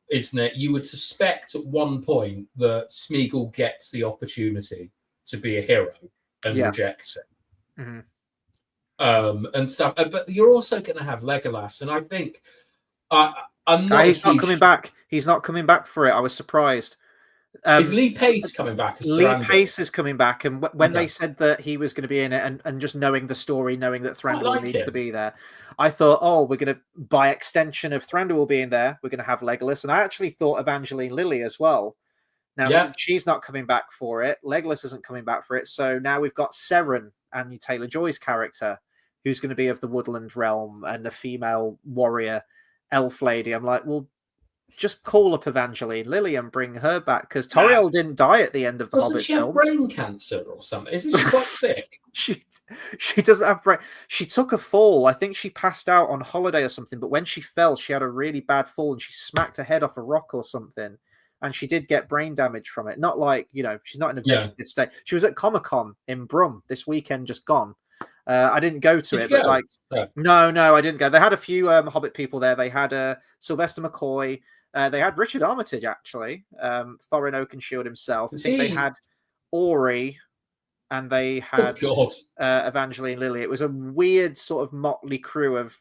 isn't it? You would suspect at one point that Smeagol gets the opportunity to be a hero and rejects it. And stuff. But you're also going to have Legolas, and I think I'm not. He's not coming back. He's not coming back for it. I was surprised. Is Lee Pace coming back? Lee Pace is coming back, and when they said that he was going to be in it, and just knowing the story, knowing that Thranduil needs to be there, I thought, we're going to, by extension of Thranduil being there, we're going to have Legolas, and I actually thought Evangeline Lilly as well. Now she's not coming back for it. Legolas isn't coming back for it, so now we've got Seren, Anya Taylor-Joy's character, who's going to be of the Woodland realm and a female warrior elf lady. I'm like, well, just call up Evangeline Lilly and bring her back, because Toriel didn't die at the end of the Hobbit film. Doesn't she have brain cancer or something? Isn't she quite sick? She doesn't have brain. She took a fall. I think she passed out on holiday or something, but when she fell, she had a really bad fall and she smacked her head off a rock or something. And she did get brain damage from it. Not like, she's not in a vegetative state. She was at Comic-Con in Brum this weekend, just gone. I didn't go to it, but no, I didn't go. They had a few Hobbit people there. They had Sylvester McCoy. They had Richard Armitage, actually. Thorin Oakenshield himself. I think they had Ori, and they had Evangeline Lilly. It was a weird sort of motley crew of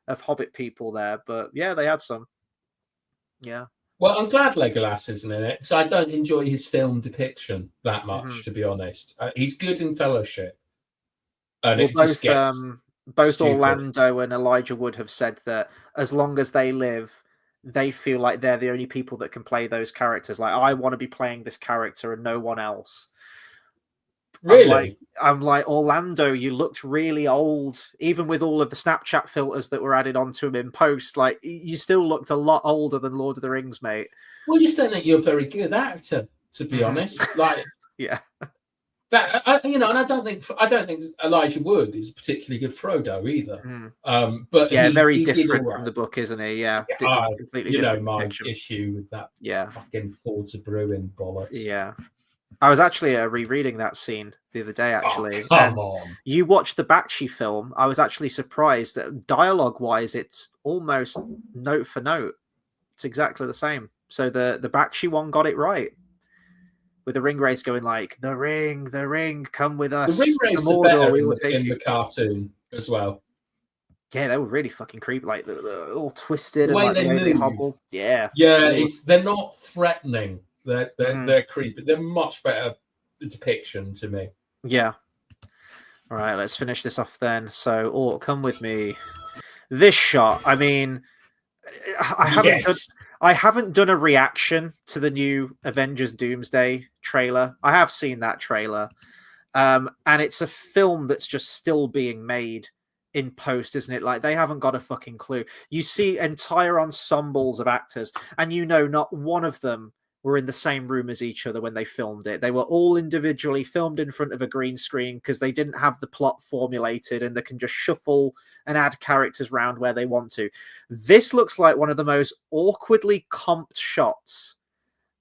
Hobbit people there, but yeah, they had some. Yeah. Well, I'm glad Legolas isn't in it, because I don't enjoy his film depiction that much, to be honest. He's good in Fellowship. And it both, just gets both stupid. Orlando and Elijah Wood have said that as long as they live, they feel like they're the only people that can play those characters. Like, I want to be playing this character and no one else. Really? I'm like, Orlando, you looked really old. Even with all of the Snapchat filters that were added onto him in post, like, you still looked a lot older than Lord of the Rings, mate. Well, you just don't think you're a very good actor, to be honest. Like, yeah. That and I don't think Elijah Wood is particularly good Frodo either. But very different from the book, isn't he? Yeah, completely different. My issue with that. Fucking Ford to Bruin bollocks. Yeah, I was actually rereading that scene the other day. Actually, come on. You watched the Bakshi film. I was actually surprised that dialogue-wise, it's almost note for note. It's exactly the same. So the Bakshi one got it right. With the ring race going like, the ring, come with us. The ring race is better in the cartoon as well. Yeah, they were really fucking creepy. Like, they're all twisted the way and they move. They hobble. Yeah. Yeah, they're not threatening. They're creepy. They're much better depiction to me. Yeah. All right, let's finish this off then. So, oh, come with me. This shot, I mean, I haven't done a reaction to the new Avengers Doomsday trailer. I have seen that trailer. And it's a film that's just still being made in post, isn't it? Like, they haven't got a fucking clue. You see entire ensembles of actors, and not one of them were in the same room as each other when they filmed it. They were all individually filmed in front of a green screen because they didn't have the plot formulated and they can just shuffle and add characters around where they want to. This looks like one of the most awkwardly comped shots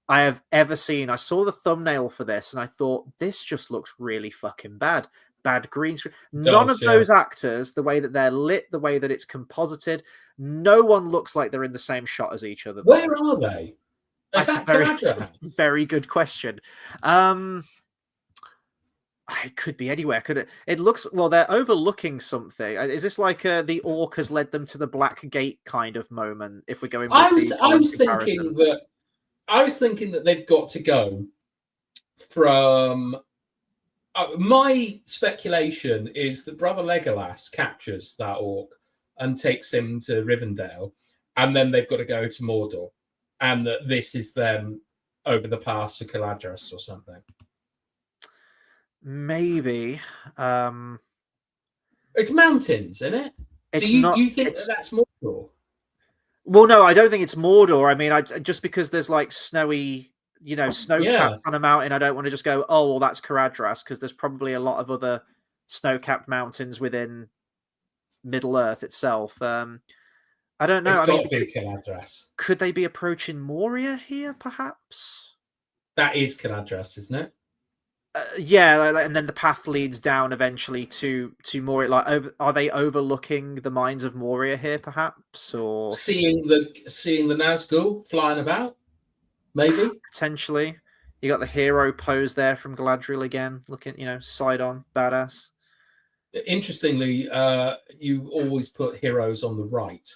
I have ever seen. I saw the thumbnail for this and I thought, this just looks really fucking bad. Bad green screen. None of those actors, the way that they're lit, the way that it's composited, no one looks like they're in the same shot as each other. Where are they? That's a very good question. It could be anywhere. Could it? It looks, well, they're overlooking something. Is this like the orc has led them to the Black Gate kind of moment? If we're going, I was thinking that they've got to go from. My speculation is that Brother Legolas captures that orc and takes him to Rivendell, and then they've got to go to Mordor. And that this is them over the pass to Caladras or something. Maybe. It's mountains, isn't it? It's so not, you think that's Mordor? Well, no, I don't think it's Mordor. I mean, just because there's like snowy, snow capped on a mountain, I don't want to just go, oh, well, that's Caladras, because there's probably a lot of other snow-capped mountains within Middle Earth itself. I don't know. It's got to be Caladras. Could they be approaching Moria here, perhaps? That is Caladras, isn't it? Yeah, and then the path leads down eventually to Moria. Like, are they overlooking the mines of Moria here, perhaps, or seeing the Nazgul flying about? Maybe potentially. You got the hero pose there from Galadriel again, looking, side on, badass. Interestingly, you always put heroes on the right.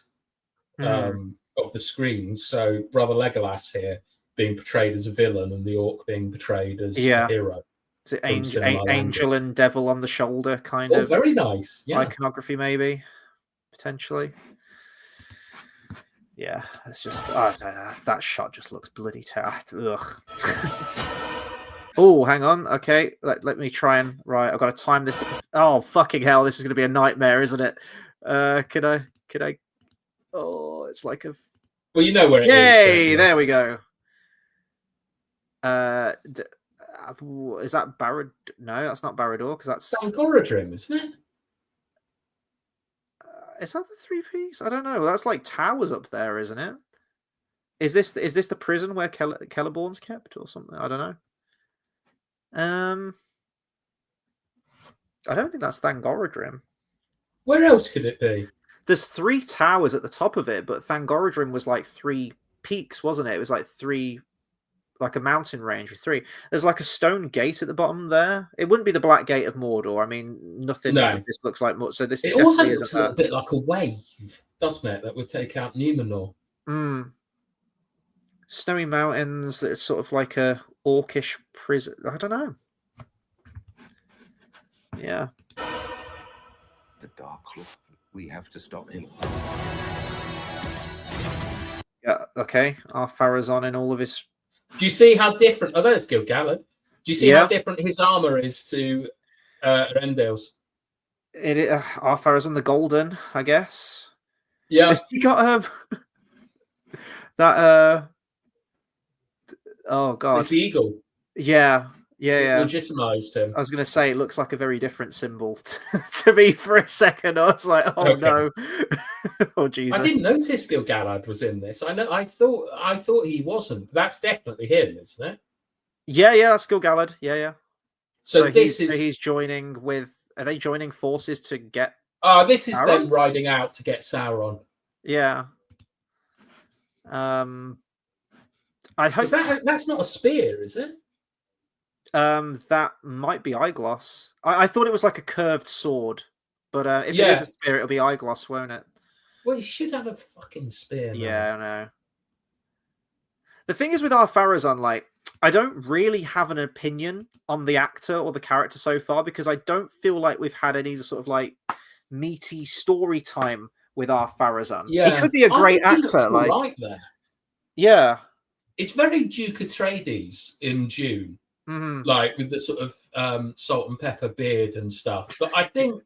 Of the screen, so Brother Legolas here being portrayed as a villain and the orc being portrayed as a hero. Is it angel and devil on the shoulder kind of? Very nice. Yeah. Iconography, maybe, potentially. Yeah, it's just, I don't know. That shot just looks bloody terrible. Ugh. Oh, hang on. Okay, let me try and I've got to time this. Oh, fucking hell! This is going to be a nightmare, isn't it? Could I? Oh, it's like a. Well, you know where it is. Yay! There we go. Is that Barad? No, that's not Barad-dûr, because that's Gorodrim, isn't it? Is that the three piece? I don't know. That's like towers up there, isn't it? Is this the prison where Celeborn's kept or something? I don't know. I don't think that's Thangorodrim. Where else could it be? There's three towers at the top of it, but Thangorodrim was like three peaks, wasn't it? It was like three, like a mountain range of three. There's like a stone gate at the bottom there. It wouldn't be the Black Gate of Mordor. I mean, nothing. No. This looks like more. So this. It also looks a little bit like a wave, doesn't it? That would take out Numenor. Snowy mountains. It's sort of like a orcish prison. I don't know. Yeah. The Dark Lord. We have to stop him. Yeah, okay. Our Farazon in all of his... Do you see how different... Oh, that's Gil-galad. Do you see how different his armor is to Rendale's? Our Farazon the Golden, I guess. Yeah. Has he got that... Oh, God. It's the eagle. Yeah. Legitimized him. I was going to say it looks like a very different symbol to me for a second. I was like, oh no, oh Jesus! I didn't notice Gil-galad was in this. I thought he wasn't. That's definitely him, isn't it? Yeah, that's Gil-galad. Yeah. So he's joining with. Are they joining forces to get? This is them riding out to get Sauron. Yeah. I hope that's not a spear, is it? That might be Eyegloss. I thought it was like a curved sword, but if it is a spear, it'll be Eyegloss, won't it? Well, you should have a fucking spear. Yeah, I know. The thing is with our Farazon, like, I don't really have an opinion on the actor or the character so far because I don't feel like we've had any sort of like meaty story time with our Farazan. Yeah, He could be a I great think he looks actor. all Like, right there. yeah, It's very Duke Atreides in Dune, like with the sort of salt and pepper beard and stuff. But I think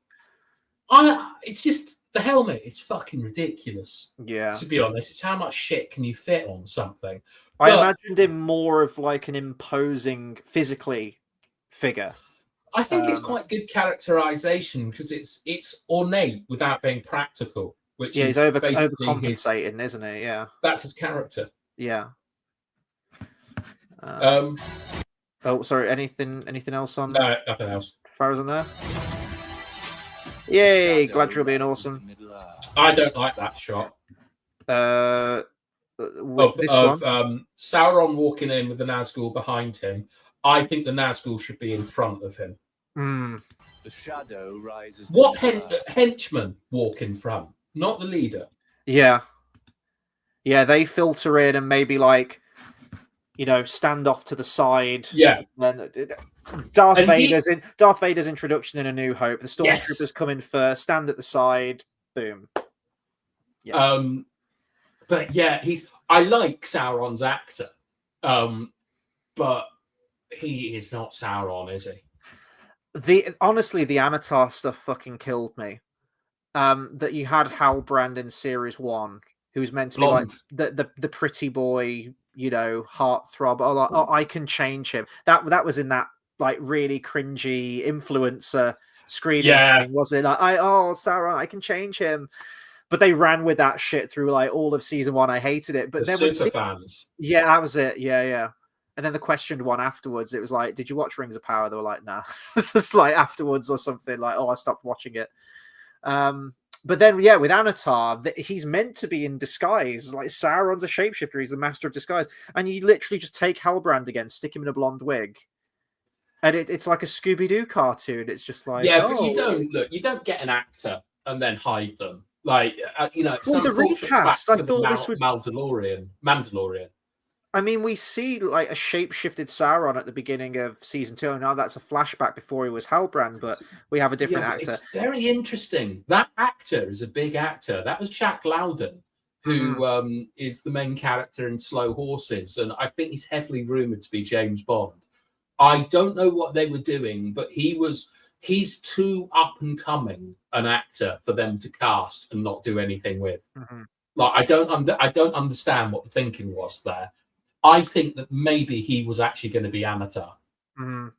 it's just the helmet is fucking ridiculous. yeah. To be honest, it's how much shit can you fit on something. I But imagined him more of like an imposing physically figure. I think it's quite good characterization because it's ornate without being practical. Which Yeah, is he's basically overcompensating, isn't he? Yeah, that's his character. yeah. Oh, sorry. Anything else on? No, nothing else. Farazan there. Yay! Galadriel being awesome. I don't like that shot. With this one, Sauron walking in with the Nazgul behind him. I think the Nazgul should be in front of him. The shadow rises. What henchmen walk in front, not the leader? Yeah, they filter in and maybe like, stand off to the side. Yeah. Then Darth Vader's introduction in A New Hope. The stormtroopers come in first, stand at the side, boom. Yeah. But yeah, I like Sauron's actor, but he is not Sauron, is he? Honestly, the Anatar stuff fucking killed me. That you had Halbrand in series 1, who's meant to be like the pretty boy, heartthrob. Oh, I can change him. That was in that like really cringy influencer screening thing, wasn't it? Like, Sauron, I can change him. But they ran with that shit through like all of season 1. I hated it. But then fans. Yeah, that was it. Yeah. And then the questioned one afterwards, it was like, did you watch Rings of Power? They were like, nah. It's just like afterwards or something, like, I stopped watching it. But then, with Anatar, he's meant to be in disguise. Like, Sauron's a shapeshifter. He's the master of disguise. And you literally just take Halbrand again, stick him in a blonde wig. And it's like a Scooby-Doo cartoon. It's just like... Yeah, but you don't get an actor and then hide them. Like, it's the recast. I thought this would... Mandalorian. I mean, we see like a shape-shifted Sauron at the beginning of season 2. Now that's a flashback before he was Halbrand, but we have a different actor. It's very interesting. That actor is a big actor. That was Jack Lowden, who is the main character in Slow Horses, and I think he's heavily rumored to be James Bond. I don't know what they were doing, but he's too up and coming an actor for them to cast and not do anything with. Like, I don't understand what the thinking was there. I think that maybe he was actually going to be Anatar. And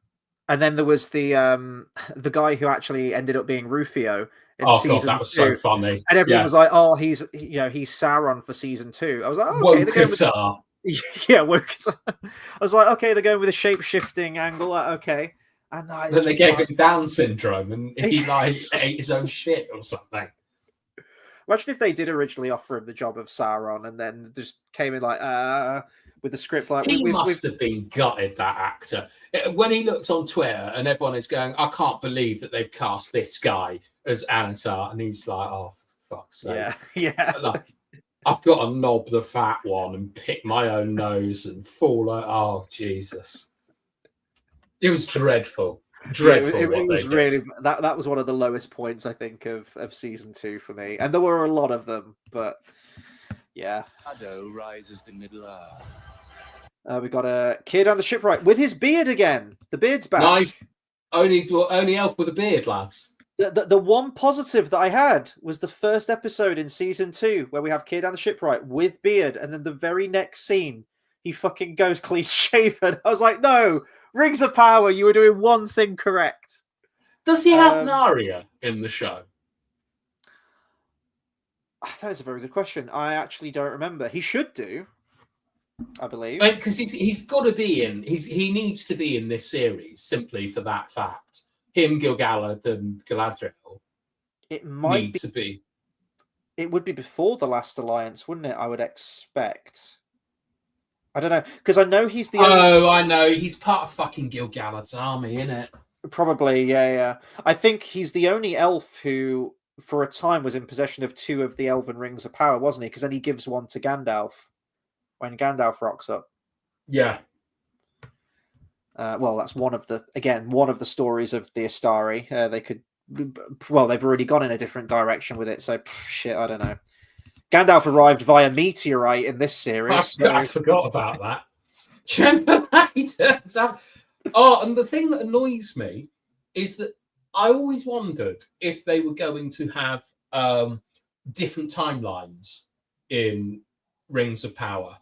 then there was the guy who actually ended up being Rufio in season 2. That was so funny. And everyone was like, "Oh, he's Sauron for season 2." I was like, "Oh, okay." Woketar. I was like, "Okay, they're going with a shape-shifting angle." Like, okay. And then they gave him Down syndrome, and he ate his own shit or something. Imagine if they did originally offer him the job of Sauron, and then just came in like, with the script like... He must have been gutted, that actor. When he looked on Twitter and everyone is going, I can't believe that they've cast this guy as Anatar, and he's like, oh, for fuck's sake. Yeah. Like, I've got to knob the fat one and pick my own nose and fall out. Oh, Jesus. It was dreadful. It was really... That was one of the lowest points, I think, of season 2 for me. And there were a lot of them, but... Yeah. Shadow rises the Middle Earth. We got a kid on the shipwright with his beard again. The beard's back. Nice. Only elf with a beard, lads. The one positive that I had was the first episode in season 2 where we have kid on the shipwright with beard, and then the very next scene he fucking goes clean shaven. I was like, no, Rings of Power, you were doing one thing correct. Does he have Narya in the show? That is a very good question. I actually don't remember. He should do, I believe, because he's got to be in. He needs to be in this series simply for that fact. Him, Gil-galad, and Galadriel. It might be. It would be before the Last Alliance, wouldn't it? I would expect. I don't know, because I know he's the. I know he's part of fucking Gil-galad's army, isn't it? Probably, yeah. I think he's the only elf who, for a time, was in possession of 2 of the Elven Rings of Power, wasn't he? Because then he gives one to Gandalf when Gandalf rocks up. Yeah. Well, that's one of the stories of the Astari. They could, well, they've already gone in a different direction with it. So shit, I don't know. Gandalf arrived via meteorite in this series. I forgot about that. Remember that? Oh, and the thing that annoys me is that I always wondered if they were going to have different timelines in Rings of Power.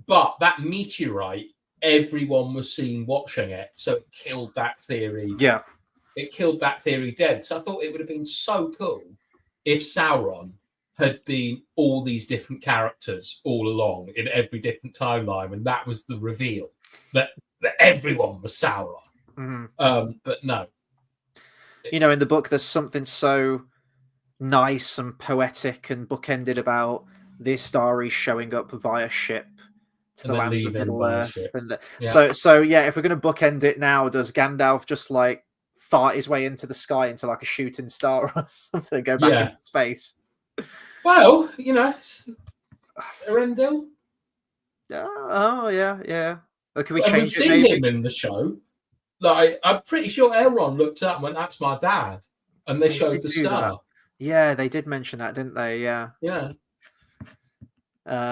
But that meteorite, everyone was seen watching it, so it killed that theory. Yeah. It killed that theory dead. So I thought it would have been so cool if Sauron had been all these different characters all along in every different timeline, and that was the reveal that everyone was Sauron. Mm-hmm. But no. You know, in the book, there's something so nice and poetic and bookended about the Astari showing up via ship to the lands of Middle-earth. And so yeah, if we're going to bookend it now, does Gandalf just like fart his way into the sky into like a shooting star or something, go back into space? Well, you know, Arendelle. Oh yeah. Or can we We've change it? seen him in the show. Like, I'm pretty sure Elrond looked up and went, "That's my dad," and they showed the star. Yeah, they did mention that, didn't they? Yeah. Yeah.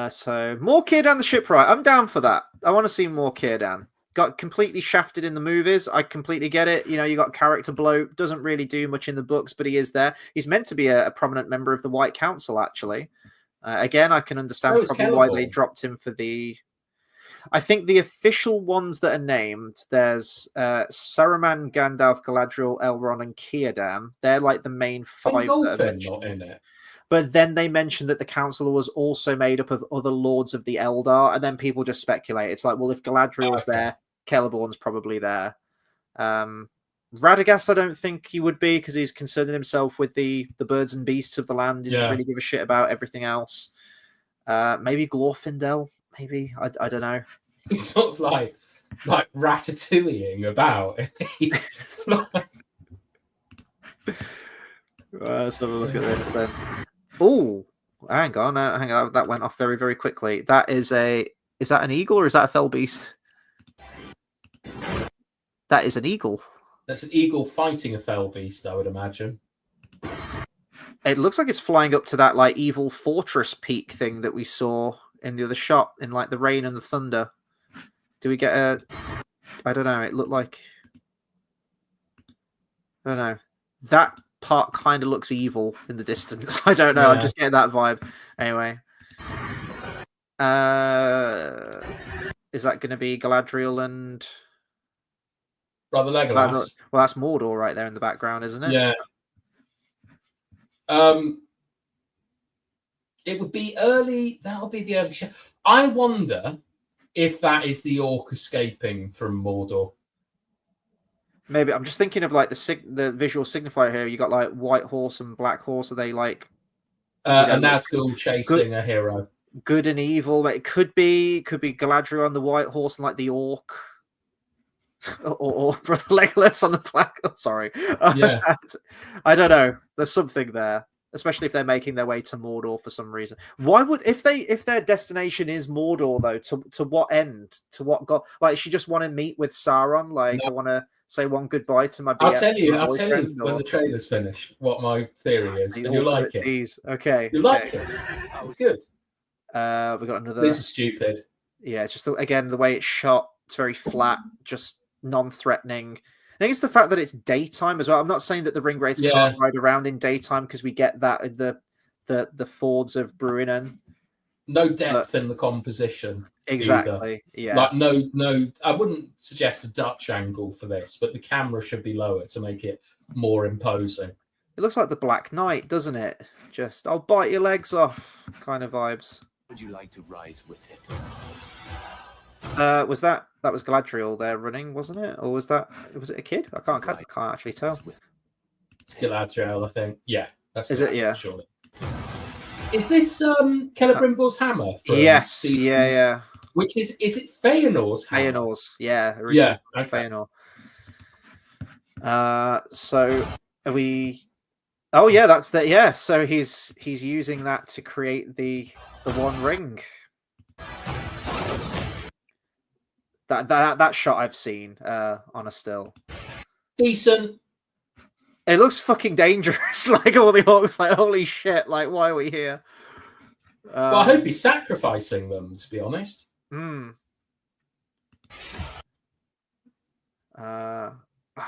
So more Círdan the shipwright. I'm down for that. I want to see more Círdan. Got completely shafted in the movies. I completely get it. You know, you got character bloat. Doesn't really do much in the books, but he is there. He's meant to be a prominent member of the White Council, actually. Again, I can understand probably why they dropped him for the... I think the official ones that are named, there's Saruman, Gandalf, Galadriel, Elrond, and Círdan. They're like the main five that are mentioned. Not in it. But then they mentioned that the council was also made up of other lords of the Eldar, and then people just speculate. It's like, well, if Galadriel's there, Celeborn's probably there. Radagast, I don't think he would be, because he's concerned himself with the birds and beasts of the land. He doesn't really give a shit about everything else. Maybe Glorfindel, maybe. I don't know. He's sort of like ratatouilleing about. Let's have a look at this then. Oh, hang on. That went off very, very quickly. That is that an eagle or is that a fell beast? That is an eagle. That's an eagle fighting a fell beast, I would imagine. It looks like it's flying up to that like evil fortress peak thing that we saw in the other shot in like the rain and the thunder. Do we get a... I don't know. It looked like... I don't know. That part kind of looks evil in the distance. I don't know. Yeah. I'm just getting that vibe. Anyway. Is that going to be Galadriel and... Brother Legolas? Well, that's Mordor right there in the background, isn't it? Yeah. It would be early. That'll be the early show. I wonder if that is the orc escaping from Mordor. Maybe. I'm just thinking of like the visual signifier here. You got like white horse and black horse. Are they like a Nazgul chasing a hero? Good and evil. But it could be Galadriel on the white horse and like the orc. or Brother Legolas on the black. Oh, sorry. Yeah. I don't know. There's something there. Especially if they're making their way to Mordor for some reason. Why would if their destination is Mordor though? To what end? To what god? Like, she just want to meet with Sauron? Like, no. I want to say one goodbye to my. I'll tell you when the trailer's finished what my theory is, and you'll like it. Geez. Okay. You like it? It's good. We got another. This is stupid. Yeah, it's just again the way it's shot. It's very flat, just non-threatening. I think it's the fact that it's daytime as well. I'm not saying that the Ringwraiths can't ride around in daytime because we get that in the Fords of Bruinen. No depth in the composition. Exactly. Either. Yeah. Like no. I wouldn't suggest a Dutch angle for this, but the camera should be lower to make it more imposing. It looks like the Black Knight, doesn't it? Just I'll bite your legs off kind of vibes. Would you like to rise with it? Was that was Galadriel there running, wasn't it? Or was it a kid? I can't actually tell. It's Galadriel, I think. Yeah, that's Galadriel, is it? Yeah, surely. Is this Celebrimbor's hammer? Yes. Season? Yeah. Which is it Feanor's hammer? Feanor's, yeah. Yeah, okay. Feanor. So are we? Oh yeah, that's that. Yeah, so he's using that to create the One Ring. That shot I've seen on a still. Decent. It looks fucking dangerous. Like all the orcs, like holy shit! Like why are we here? Well, I hope he's sacrificing them. To be honest.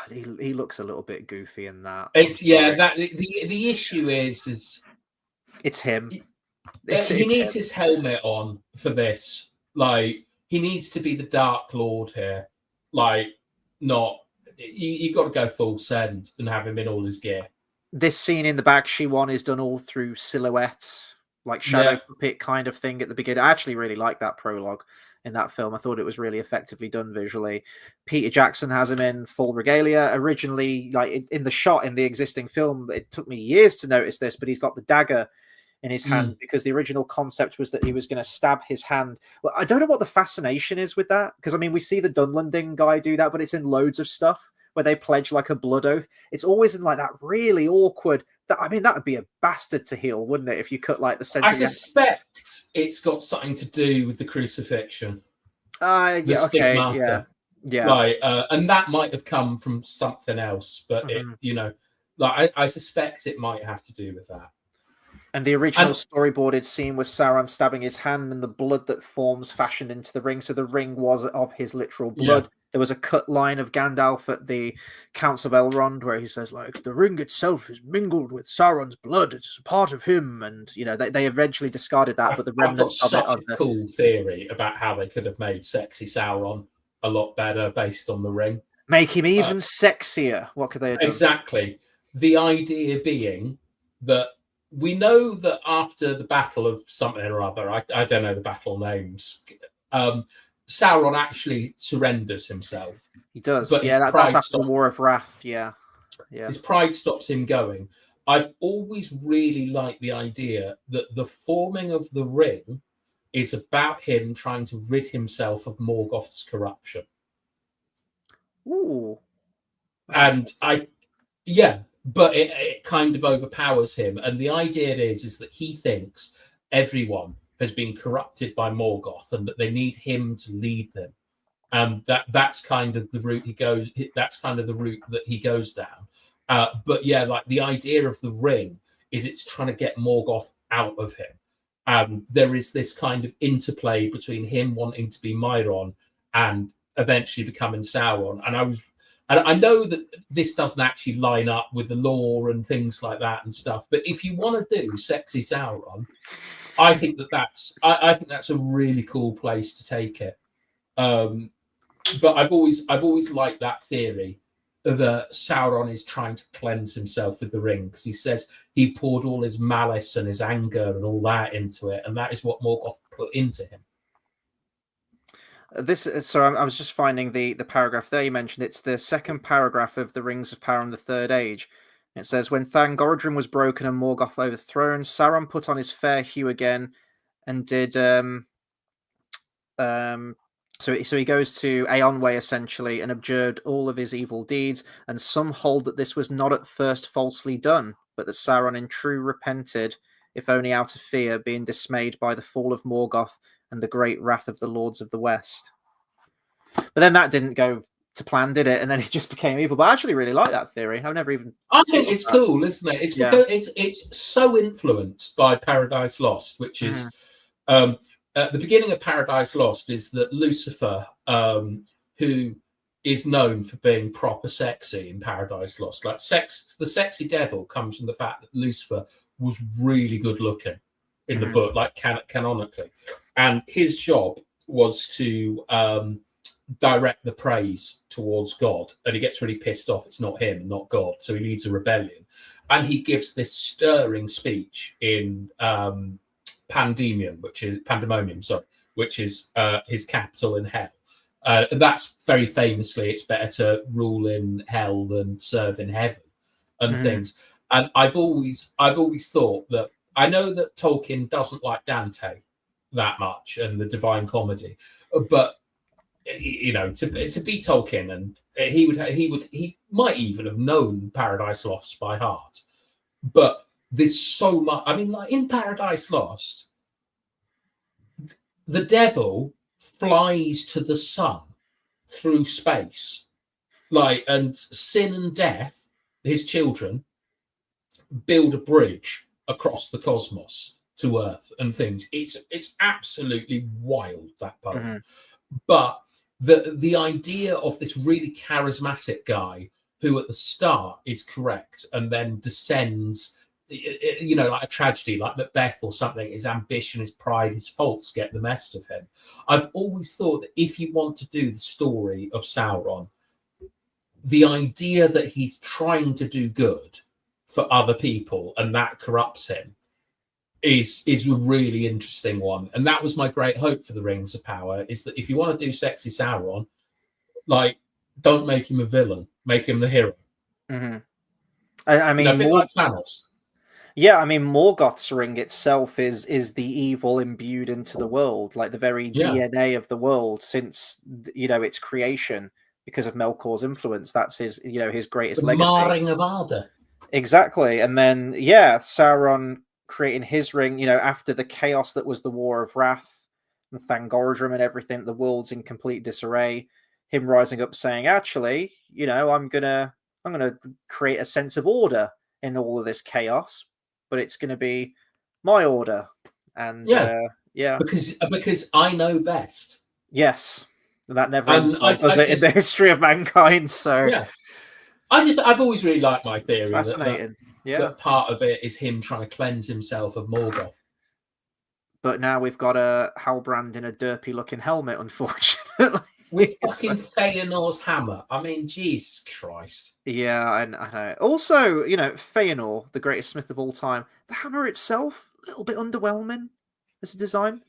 He looks a little bit goofy in that. It's that the issue is it's him. He needs his helmet on for this. Like he needs to be the Dark Lord here. Like not you got to go full send and have him in all his gear. This scene in the Bakshi one is done all through silhouette, like shadow puppet kind of thing at the beginning. I actually really like that prologue in that film. I thought it was really effectively done visually. Peter Jackson has him in full regalia. Originally, like in the shot in the existing film, it took me years to notice this, but he's got the dagger in his hand because the original concept was that he was going to stab his hand. Well, I don't know what the fascination is with that, because I mean, we see the Dunlending guy do that, but it's in loads of stuff where they pledge like a blood oath. It's always in like that really awkward. That would be a bastard to heal, wouldn't it? If you cut like the center. I suspect it's got something to do with the crucifixion. The stigmata. Yeah. Like, and that might have come from something else, but I suspect it might have to do with that. And the original storyboarded scene was Sauron stabbing his hand and the blood that forms fashioned into the ring. So the ring was of his literal blood. Yeah. There was a cut line of Gandalf at the Council of Elrond where he says, like, the ring itself is mingled with Sauron's blood. It's a part of him. And, they eventually discarded that, but the remnants of it... I've got such a cool theory about how they could have made sexy Sauron a lot better based on the ring. Make him even sexier. What could they have done? Exactly. The idea being that we know that after the Battle of something or other, I don't know the battle names, Sauron actually surrenders himself. He does. But that's after the War of Wrath. Yeah. His pride stops him going. I've always really liked the idea that the forming of the ring is about him trying to rid himself of Morgoth's corruption. Ooh. And but it kind of overpowers him. And the idea is that he thinks everyone has been corrupted by Morgoth and that they need him to lead them. And that's kind of the route he goes. That's kind of the route that he goes down. But like the idea of the ring is it's trying to get Morgoth out of him. There is this kind of interplay between him wanting to be Myron and eventually becoming Sauron. And I know that this doesn't actually line up with the lore and things like that and stuff. But if you want to do sexy Sauron, I think that's a really cool place to take it. But I've always liked that theory that Sauron is trying to cleanse himself with the ring, because he says he poured all his malice and his anger and all that into it, and that is what Morgoth put into him. I was just finding the paragraph there you mentioned. It's the second paragraph of the Rings of Power in the Third Age. It says, when Thangorodrim was broken and Morgoth overthrown, Sauron put on his fair hue again and did... So he goes to Eonwë, essentially, and abjured all of his evil deeds, and some hold that this was not at first falsely done, but that Sauron in true repented, if only out of fear, being dismayed by the fall of Morgoth and the great wrath of the Lords of the West. But then that didn't go to plan, did it? And then it just became evil. But I actually really like that theory. I've never even... I think it's cool, isn't it? It's because it's so influenced by Paradise Lost, which is... at the beginning of Paradise Lost is that Lucifer, who is known for being proper sexy in Paradise Lost, like the sexy devil comes from the fact that Lucifer was really good looking in the book, like canonically. And his job was to direct the praise towards God. And he gets really pissed off. It's not him, not God. So he leads a rebellion. And he gives this stirring speech in Pandemonium, which is his capital in hell. That's very famously, it's better to rule in hell than serve in heaven and things. And I've always thought that, I know that Tolkien doesn't like Dante that much and the Divine Comedy, but to be Tolkien, and he might even have known Paradise Lost by heart, but there's so much. I mean, like in Paradise Lost, the devil flies to the sun through space, and sin and death, his children, build a bridge across the cosmos to Earth and things. It's absolutely wild, that poem. Mm-hmm. But the idea of this really charismatic guy who at the start is correct and then descends, like a tragedy, like Macbeth or something, his ambition, his pride, his faults get the best of him. I've always thought that if you want to do the story of Sauron, the idea that he's trying to do good for other people and that corrupts him is a really interesting one. And that was my great hope for the Rings of Power, is that if you want to do sexy Sauron, don't make him a villain, make him the hero. Mm-hmm. I mean, a bit like Thanos. Yeah, I mean, Morgoth's ring itself is the evil imbued into the world, like the very DNA of the world since its creation, because of Melkor's influence. That's his his greatest legacy. Marring of Arda. Exactly, and then Sauron creating his ring, after the chaos that was the War of Wrath and Thangorodrim and everything, the world's in complete disarray. Him rising up saying, actually, I'm gonna create a sense of order in all of this chaos, but it's gonna be my order. And because I know best. Yes. And that never ends, does it, in the history of mankind? So yeah. I've always really liked my theory. It's fascinating. That part of it is him trying to cleanse himself of Morgoth. But now we've got a Halbrand in a derpy looking helmet, unfortunately. With fucking Feanor's hammer. I mean, Jesus Christ. Yeah, I know. Also, Feanor, the greatest smith of all time, the hammer itself, a little bit underwhelming as a design.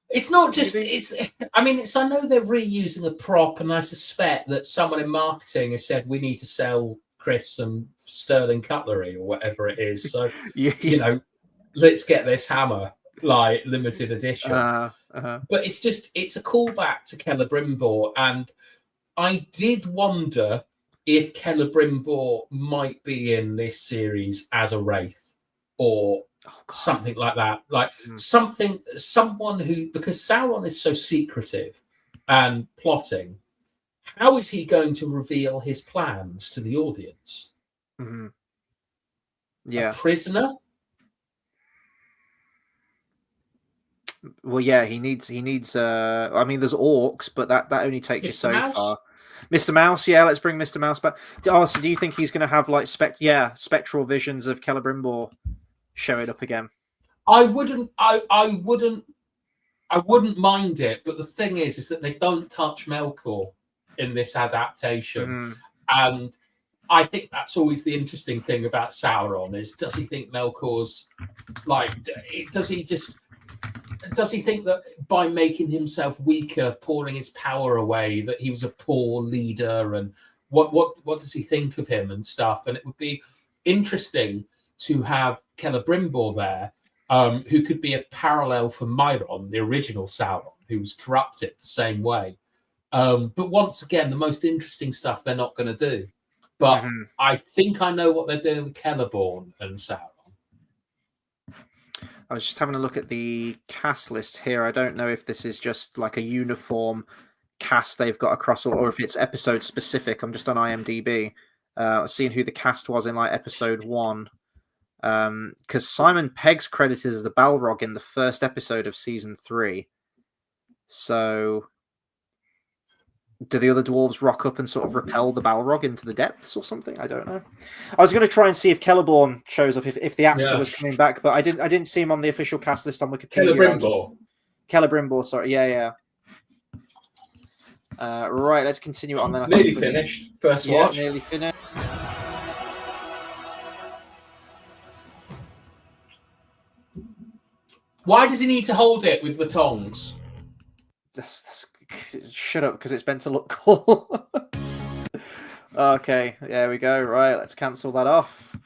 It's not just, I know they're reusing a prop, and I suspect that someone in marketing has said, we need to sell Chris some sterling cutlery or whatever it is. So, let's get this hammer, limited edition. But it's a callback to Celebrimbor. And I did wonder if Celebrimbor might be in this series as a wraith or something like that, someone who, because Sauron is so secretive and plotting, how is he going to reveal his plans to the audience? Mm-hmm. A prisoner? Well, he needs there's orcs, but that only takes you so far. Mr. Mouse, let's bring Mr. Mouse back. So do you think he's going to have spectral visions of Celebrimbor showing up again? I wouldn't mind it, but the thing is that they don't touch Melkor in this adaptation. And I think that's always the interesting thing about Sauron, is does he think Melkor's does he think that by making himself weaker, pouring his power away, that he was a poor leader, and what does he think of him and stuff? And it would be interesting to have Celebrimbor there, who could be a parallel for Myron, the original Sauron, who was corrupted the same way. But once again, the most interesting stuff they're not going to do. But I think I know what they're doing with Celeborn and Sauron. I was just having a look at the cast list here. I don't know if this is just like a uniform cast they've got across, or if it's episode specific. I'm just on IMDb, seeing who the cast was in episode 1. Because Simon Pegg's credited as the Balrog in the first episode of season 3. So, do the other dwarves rock up and sort of repel the Balrog into the depths or something? I don't know. I was going to try and see if Celeborn shows up, if the actor was coming back, but I didn't see him on the official cast list on Wikipedia. Celebrimbor, sorry. Yeah. Right, let's continue on then. Nearly finished. First watch. Nearly finished. Why does he need to hold it with the tongs? Shut up, because it's meant to look cool. Okay, there we go. Right, let's cancel that off.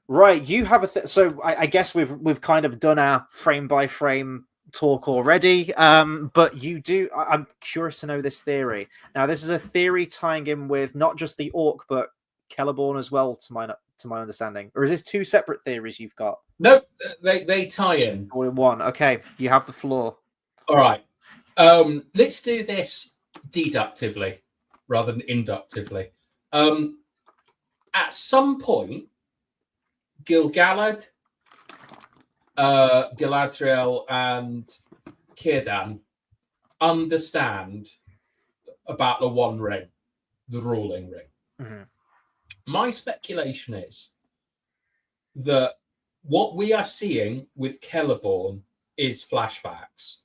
Right, you have so I guess we've kind of done our frame by frame talk already. But you do. I'm curious to know this theory. Now, this is a theory tying in with not just the orc, but Celeborn as well, to my understanding. Or is this two separate theories you've got? No, they tie in. All in one. Okay, you have the floor. All right. Let's do this deductively. rather than inductively. At some point, Gil-galad, Galadriel, and Círdan understand about the One Ring, the ruling ring. Mm-hmm. My speculation is that what we are seeing with Celeborn is flashbacks,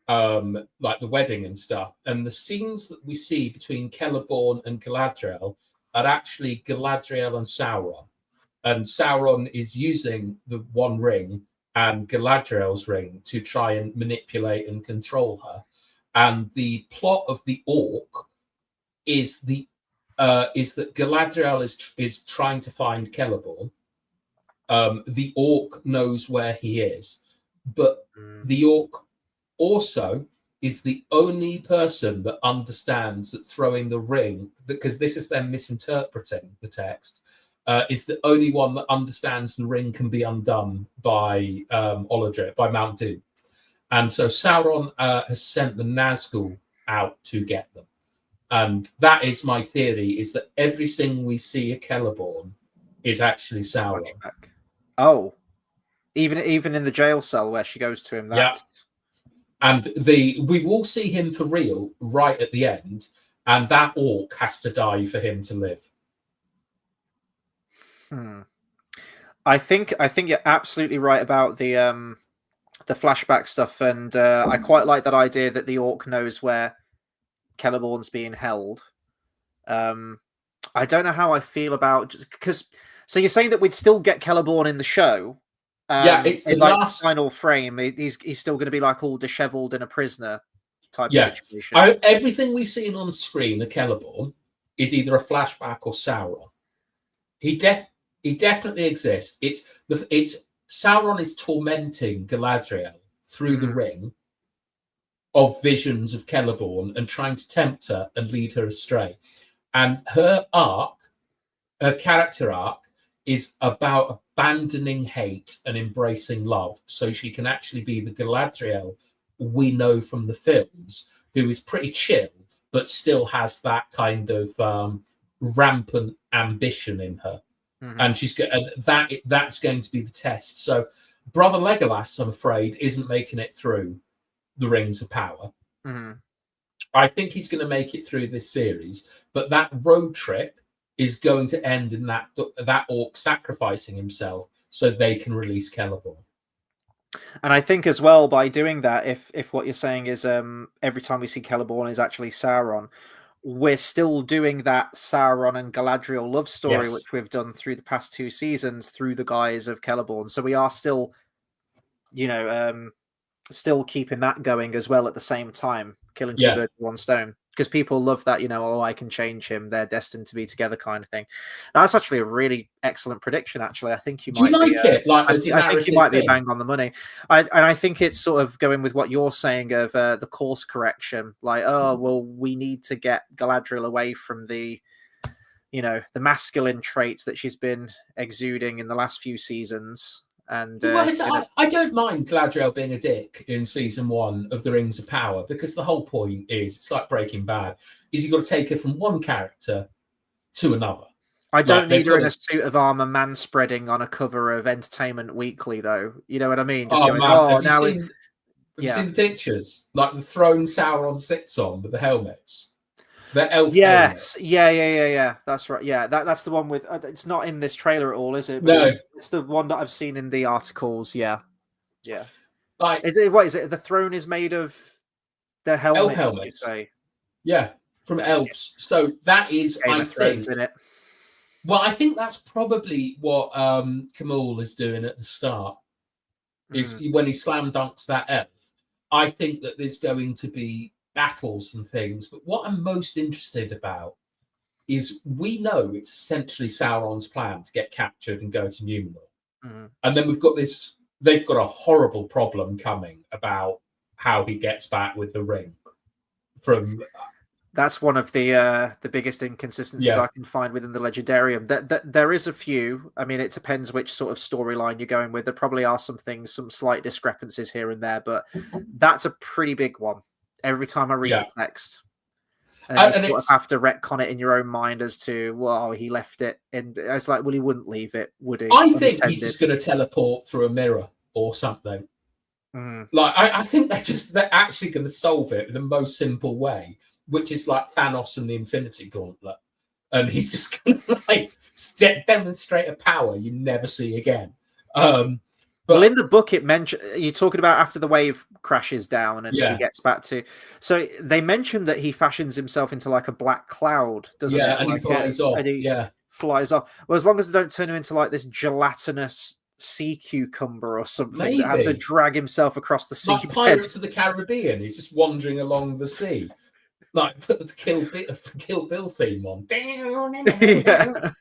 like the wedding and stuff. And the scenes that we see between Celeborn and Galadriel are actually Galadriel and Sauron. And Sauron is using the One Ring and Galadriel's ring to try and manipulate and control her. And the plot of the Orc is that Galadriel is trying to find Celeborn. The Orc knows where he is, but the Orc also is the only person that understands that throwing the ring, because this is them misinterpreting the text, is the only one that understands the ring can be undone by Oladril, by Mount Doom. And so Sauron has sent the Nazgul out to get them. And that is my theory, is that everything we see of Celeborn is actually Sauron. Oh, even in the jail cell where she goes to him. That's... Yeah. And we will see him for real right at the end, and that Orc has to die for him to live. I think you're absolutely right about the flashback stuff, and I quite like that idea that the Orc knows where Celeborn's being held. I don't know how I feel about, just because. So you're saying that we'd still get Celeborn in the show? It's the last final frame. He's still going to be like all dishevelled and a prisoner type of situation. Everything we've seen on screen of Celeborn is either a flashback or Sauron. He definitely exists. It's Sauron is tormenting Galadriel through the ring of visions of Celeborn and trying to tempt her and lead her astray. And her character arc, is about abandoning hate and embracing love, so she can actually be the Galadriel we know from the films, who is pretty chill, but still has that kind of rampant ambition in her. And that's going to be the test. So Brother Legolas, I'm afraid, isn't making it through the Rings of Power. I think he's going to make it through this series, but that road trip is going to end in that Orc sacrificing himself so they can release Celeborn. And I think as well, by doing that, if what you're saying is every time we see Celeborn is actually Sauron, we're still doing that Sauron and Galadriel love story, which we've done through the past 2 seasons through the guise of Celeborn. So we are still, still keeping that going as well at the same time, killing 2 birds with 1 stone. Because people love that, I can change him. They're destined to be together kind of thing. Now, that's actually a really excellent prediction, actually. I think you might like it? I think you might be bang on the money. I think it's sort of going with what you're saying of the course correction. Like, we need to get Galadriel away from the masculine traits that she's been exuding in the last few seasons. And I don't mind Galadriel being a dick in season 1 of The Rings of Power, because the whole point is, it's like Breaking Bad, is you've got to take her from one character to another. I don't need her in a suit of armor man-spreading on a cover of Entertainment Weekly, though. You know what I mean? Just have you seen the pictures? Like the throne Sauron sits on with the helmets. The elf helmets. Yeah. That's right. Yeah, that's the one with. It's not in this trailer at all, is it? No, it's the one that I've seen in the articles. Yeah. Like, is it? What is it? The throne is made of the helmet. Elf helmets. Yeah, from elves. So that is, I think, in it. Well, I think that's probably what Kamal is doing at the start. Is when he slam dunks that elf. I think that there's going to be battles and things, but what I'm most interested about is, we know it's essentially Sauron's plan to get captured and go to Numenor. And then we've got this, they've got a horrible problem coming about how he gets back with the ring from... That's one of the biggest inconsistencies I can find within the Legendarium. There is a few. I mean, it depends which sort of storyline you're going with. There probably are some things, some slight discrepancies here and there, but that's a pretty big one every time I read the text. And then you And sort of have to retcon it in your own mind as to, well, he left it. And it's like, well, he wouldn't leave it, would he? I think he's just going to teleport through a mirror or something. Like, I think they're actually going to solve it in the most simple way, which is like Thanos and the Infinity Gauntlet. And he's just going to like demonstrate a power you never see again. Well, in the book, it mentioned, you're talking about after the wave crashes down and he gets back to. So they mentioned that he fashions himself into like a black cloud, doesn't it? And like he flies off. Flies off. Well, as long as they don't turn him into like this gelatinous sea cucumber or something that has to drag himself across the sea. Like Pirates of the Caribbean, he's just wandering along the sea. Like put the Kill Bill theme on. Yeah.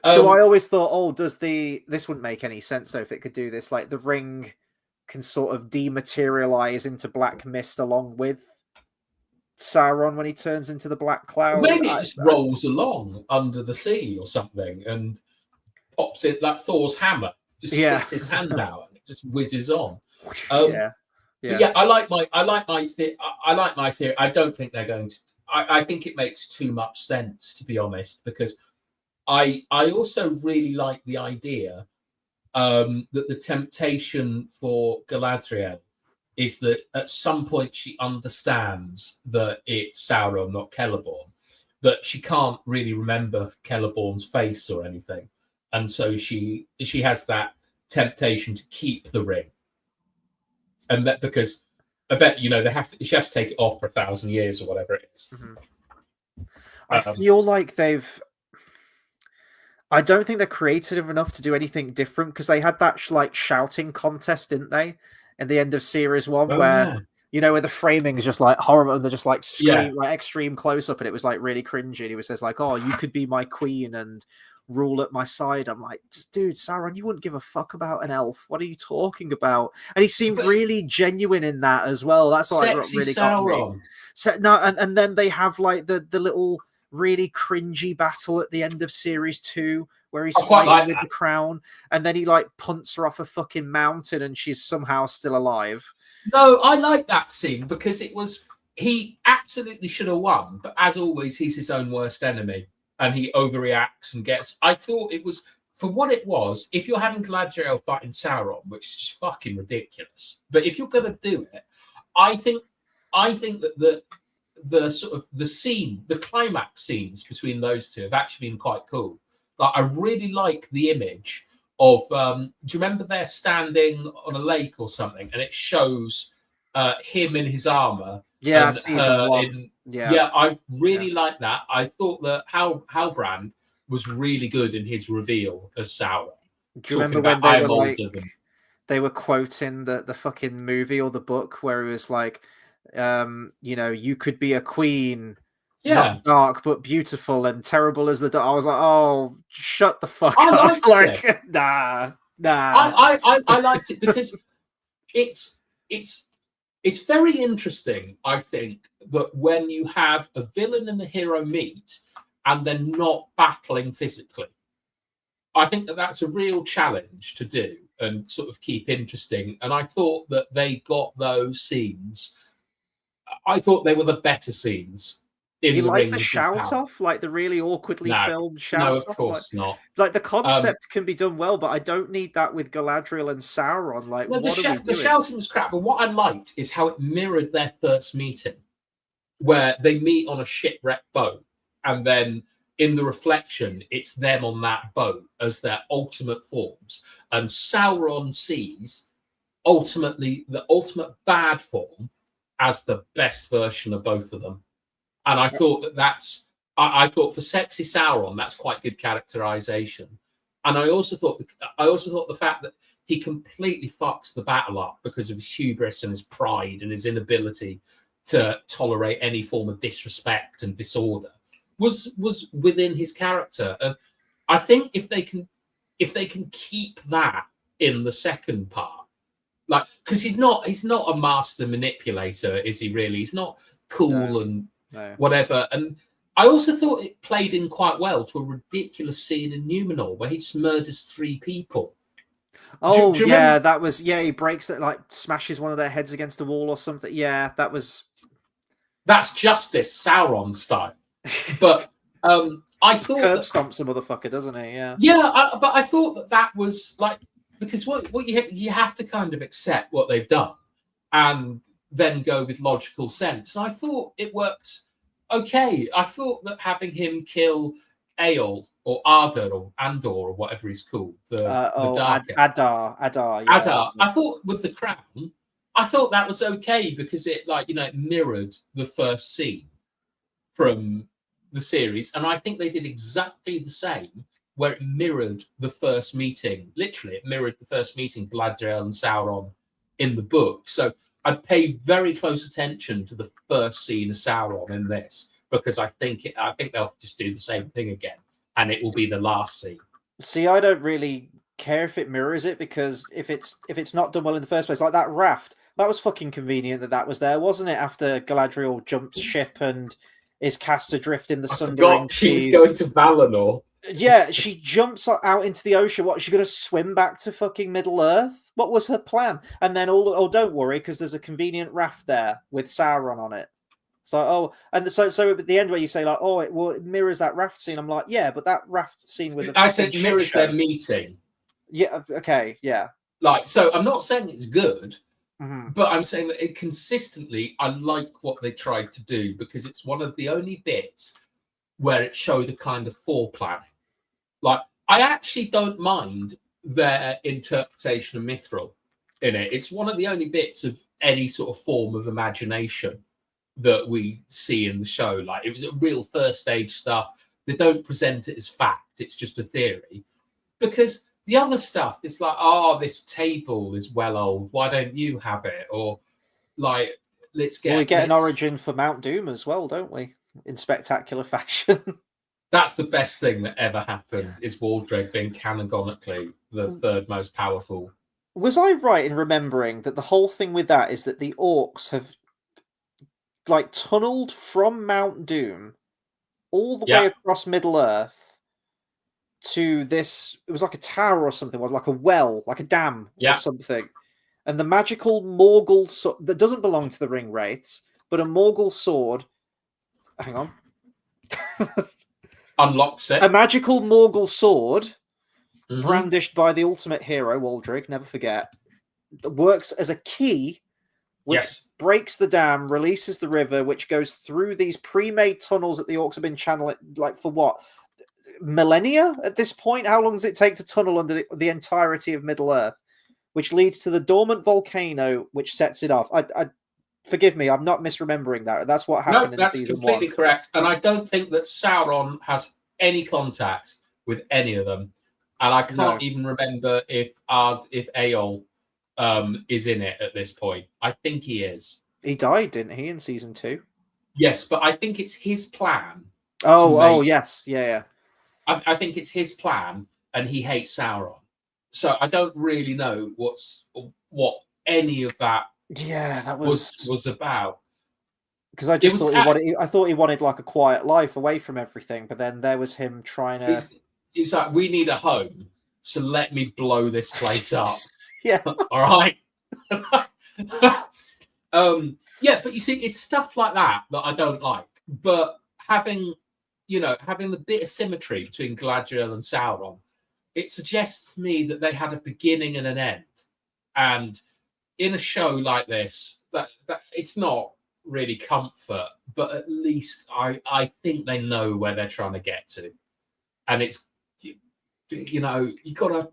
So I always thought, this wouldn't make any sense though if it could do this. Like the ring can sort of dematerialize into black mist along with Sauron when he turns into the black cloud. Maybe it just rolls along under the sea or something and pops it like Thor's hammer. Just sticks his hand out and it just whizzes on. Yeah, I like my theory. I don't think they're going to. I think it makes too much sense, to be honest, because I also really like the idea that the temptation for Galadriel is that at some point she understands that it's Sauron, not Celeborn, that she can't really remember Celeborn's face or anything, and so she has that temptation to keep the ring, and that because of that, she has to take it off for 1,000 years or whatever it is. I feel like I don't think they're creative enough to do anything different because they had that shouting contest, didn't they? At the end of series 1, where the framing is just like horrible and they're just like scream, like extreme close up, and it was like really cringy. He says like, "Oh, you could be my queen and rule at my side." I'm like, dude, Sauron, you wouldn't give a fuck about an elf. What are you talking about? And he seemed really genuine in that as well. That's what really got me. So no, and then they have like the little really cringy battle at the end of series 2 where he's fighting with the crown, and then he like punts her off a fucking mountain and she's somehow still alive. No, I like that scene because he absolutely should have won, but as always, he's his own worst enemy and he overreacts and gets. I thought it was for what it was. If you're having Galadriel fighting Sauron, which is just fucking ridiculous, but if you're gonna do it, I think that the sort of the climax scenes between those two have actually been quite cool. Like, I really like the image of. Do you remember they're standing on a lake or something, and it shows him in his armor? Yeah, season 1. I really like that. I thought that Halbrand was really good in his reveal as Sauron. Do you remember when they were quoting the fucking movie or the book where it was like, you could be a queen, not dark but beautiful and terrible as the dark. I was like, oh, shut the fuck up! Like, it. nah. I liked it because it's very interesting. I think that when you have a villain and a hero meet and they're not battling physically, I think that that's a real challenge to do and sort of keep interesting. And I thought that they got those scenes. I thought they were the better scenes. You like the shout off, like the really awkwardly filmed shout off? No, of course not. Like the concept can be done well, but I don't need that with Galadriel and Sauron. Like, the shouting was crap. But what I liked is how it mirrored their first meeting, where they meet on a shipwrecked boat, and then in the reflection, it's them on that boat as their ultimate forms, and Sauron sees ultimately the ultimate bad form as the best version of both of them. And I thought I thought for sexy Sauron, that's quite good characterization. And I also thought the fact that he completely fucks the battle up because of his hubris and his pride and his inability to tolerate any form of disrespect and disorder was within his character. And I think if they can keep that in the second part, like, because he's not a master manipulator, is he really? He's not cool and whatever. And I also thought it played in quite well to a ridiculous scene in Numenor where he just murders 3 people. Oh, do you remember? That was he breaks it, like smashes one of their heads against the wall or something. Yeah, that was That's justice, Sauron style. But I thought curb that, stomps a motherfucker, doesn't he? Yeah. yeah, but I thought that was like, because what you have to kind of accept what they've done and then go with logical sense. And I thought it worked okay. I thought that having him kill Eol or Ardor or Andor or whatever he's called, the dark Adar, yeah. Adar, I thought with the crown, I thought that was okay because it, like, you know, it mirrored the first scene from the series, and I think they did exactly the same where it mirrored the first meeting. Literally, it mirrored the first meeting, Galadriel and Sauron in the book. So I'd pay very close attention to the first scene of Sauron in this because I think they'll just do the same thing again, and it will be the last scene. See, I don't really care if it mirrors it because if it's not done well in the first place, like that raft, that was fucking convenient that was there, wasn't it? After Galadriel jumps ship and is cast adrift in the Sundering She's going to Valinor. Yeah, she jumps out into the ocean. What, is she going to swim back to fucking Middle Earth? What was her plan? And then, oh, don't worry, because there's a convenient raft there with Sauron on it. So, and so at the end where you say, like, oh, it mirrors that raft scene. I'm like, yeah, but that raft scene was I said mirrors their meeting. Yeah, okay, yeah. Like, so I'm not saying it's good, but I'm saying that it consistently, I like what they tried to do because it's one of the only bits where it showed a kind of foreplanning. Like, I actually don't mind their interpretation of Mithril in it. It's one of the only bits of any sort of form of imagination that we see in the show. Like, it was a real first stage stuff. They don't present it as fact. It's just a theory. Because the other stuff is like, oh, this table is well old. Why don't you have it? Or, like, we get an origin for Mount Doom as well, don't we? In spectacular fashion. That's the best thing that ever happened, is Waldreg being canonically the third most powerful. Was I right in remembering that the whole thing with that is that the orcs have, like, tunneled from Mount Doom all the way across Middle Earth to this, it was like a tower or something, it was like a well, like a dam or something. And the magical Morgul sword, that doesn't belong to the Ring Wraiths, but a Morgul sword, hang on. Unlocks it. A magical Morgul sword, brandished by the ultimate hero, Waldreg, never forget, that works as a key, which breaks the dam, releases the river, which goes through these pre-made tunnels that the orcs have been channeling, like, for what? Millennia at this point? How long does it take to tunnel under the entirety of Middle Earth? Which leads to the dormant volcano, which sets it off. I forgive me, I'm not misremembering that. That's what happened in season 1. That's completely correct. And I don't think that Sauron has any contact with any of them. And I can't even remember if Eol is in it at this point. I think he is. He died, didn't he, in season 2? Yes, but I think it's his plan. Yes. Yeah. I think it's his plan, and he hates Sauron. So I don't really know what any of that was about. Because I thought he wanted like a quiet life away from everything, but then there was him trying to. He's like, we need a home, so let me blow this place up. Yeah. All right. Yeah, but you see, it's stuff like that I don't like. But having the bit of symmetry between Galadriel and Sauron, it suggests to me that they had a beginning and an end. And in a show like this, that it's not really comfort, but at least I think they know where they're trying to get to. And it's, you gotta,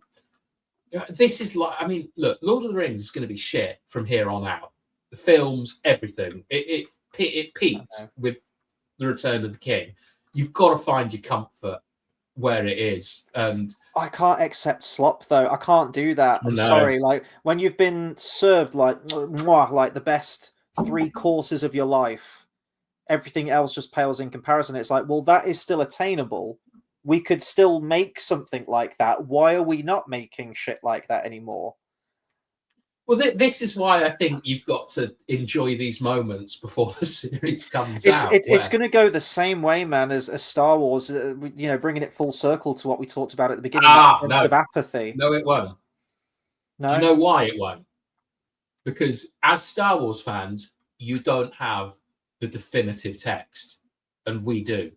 this is like, I mean, look, Lord of the Rings is going to be shit from here on out. The films, everything. It peaked with The Return of the King. You've got to find your comfort where it is. And I can't accept slop, though. I can't do that. I'm sorry. Like, when you've been served like the best 3 courses of your life, everything else just pales in comparison. It's like, well, that is still attainable. We could still make something like that. Why are we not making shit like that anymore? Well, this is why I think you've got to enjoy these moments before the series comes out. It's going to go the same way, man, as Star Wars, bringing it full circle to what we talked about at the beginning of apathy. No, it won't. No? Do you know why it won't? Because as Star Wars fans, you don't have the definitive text, and we do.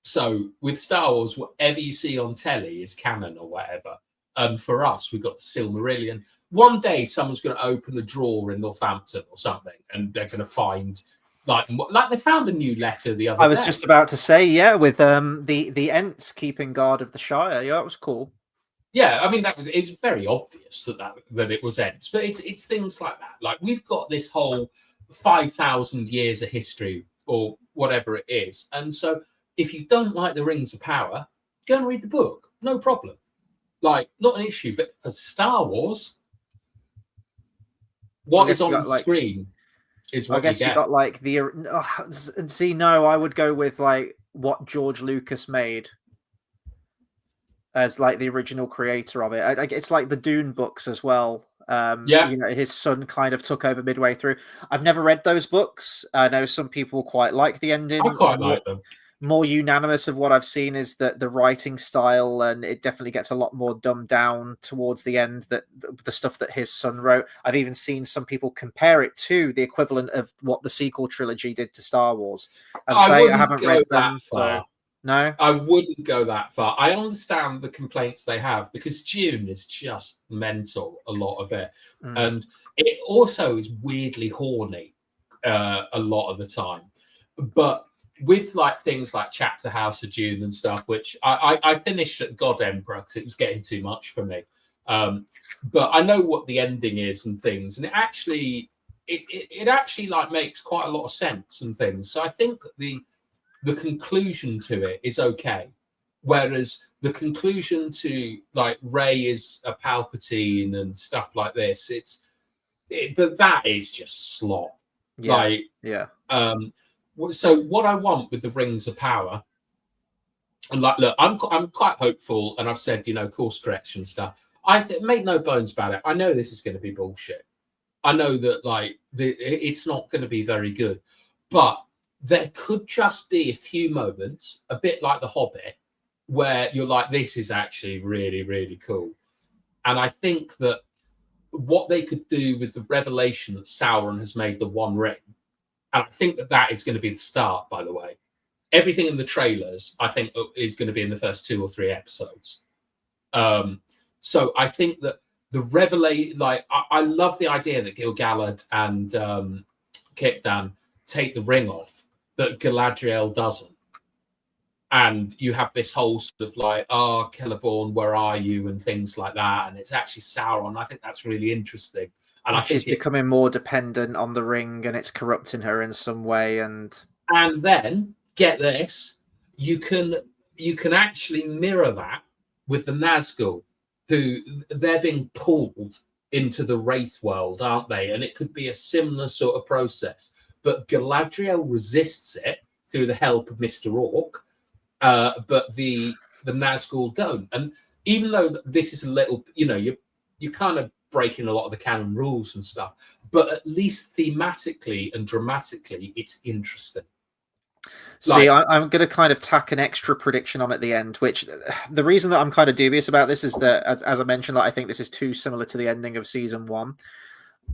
So with Star Wars, whatever you see on telly is canon or whatever. And for us, we've got the Silmarillion. One day, someone's going to open a drawer in Northampton or something, and they're going to find like they found a new letter the other day. I was just about to say, yeah, with the Ents keeping guard of the Shire. Yeah, that was cool. Yeah, I mean it's very obvious that it was Ents, but it's things like that. Like we've got this whole 5,000 years of history or whatever it is, and so if you don't like the Rings of Power, go and read the book. No problem. Like, not an issue. But for Star Wars, what is on the screen is what you get. I guess you got like the... see, no, I would go with like what George Lucas made as like the original creator of it. It's like the Dune books as well. Yeah. You know, his son kind of took over midway through. I've never read those books. I know some people quite like the ending. I quite like them. More unanimous of what I've seen is that the writing style, and it definitely gets a lot more dumbed down towards the end, that the stuff that his son wrote. I've even seen some people compare it to the equivalent of what the sequel trilogy did to Star Wars. I haven't read them. So, no, I wouldn't go that far. I understand the complaints they have because Dune is just mental, a lot of it. And it also is weirdly horny a lot of the time. But with like things like Chapter House of Dune and stuff, which I finished at God Emperor because it was getting too much for me. But I know what the ending is and things, and it actually like makes quite a lot of sense and things. So I think that the conclusion to it is okay, whereas the conclusion to like Rey is a Palpatine and stuff like this, that is just slop. Yeah. Like, yeah. So what I want with the Rings of Power, and like, look, I'm quite hopeful, and I've said, you know, course correction stuff. I make no bones about it. I know this is going to be bullshit. I know that like it's not going to be very good, but there could just be a few moments, a bit like The Hobbit, where you're like, this is actually really, really cool. And I think that what they could do with the revelation that Sauron has made the One Ring. And I think that is going to be the start, by the way. Everything in the trailers, I think, is going to be in the first 2 or 3 episodes. So I think that the revelation, like, I love the idea that Gil-galad and Círdan take the ring off, but Galadriel doesn't. And you have this whole sort of like, oh, Celeborn, where are you? And things like that. And it's actually Sauron. I think that's really interesting. And I think she's becoming more dependent on the ring, and it's corrupting her in some way. And then get this, you can actually mirror that with the Nazgul, who they're being pulled into the Wraith world, aren't they? And it could be a similar sort of process. But Galadriel resists it through the help of Mr. Orc, but the Nazgul don't. And even though this is a little, you know, you kind of breaking a lot of the canon rules and stuff, but at least thematically and dramatically, it's interesting. See, I'm going to kind of tack an extra prediction on at the end, which the reason that I'm kind of dubious about this is that, as I mentioned, that I think this is too similar to the ending of season 1.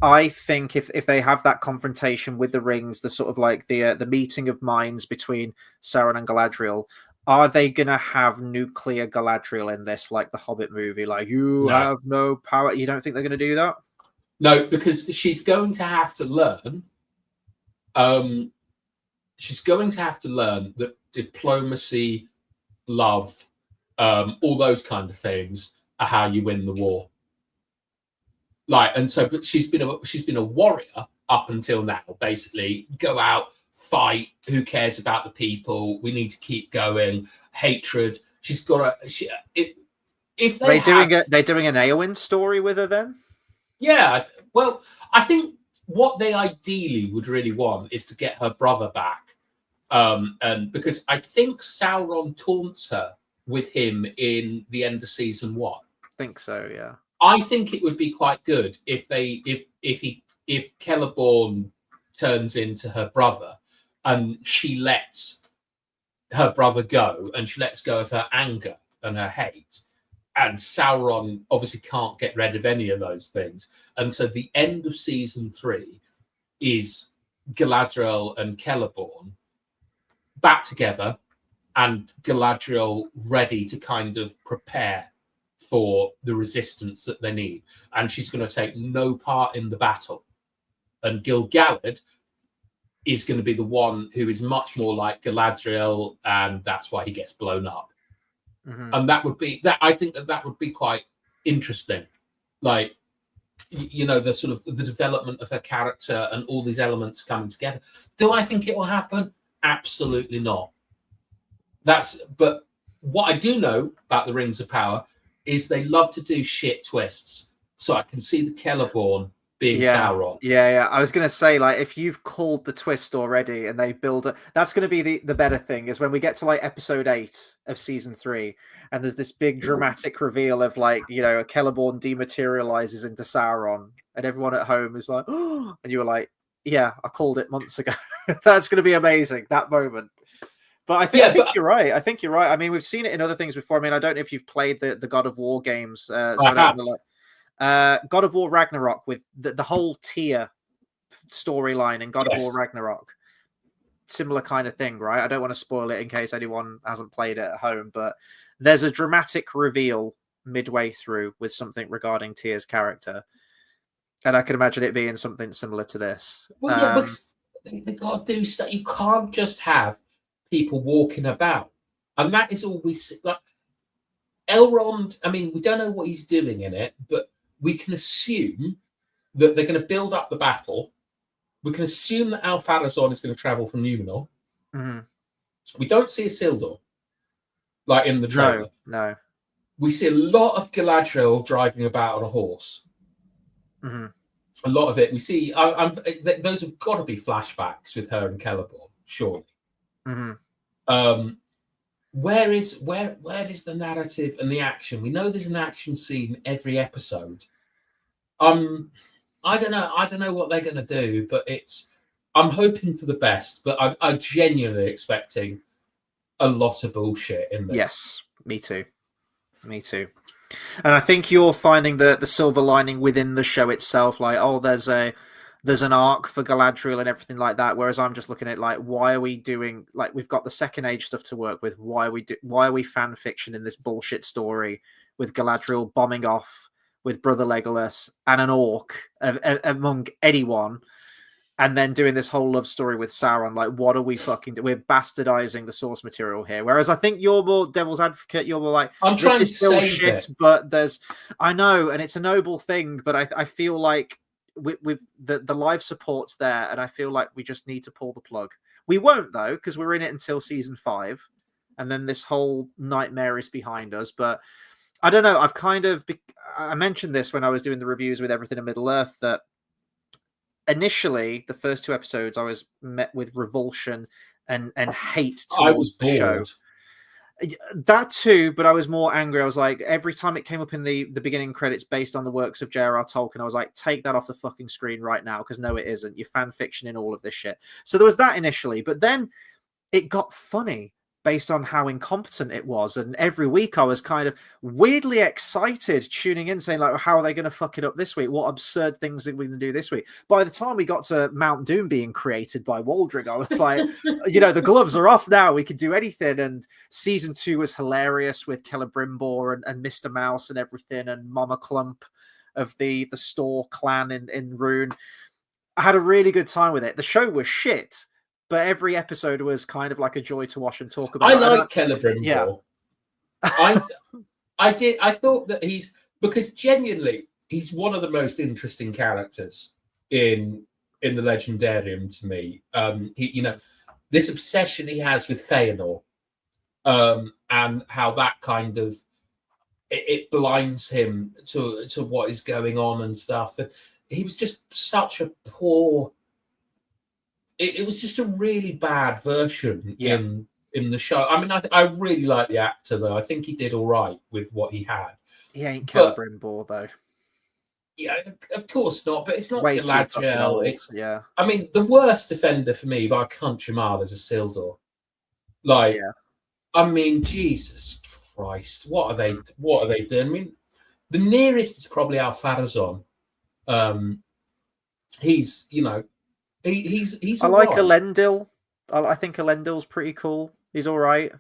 I think if they have that confrontation with the rings, the sort of like the meeting of minds between Sauron and Galadriel, are they going to have nuclear Galadriel in this, like the Hobbit movie? Like, you have no power. You don't think they're going to do that? No, because she's going to have to learn. She's going to have to learn that diplomacy, love, all those kind of things are how you win the war. Like, and so, but she's been a warrior up until now. Basically, go out, fight. Who cares about the people? We need to keep going. Hatred. She's got a. If they're doing an Éowyn story with her then. Yeah, well, I think what they ideally would really want is to get her brother back, and because I think Sauron taunts her with him in the end of season 1. I think so, yeah. I think it would be quite good if Celeborn turns into her brother and she lets her brother go and she lets go of her anger and her hate. And Sauron obviously can't get rid of any of those things. And so the end of season 3 is Galadriel and Celeborn back together, and Galadriel ready to kind of prepare for the resistance that they need, and she's going to take no part in the battle. And Gil-galad is going to be the one who is much more like Galadriel, and that's why he gets blown up. And that would be that. I think that would be quite interesting. Like, you know, the sort of the development of her character and all these elements coming together. Do I think it will happen? Absolutely not. But what I do know about the Rings of Power is they love to do shit twists. So I can see the Celeborn being Sauron. Yeah. I was going to say, like, if you've called the twist already and they build it, that's going to be the better thing, is when we get to like episode 8 of season 3 and there's this big dramatic reveal of, like, you know, a Celeborn dematerializes into Sauron and everyone at home is like, oh, and you were like, yeah, I called it months ago. That's going to be amazing, that moment. But I think you're right. I think you're right. I mean, we've seen it in other things before. I mean, I don't know if you've played the God of War games. So I don't know, like, God of War Ragnarok, with the whole Tyr storyline in God of War Ragnarok. Similar kind of thing, right? I don't want to spoil it in case anyone hasn't played it at home, but there's a dramatic reveal midway through with something regarding Tyr's character. And I can imagine it being something similar to this. Well, yeah, but they've got to do stuff. You can't just have people walking about. And that is all we see. Like, Elrond, I mean, we don't know what he's doing in it, but we can assume that they're going to build up the battle. We can assume that Al-Farazon is going to travel from Numenor. We don't see Isildur, like in the trailer. No. We see a lot of Galadriel driving about on a horse. A lot of it. We see, those have got to be flashbacks with her and Celeborn, surely. Where is the narrative and the action? We know there's an action scene every episode. I don't know what they're going to do, but I'm hoping for the best, but I'm genuinely expecting a lot of bullshit in this. Yes, me too. And I think you're finding the silver lining within the show itself, like, oh, there's an arc for Galadriel and everything like that. Whereas I'm just looking at, like, why are we doing, like, we've got the Second Age stuff to work with. Why are we fan fiction in this bullshit story with Galadriel bombing off with Brother Legolas and an orc among anyone, and then doing this whole love story with Sauron? Like, what are we fucking doing? We're bastardizing the source material here. Whereas I think you're more devil's advocate. You're more like, I'm trying to still save shit, it. but I know, and it's a noble thing, but I feel like with the live support's there, and I feel like we just need to pull the plug. We won't, though, because we're in it until season 5, and then this whole nightmare is behind us. But I don't know. I mentioned this when I was doing the reviews with Everything in Middle-earth, that initially the first 2 episodes I was met with revulsion and hate towards the show. That too, but I was more angry. I was like, every time it came up in the beginning credits based on the works of J.R.R. Tolkien, I was like, take that off the fucking screen right now, because no, it isn't. You're fan fiction in all of this shit. So there was that initially, but then it got funny based on how incompetent it was. And every week I was kind of weirdly excited tuning in, saying, like, how are they going to fuck it up this week? What absurd things are we going to do this week? By the time we got to Mount Doom being created by Waldring, I was like, you know, the gloves are off now. We can do anything. And season 2 was hilarious with Celebrimbor and Mr. Mouse and everything, and Mama Clump of the Store clan in Rune. I had a really good time with it. The show was shit, but every episode was kind of like a joy to watch and talk about. I like Celebrimbor. Yeah. I thought that because genuinely he's one of the most interesting characters in the Legendarium to me. He, this obsession he has with Feanor, and how that kind of it blinds him to what is going on and stuff. And he was just such a poor. It was just a really bad version in the show. I mean, I really like the actor, though. I think he did all right with what he had. He ain't Celebrimbor, though. Yeah, of course not. But it's not Way too fucking old. Galadriel. Yeah. I mean, the worst offender for me by a country mile is Isildur. Like, I mean, Jesus Christ, what are they doing? I mean, the nearest is probably Al-Farazon. He's, He's I all like right. Elendil. I think Elendil's pretty cool. He's all right.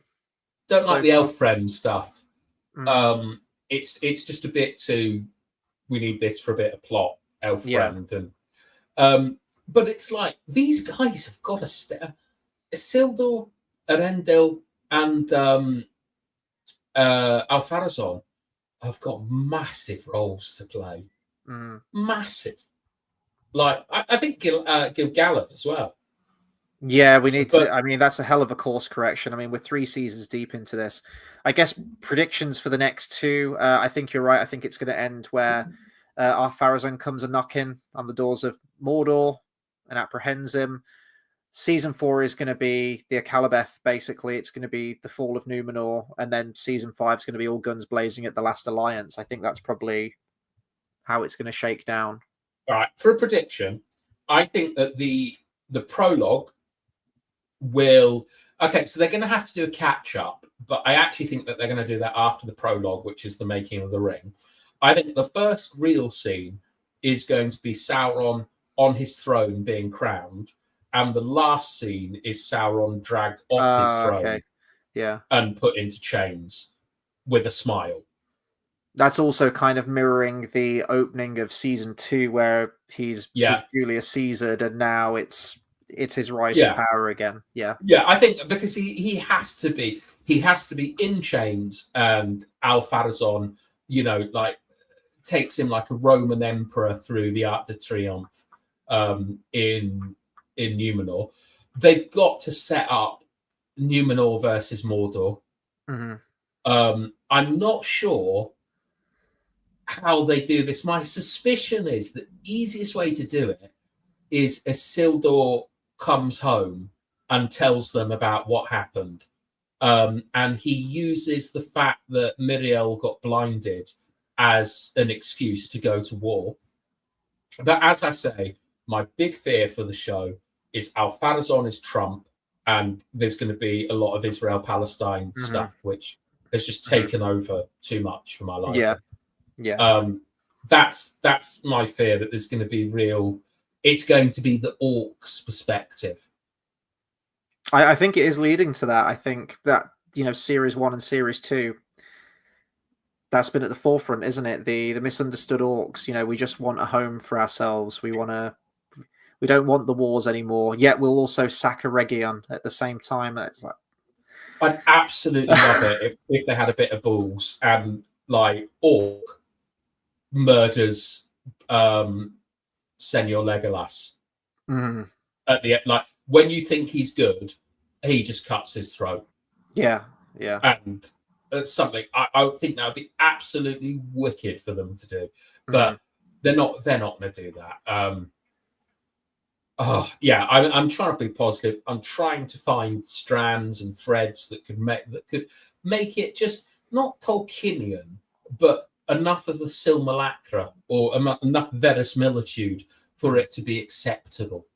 Don't so like the far. elf friend stuff. Mm, It's just a bit too. We need this for a bit of plot, elf yeah. friend, and but it's like these guys have got a Isildur, Arendelle, and Alfarazon have got massive roles to play. Mm. Massive. Like I think Gil-galad as well. Yeah, we need to. But I mean, that's a hell of a course correction. I mean, we're 3 seasons deep into this. I guess predictions for the next two. I think you're right. I think it's going to end where Ar-Pharazôn comes a knocking on the doors of Mordor and apprehends him. Season 4 is going to be the Akalabeth. Basically, it's going to be the fall of Numenor, and then season 5 is going to be all guns blazing at the Last Alliance. I think that's probably how it's going to shake down. all right, for a prediction, I think that the prologue will. Okay, so they're going to have to do a catch up, but I actually think that they're going to do that after the prologue, which is the making of the ring. I think the first real scene is going to be Sauron on his throne being crowned, and the last scene is Sauron dragged off his throne Okay. Yeah. and put into chains with a smile. That's also kind of mirroring the opening of season 2, where he's Julius Caesared, and now it's his rise to power again. Yeah, I think because he has to be in chains, and Alfarazon, like takes him like a Roman emperor through the Arc de Triomphe in Numenor. They've got to set up Numenor versus Mordor. Mm-hmm. I'm not sure how they do this. My suspicion is the easiest way to do it is Isildur comes home and tells them about what happened. And he uses the fact that Miriel got blinded as an excuse to go to war. But as I say, my big fear for the show is Alfarazon is Trump, and there's going to be a lot of Israel-Palestine stuff, which has just taken over too much for my life. Yeah. That's my fear, that there's going to be real. It's going to be the orcs' perspective. I think it is leading to that. I think that series 1 and series 2, that's been at the forefront, isn't it? The misunderstood orcs. We just want a home for ourselves. We don't want the wars anymore. Yet we'll also sack a Region at the same time. It's like, I'd absolutely love it if they had a bit of balls and like orc murders Senor Legolas at the end. Like when you think he's good, he just cuts his throat. Yeah. And it's something I think that would be absolutely wicked for them to do, but they're not going to do that. I'm trying to be positive. I'm trying to find strands and threads that could make it just not Tolkienian, but enough of the simulacra or enough verisimilitude for it to be acceptable.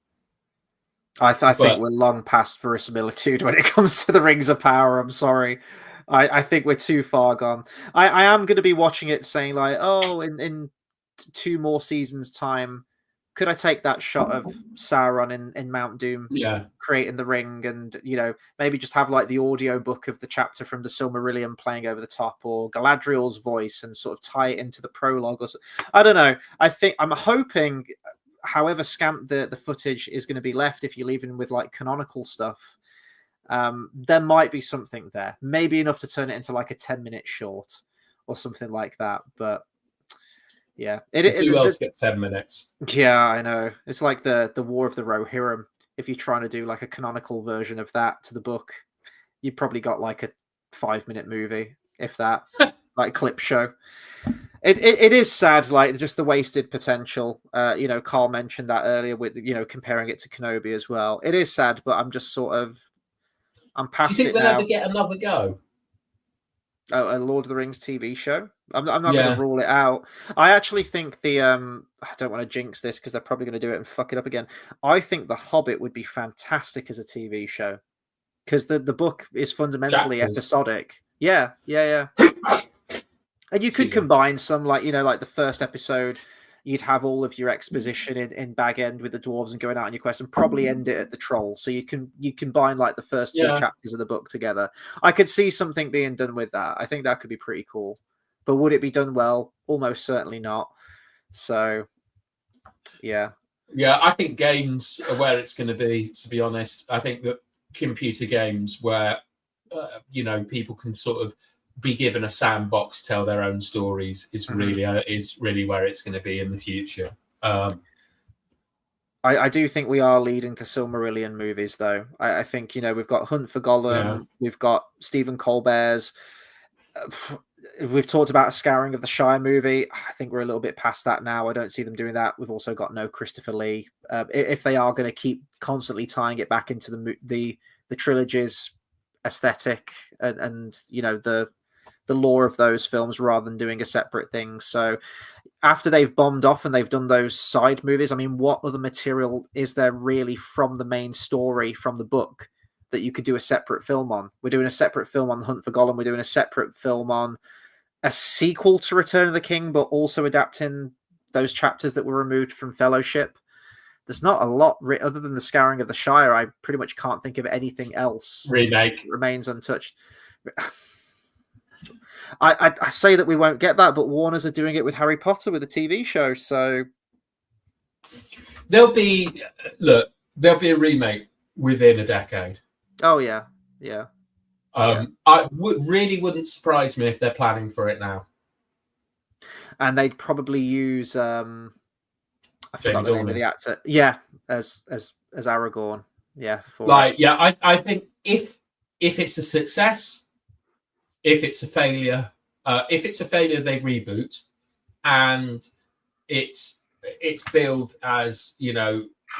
I think we're long past verisimilitude when it comes to the Rings of Power. I'm sorry. I think we're too far gone. I am going to be watching it saying like, oh, in 2 more seasons' time, could I take that shot of Sauron in Mount Doom creating the ring, and maybe just have like the audio book of the chapter from the Silmarillion playing over the top, or Galadriel's voice, and sort of tie it into the prologue, or I don't know. I'm hoping, however scant the footage is going to be left, if you're leaving with like canonical stuff, there might be something there, maybe enough to turn it into like a 10-minute short or something like that. But yeah, Two worlds get 10 minutes. Yeah, I know. It's like the War of the Rohirrim. If you're trying to do like a canonical version of that to the book, you probably got like a 5-minute movie, if that, like clip show. It is sad, like just the wasted potential. Carl mentioned that earlier with comparing it to Kenobi as well. It is sad, but I'm just sort of past it now. Do you think they'll ever get another go? A Lord of the Rings TV show? I'm not going to rule it out. I actually think I don't want to jinx this because they're probably going to do it and fuck it up again. I think The Hobbit would be fantastic as a TV show, because the book is fundamentally episodic. Yeah. And you could combine some like the first episode, you'd have all of your exposition in Bag End with the dwarves and going out on your quest, and probably end it at the troll. So you combine like the first two chapters of the book together. I could see something being done with that. I think that could be pretty cool. But would it be done well? Almost certainly not. So, yeah. Yeah, I think games are where it's going to be, to be honest. I think that computer games where, people can sort of be given a sandbox, tell their own stories is really where it's going to be in the future. I do think we are leading to Silmarillion movies, though. I think, we've got Hunt for Gollum, we've got Stephen Colbert's. We've talked about a Scouring of the Shire movie. I think we're a little bit past that now. I don't see them doing that. We've also got no Christopher Lee. If they are going to keep constantly tying it back into the trilogy's aesthetic and the lore of those films rather than doing a separate thing. So after they've bombed off and they've done those side movies, I mean, what other material is there really from the main story, from the book, that you could do a separate film on? We're doing a separate film on Hunt for Gollum. We're doing a separate film on a sequel to Return of the King, but also adapting those chapters that were removed from Fellowship. There's not a lot other than the Scouring of the Shire. I pretty much can't think of anything else. Remake remains untouched. I say that we won't get that, but Warners are doing it with Harry Potter with a TV show. So there'll be a remake within a decade. Oh yeah. I really wouldn't surprise me if they're planning for it now. And they'd probably use I forgot the name of the actor. Yeah, as Aragorn. Yeah, I think if it's a success. If it's a failure, they reboot, and it's billed as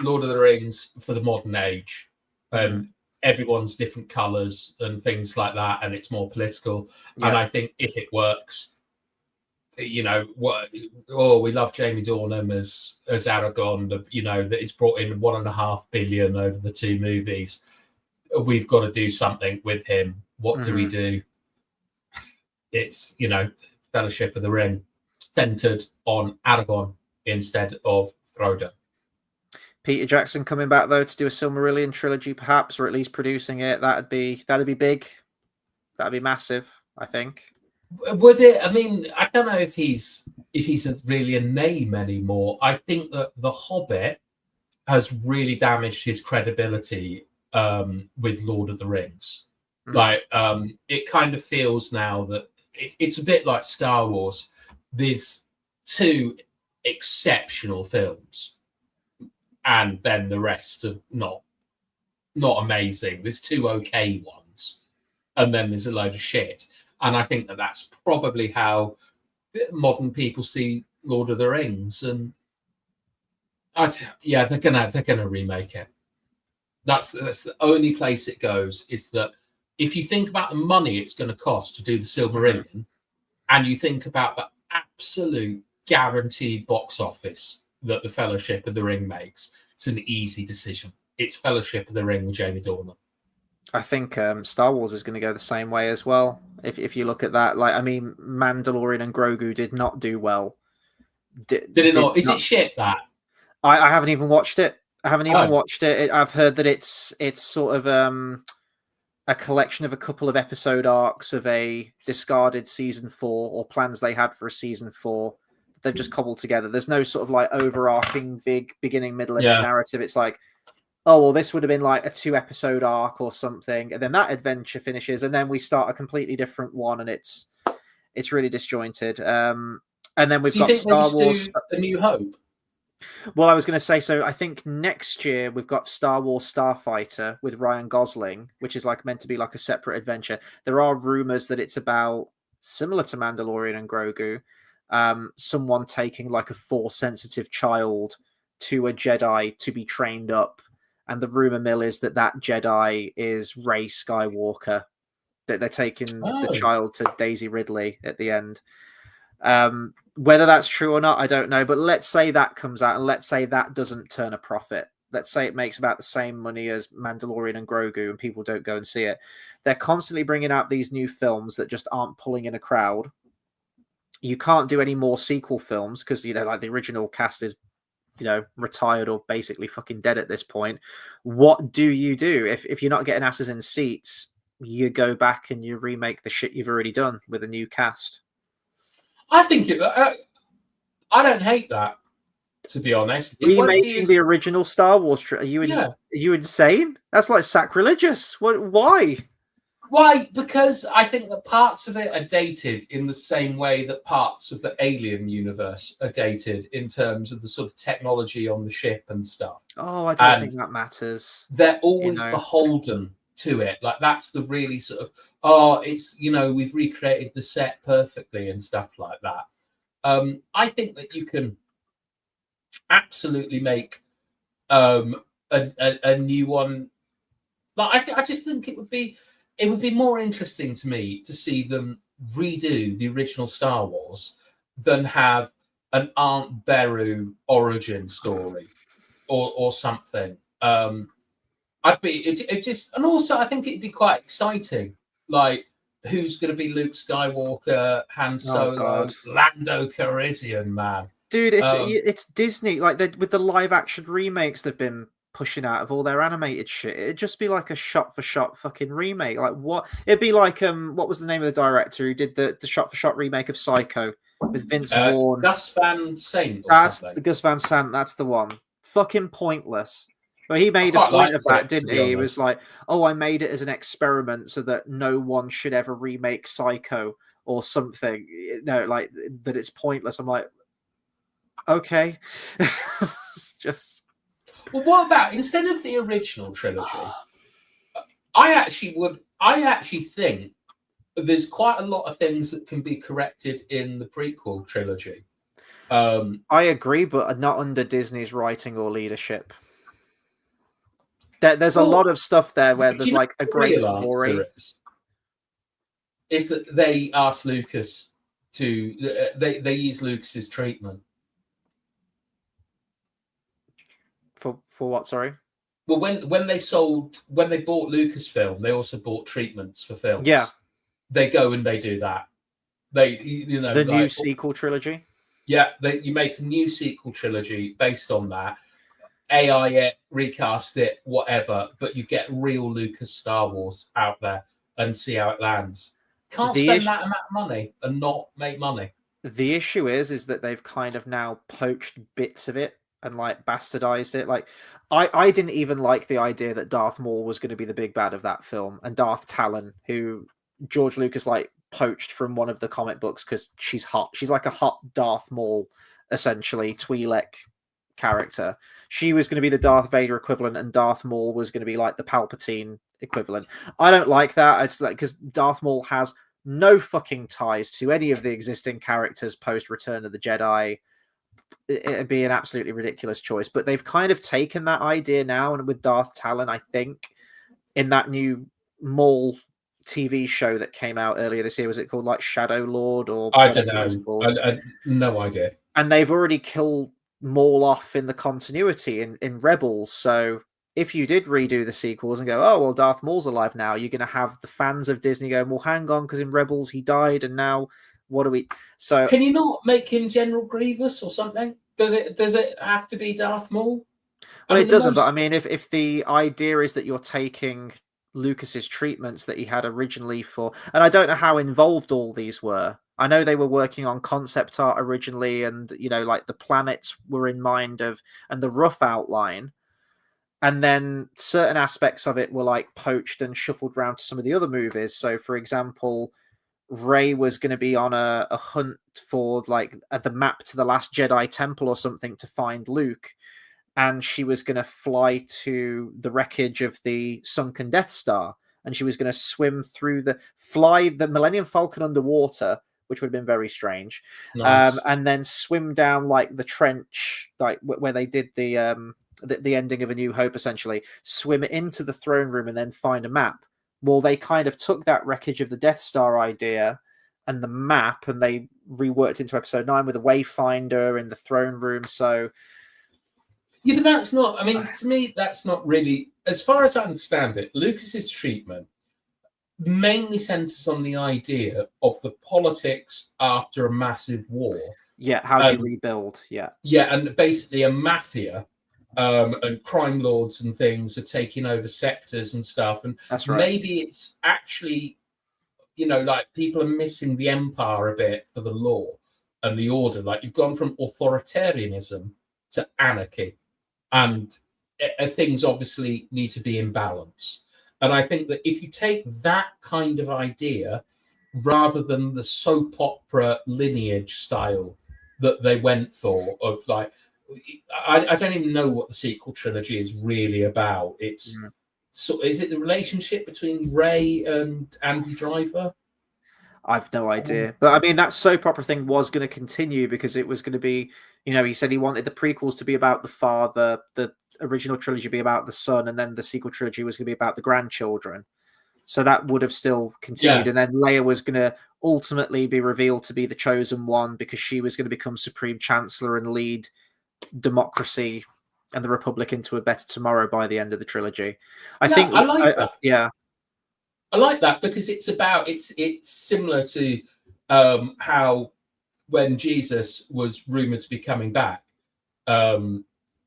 Lord of the Rings for the modern age, and everyone's different colours and things like that, and it's more political. Yeah. And I think if it works, we love Jamie Dornan as Aragorn. That it's brought in $1.5 billion over the two movies. We've got to do something with him. What do we do? It's, Fellowship of the Ring centered on Aragorn instead of Frodo. Peter Jackson coming back though to do a Silmarillion trilogy, perhaps, or at least producing it. That'd be big. That'd be massive, I think. Would it? I mean, I don't know if he's really a name anymore. I think that The Hobbit has really damaged his credibility with Lord of the Rings. It kind of feels now that it's a bit like Star Wars. There's two exceptional films, and then the rest are not amazing. There's two okay ones, and then there's a load of shit. And I think that that's probably how modern people see Lord of the Rings. And they're gonna remake it. That's the only place it goes. Is that if you think about the money it's going to cost to do the Silmarillion, and you think about the absolute guaranteed box office that the Fellowship of the Ring makes, it's an easy decision. It's Fellowship of the Ring with Jamie Dornan. I think Star Wars is going to go the same way as well. If you look at that, Mandalorian and Grogu did not do well. Did it not? Is it shit that? I haven't even watched it. I've heard that it's sort of a collection of a couple of episode arcs of a discarded season 4 or plans they had for a season 4. They've just cobbled together. There's no sort of overarching big beginning, middle, and narrative. It's like, oh, well, this would have been like a 2-episode arc or something. And then that adventure finishes. And then we start a completely different one. And it's really disjointed. And then we've got Star Wars. A New Hope? Well, I was going to say, so I think next year we've got Star Wars Starfighter with Ryan Gosling, which is meant to be a separate adventure. There are rumors that it's about, similar to Mandalorian and Grogu, someone taking a Force-sensitive child to a Jedi to be trained up. And the rumor mill is that Jedi is Rey Skywalker. That they're taking the child to Daisy Ridley at the end. Whether that's true or not, I don't know. But let's say that comes out, and let's say that doesn't turn a profit. Let's say it makes about the same money as Mandalorian and Grogu, and people don't go and see it. They're constantly bringing out these new films that just aren't pulling in a crowd. you can't do any more sequel films because, you know, like the original cast is, you know, retired or basically fucking dead at this point. What do you do if you're not getting asses in seats? You go back and you remake the shit you've already done with a new cast. I think I don't hate that, to be honest. Remaking the original Star Wars are you insane? That's like sacrilegious. Why? Why? Because I think that parts of it are dated in the same way that parts of the Alien universe are dated in terms of the sort of technology on the ship and stuff. Oh, I don't think that matters. They're always beholden to it. Like, that's the really sort of, oh, it's, you know, we've recreated the set perfectly and stuff like that. I think that you can absolutely make a new one. Like, I just think it would be more interesting to me to see them redo the original Star Wars than have an Aunt Beru origin story or something. And also I think it'd be quite exciting. Like, who's going to be Luke Skywalker, Han Solo, Lando Calrissian, man? Dude, it's Disney. Like, with the live action remakes they've been pushing out of all their animated shit, it'd just be like a shot for shot fucking remake. Like, what? It'd be like what was the name of the director who did the shot for shot remake of Psycho with Vince Vaughn? Gus Van Sant. That's the Gus Van Sant. That's the one. Fucking pointless. But he made a point of that, didn't he? He was like, "Oh, I made it as an experiment so that no one should ever remake Psycho or something." No, like that. It's pointless. I'm like, okay, just. Well, what about instead of the original trilogy? I actually think there's quite a lot of things that can be corrected in the prequel trilogy. I agree, but not under Disney's writing or leadership. There's a lot of stuff there where there's like a great story. Is that they asked Lucas to they use Lucas's treatment. For what? Sorry. Well, when they bought Lucasfilm, they also bought treatments for films. Yeah, they go and they do that. They, you know, the new sequel trilogy. Yeah, you make a new sequel trilogy based on that. AI it, recast it, whatever, but you get real Lucas Star Wars out there and see how it lands. Can't spend that amount of money and not make money. The issue is that they've kind of now poached bits of it and like bastardized it. Like, I didn't even like the idea that Darth Maul was going to be the big bad of that film, and Darth Talon, who George Lucas like poached from one of the comic books because she's hot. She's like a hot Darth Maul, essentially, Twi'lek character. She was going to be the Darth Vader equivalent, and Darth Maul was going to be like the Palpatine equivalent. I don't like that. It's like, because Darth Maul has no fucking ties to any of the existing characters post Return of the Jedi. It'd be an absolutely ridiculous choice, but they've kind of taken that idea now, and with Darth Talon, I think in that new Maul TV show that came out earlier this year, was it called like Shadow Lord or I don't know? I no idea. And they've already killed Maul off in the continuity in Rebels. So if you did redo the sequels and go, oh well, Darth Maul's alive now, you're going to have the fans of Disney going, well, hang on, because in Rebels he died, and now what do we? So can you not make him General Grievous or something? Does it have to be Darth Maul? Well, it doesn't. But I mean, if the idea is that you're taking Lucas's treatments that he had originally for, and I don't know how involved all these were. I know they were working on concept art originally, and you know, like the planets were in mind of, and the rough outline, and then certain aspects of it were like poached and shuffled around to some of the other movies. So, for example, Rey was going to be on a hunt for like the map to the Last Jedi Temple or something to find Luke, and she was going to fly to the wreckage of the sunken Death Star, and she was going to fly the Millennium Falcon underwater, which would have been very strange. Nice. And then swim down like the trench, like where they did the ending of A New Hope, essentially, swim into the throne room and then find a map. Well, they kind of took that wreckage of the Death Star idea and the map, and they reworked into Episode 9 with a Wayfinder in the throne room. So, yeah, but that's not. I mean, to me, that's not really. As far as I understand it, Lucas's treatment, mainly centers on the idea of the politics after a massive war. Yeah, how do you rebuild? Yeah. Yeah, and basically a mafia and crime lords and things are taking over sectors and stuff. And That's right. maybe it's actually, like people are missing the empire a bit for the law and the order. Like you've gone from authoritarianism to anarchy, and things obviously need to be in balance. And I think that if you take that kind of idea rather than the soap opera lineage style that they went for, of like, I don't even know what the sequel trilogy is really about. It's so, is it the relationship between Ray and Andy Driver? I've no idea. But I mean, that soap opera thing was going to continue because it was going to be, he said he wanted the prequels to be about the father, the original trilogy be about the son, and then the sequel trilogy was going to be about the grandchildren. So that would have still continued. Yeah. And then Leia was going to ultimately be revealed to be the chosen one because she was going to become Supreme Chancellor and lead democracy and the Republic into a better tomorrow by the end of the trilogy. I like that. Yeah. I like that because it's similar to how when Jesus was rumored to be coming back,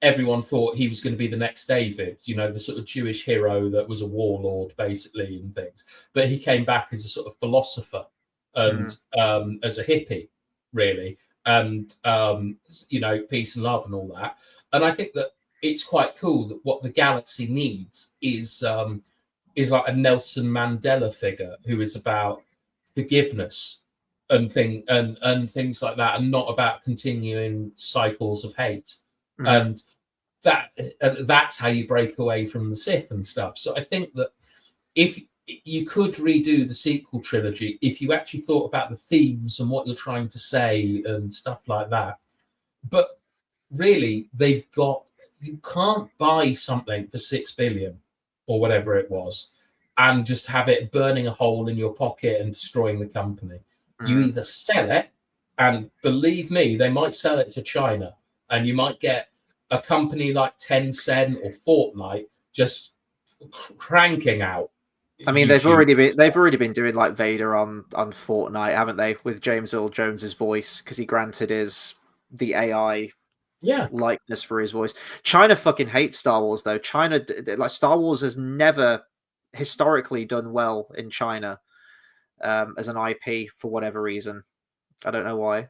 everyone thought he was going to be the next David, the sort of Jewish hero that was a warlord basically and things. But he came back as a sort of philosopher and as a hippie, really, and peace and love and all that. And I think that it's quite cool that what the galaxy needs is like a Nelson Mandela figure who is about forgiveness and things like that, and not about continuing cycles of hate. And that's how you break away from the Sith and stuff. So I think that if you could redo the sequel trilogy, if you actually thought about the themes and what you're trying to say and stuff like that. But really, you can't buy something for $6 billion or whatever it was and just have it burning a hole in your pocket and destroying the company. You either sell it, and believe me, they might sell it to China, and you might get a company like Tencent or Fortnite just cranking out. I mean, they've already been doing like Vader on Fortnite, haven't they? With James Earl Jones's voice, because he granted the AI likeness for his voice. China fucking hates Star Wars though. China, like, Star Wars has never historically done well in China as an IP for whatever reason. I don't know why.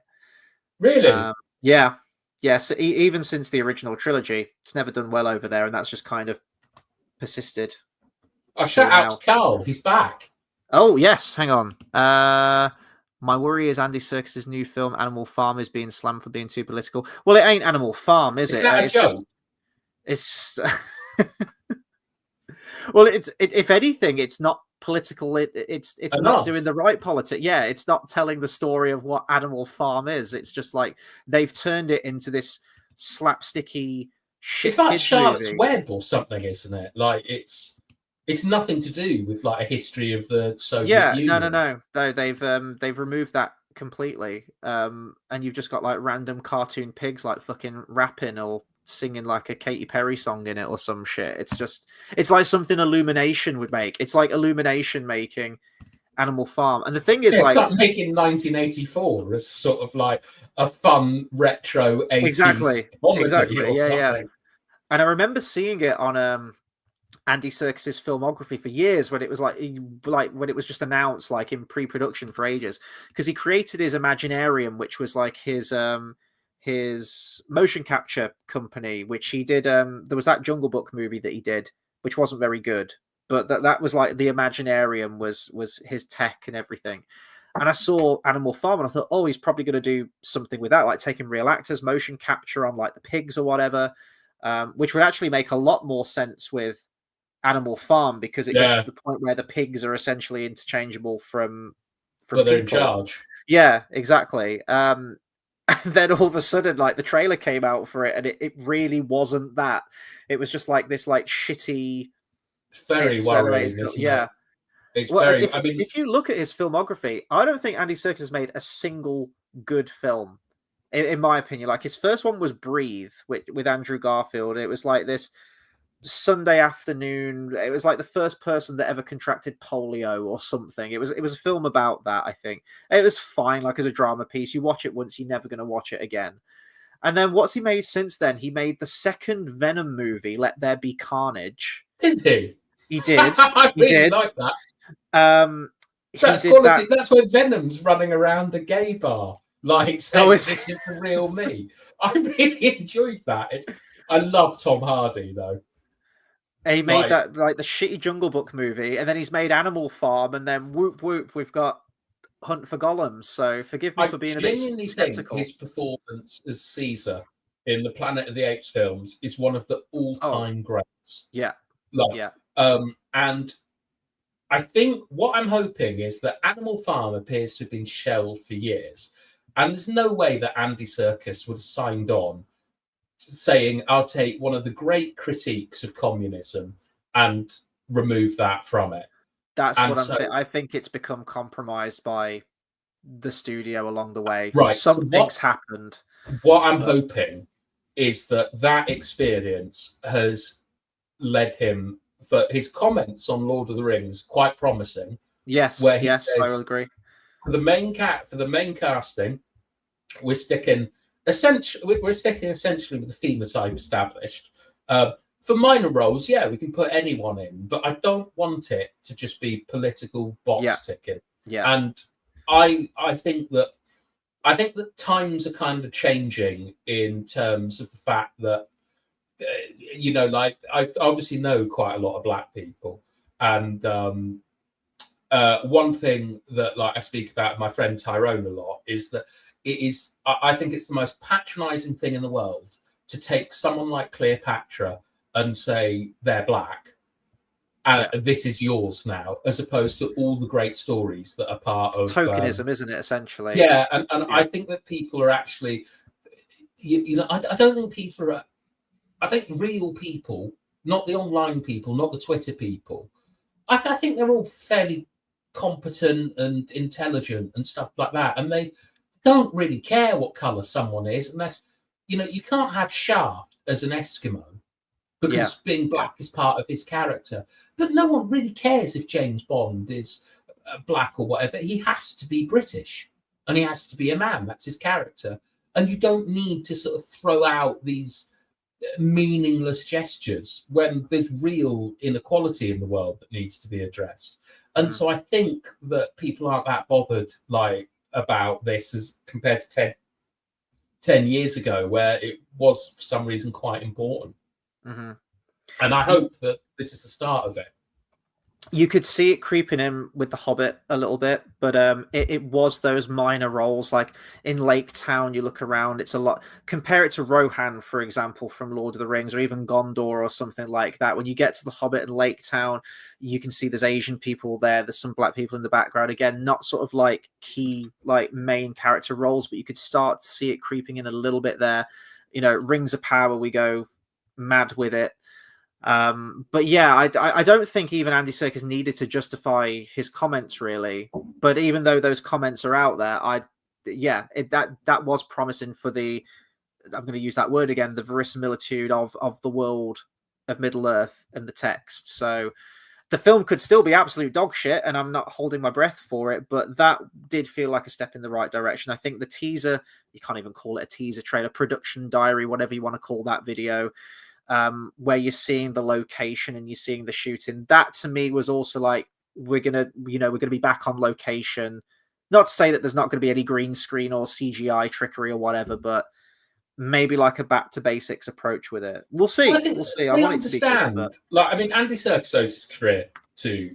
Really? Yeah. Yes, even since the original trilogy, it's never done well over there, and that's just kind of persisted. Shout out to Carl, he's back. Oh, yes, hang on. My worry is Andy Serkis's new film, Animal Farm, is being slammed for being too political. Well, it ain't Animal Farm, is it? That a joke? It's well, if anything, it's not political. It's not doing the right politics. Yeah, it's not telling the story of what Animal Farm is. It's just like they've turned it into this slapsticky shit. It's like Charlotte's movie. Web or something, isn't it? Like it's nothing to do with like a history of the Soviet Union. No. They've removed that completely. And you've just got like random cartoon pigs like fucking rapping or singing like a Katy Perry song in it or some shit. It's like something Illumination would make. It's like Illumination making Animal Farm. And the thing is, it's like making 1984 as sort of like a fun retro 80s exactly. Or something. And I remember seeing it on Andy Serkis's filmography for years when it was like when it was just announced like in pre-production for ages, because he created his Imaginarium, which was like his motion capture company, which he did. There was that Jungle Book movie that he did, which wasn't very good, but that was like the Imaginarium was his tech and everything. And I saw Animal Farm and I thought, oh, he's probably going to do something with that, like taking real actors, motion capture on like the pigs or whatever, which would actually make a lot more sense with Animal Farm, because it gets to the point where the pigs are essentially interchangeable from they're in charge. Yeah, exactly. And then all of a sudden, like the trailer came out for it, and it really wasn't that. It was just like this like shitty, very worrying. Yeah, it's very. If you look at his filmography, I don't think Andy Serkis has made a single good film, in my opinion. Like his first one was Breathe with Andrew Garfield. It was like this Sunday afternoon. It was like the first person that ever contracted polio or something. It was a film about that, I think. It was fine, like as a drama piece. You watch it once, you're never going to watch it again. And then what's he made since then? He made the second Venom movie, Let There Be Carnage. Did he? He did. I He really did. like that. That's quality. That's when Venom's running around a gay bar, like saying, "This is the real me." I really enjoyed that. I love Tom Hardy though. He made that like the shitty Jungle Book movie, and then he's made Animal Farm, and then whoop whoop, we've got Hunt for Golems. So forgive me for being a bit skeptical. His performance as Caesar in the Planet of the Apes films is one of the all-time greats. Yeah, and I think what I'm hoping is that Animal Farm appears to have been shelved for years, and there's no way that Andy Serkis would have signed on saying, I'll take one of the great critiques of communism and remove that from it. That's what I'm saying. I think it's become compromised by the studio along the way. Right. Something's happened. What I'm hoping is that experience has led him, for his comments on Lord of the Rings, quite promising. Yes, where he says, I will agree. For the main casting, we're sticking essentially with the phenotype established. For minor roles, we can put anyone in, but I don't want it to just be political box ticking. Yeah, and I think that times are kind of changing in terms of the fact that like I obviously know quite a lot of Black people, and one thing that like I speak about my friend Tyrone a lot is that I think it's the most patronizing thing in the world to take someone like Cleopatra and say they're Black and this is yours now, as opposed to all the great stories that are part of tokenism, isn't it, essentially? And I think that people are actually, I don't think people are, I think real people, not the online people, not the Twitter people, I think they're all fairly competent and intelligent and stuff like that, and they don't really care what colour someone is, unless you can't have Shaft as an Eskimo because being Black is part of his character. But no one really cares if James Bond is Black or whatever. He has to be British and he has to be a man. That's his character. And you don't need to sort of throw out these meaningless gestures when there's real inequality in the world that needs to be addressed. And so I think that people aren't that bothered about this as compared to 10 years ago, where it was for some reason quite important. Mm-hmm. And I hope that this is the start of it. You could see it creeping in with The Hobbit a little bit, but it was those minor roles. Like in Lake Town, you look around, it's a lot. Compare it to Rohan, for example, from Lord of the Rings, or even Gondor or something like that. When you get to The Hobbit and Lake Town, you can see there's Asian people there, there's some Black people in the background. Again, not sort of like key, like main character roles, but you could start to see it creeping in a little bit there. Rings of Power, we go mad with it. But I don't think even Andy Serkis needed to justify his comments really. But even though those comments are out there, that was promising for the, I'm going to use that word again, the verisimilitude of the world of Middle Earth and the text. So the film could still be absolute dog shit, and I'm not holding my breath for it, but that did feel like a step in the right direction. I think the teaser, you can't even call it a teaser trailer, production diary, whatever you want to call that video, where you're seeing the location and you're seeing the shooting, that to me was also like, we're gonna be back on location. Not to say that there's not going to be any green screen or CGI trickery or whatever, but maybe like a back to basics approach with it. We'll see. We'll see. I want it to be good, but... Andy Serkis owes his career to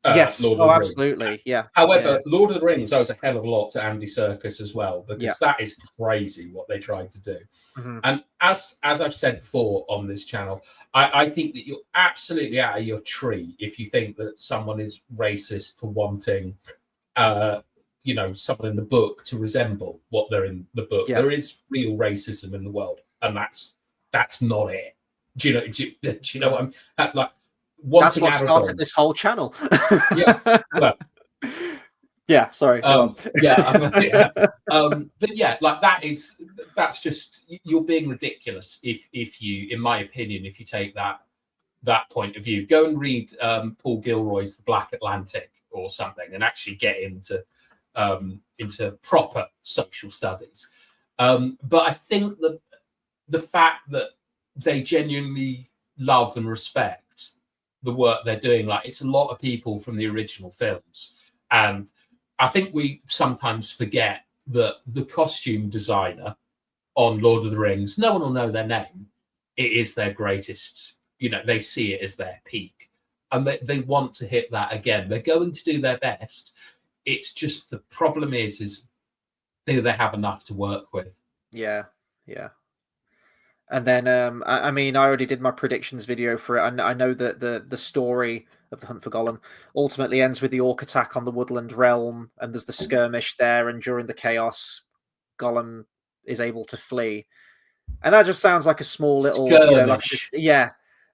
yes, Lord of the Rings. Absolutely, yeah. However, Lord of the Rings owes a hell of a lot to Andy Serkis as well, because that is crazy what they tried to do. Mm-hmm. And as I've said before on this channel, I think that you're absolutely out of your tree if you think that someone is racist for wanting, someone in the book to resemble what they're in the book. Yeah. There is real racism in the world, and that's not it. Do you know what I'm like? That's what started this whole channel. Well, yeah. Sorry. But that's just, you're being ridiculous if you, in my opinion, if you take that that point of view. Go and read Paul Gilroy's The Black Atlantic or something, and actually get into proper social studies. But I think that the fact that they genuinely love and respect the work they're doing, like it's a lot of people from the original films, and I think we sometimes forget that the costume designer on Lord of the Rings, no one will know their name. It is their greatest, they see it as their peak, and they want to hit that again. They're going to do their best. It's just the problem is do they have enough to work with? Yeah. And then, I mean, I already did my predictions video for it. I know that the story of the Hunt for Gollum ultimately ends with the orc attack on the Woodland Realm, and there's the skirmish there, and during the chaos, Gollum is able to flee. And that just sounds like a small little, skirmish. Yeah.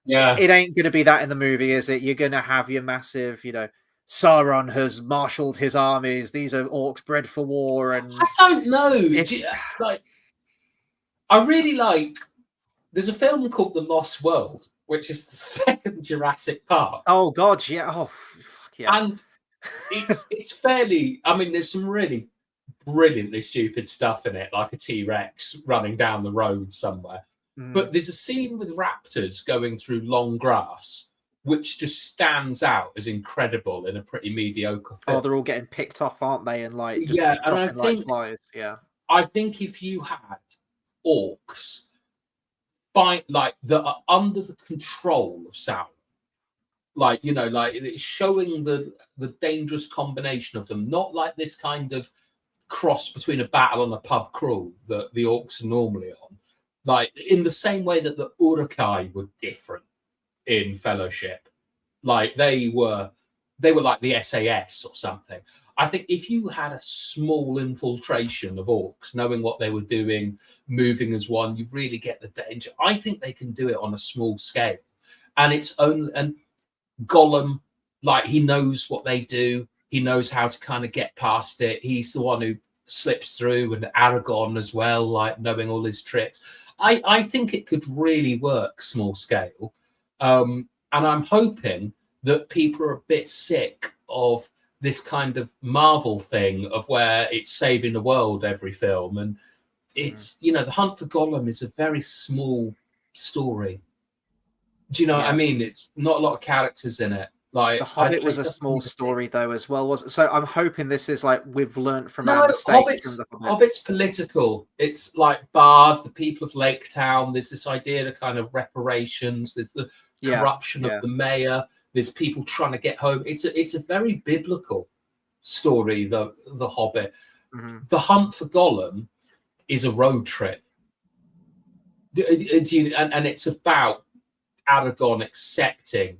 It ain't going to be that in the movie, is it? You're going to have your massive, Sauron has marshaled his armies. These are orcs bred for war, and I don't know. I really like. There's a film called The Lost World, which is the second Jurassic Park. Oh God, yeah. Oh fuck yeah. And it's fairly. I mean, there's some really brilliantly stupid stuff in it, like a T-Rex running down the road somewhere. But there's a scene with raptors going through long grass, which just stands out as incredible in a pretty mediocre film. Oh, they're all getting picked off, aren't they? And like, just and I dropping think like flies. Yeah. I think if you had orcs that are under the control of Sauron, like it's showing the dangerous combination of them, not like this kind of cross between a battle and a pub crawl that the orcs are normally on, like in the same way that the Uruk-hai were different in Fellowship, like they were like the SAS or something. I think if you had a small infiltration of orcs, knowing what they were doing, moving as one, you really get the danger. I think they can do it on a small scale, and and Gollum, like he knows what they do. He knows how to kind of get past it. He's the one who slips through, and Aragorn as well, like knowing all his tricks. I think it could really work small scale, and I'm hoping that people are a bit sick of this kind of Marvel thing of where it's saving the world every film, and it's The Hunt for Gollum is a very small story. Do you know what I mean? It's not a lot of characters in it. Like The Hobbit was a small story though as well, was it? So I'm hoping this is like we've learned from our mistakes from the Hobbit. Hobbit's political. It's like Bard, the people of Lake Town. There's this idea of kind of reparations. There's the corruption of the mayor. There's people trying to get home. It's a very biblical story, the Hobbit. The Hunt for Gollum is a road trip. And it's about Aragorn accepting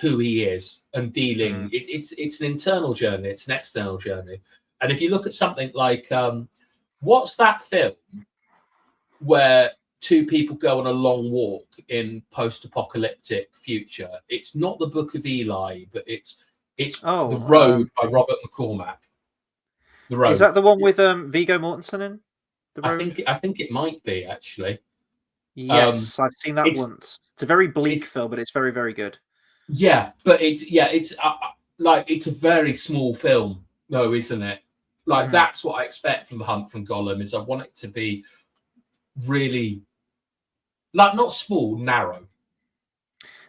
who he is and dealing. It's an internal journey. It's an external journey. And if you look at something like, what's that film where two people go on a long walk in post-apocalyptic future? It's not The Book of Eli, but it's The Road by Robert McCormack. The Road. Is that the one with Viggo Mortensen in? The Road? I think it might be actually. Yes, I've seen that once. It's a very bleak film, but it's very, very good. Yeah, but it's like it's a very small film, though, isn't it? Like that's what I expect from The Hunt from Gollum. Is I want it to be really like not small, narrow.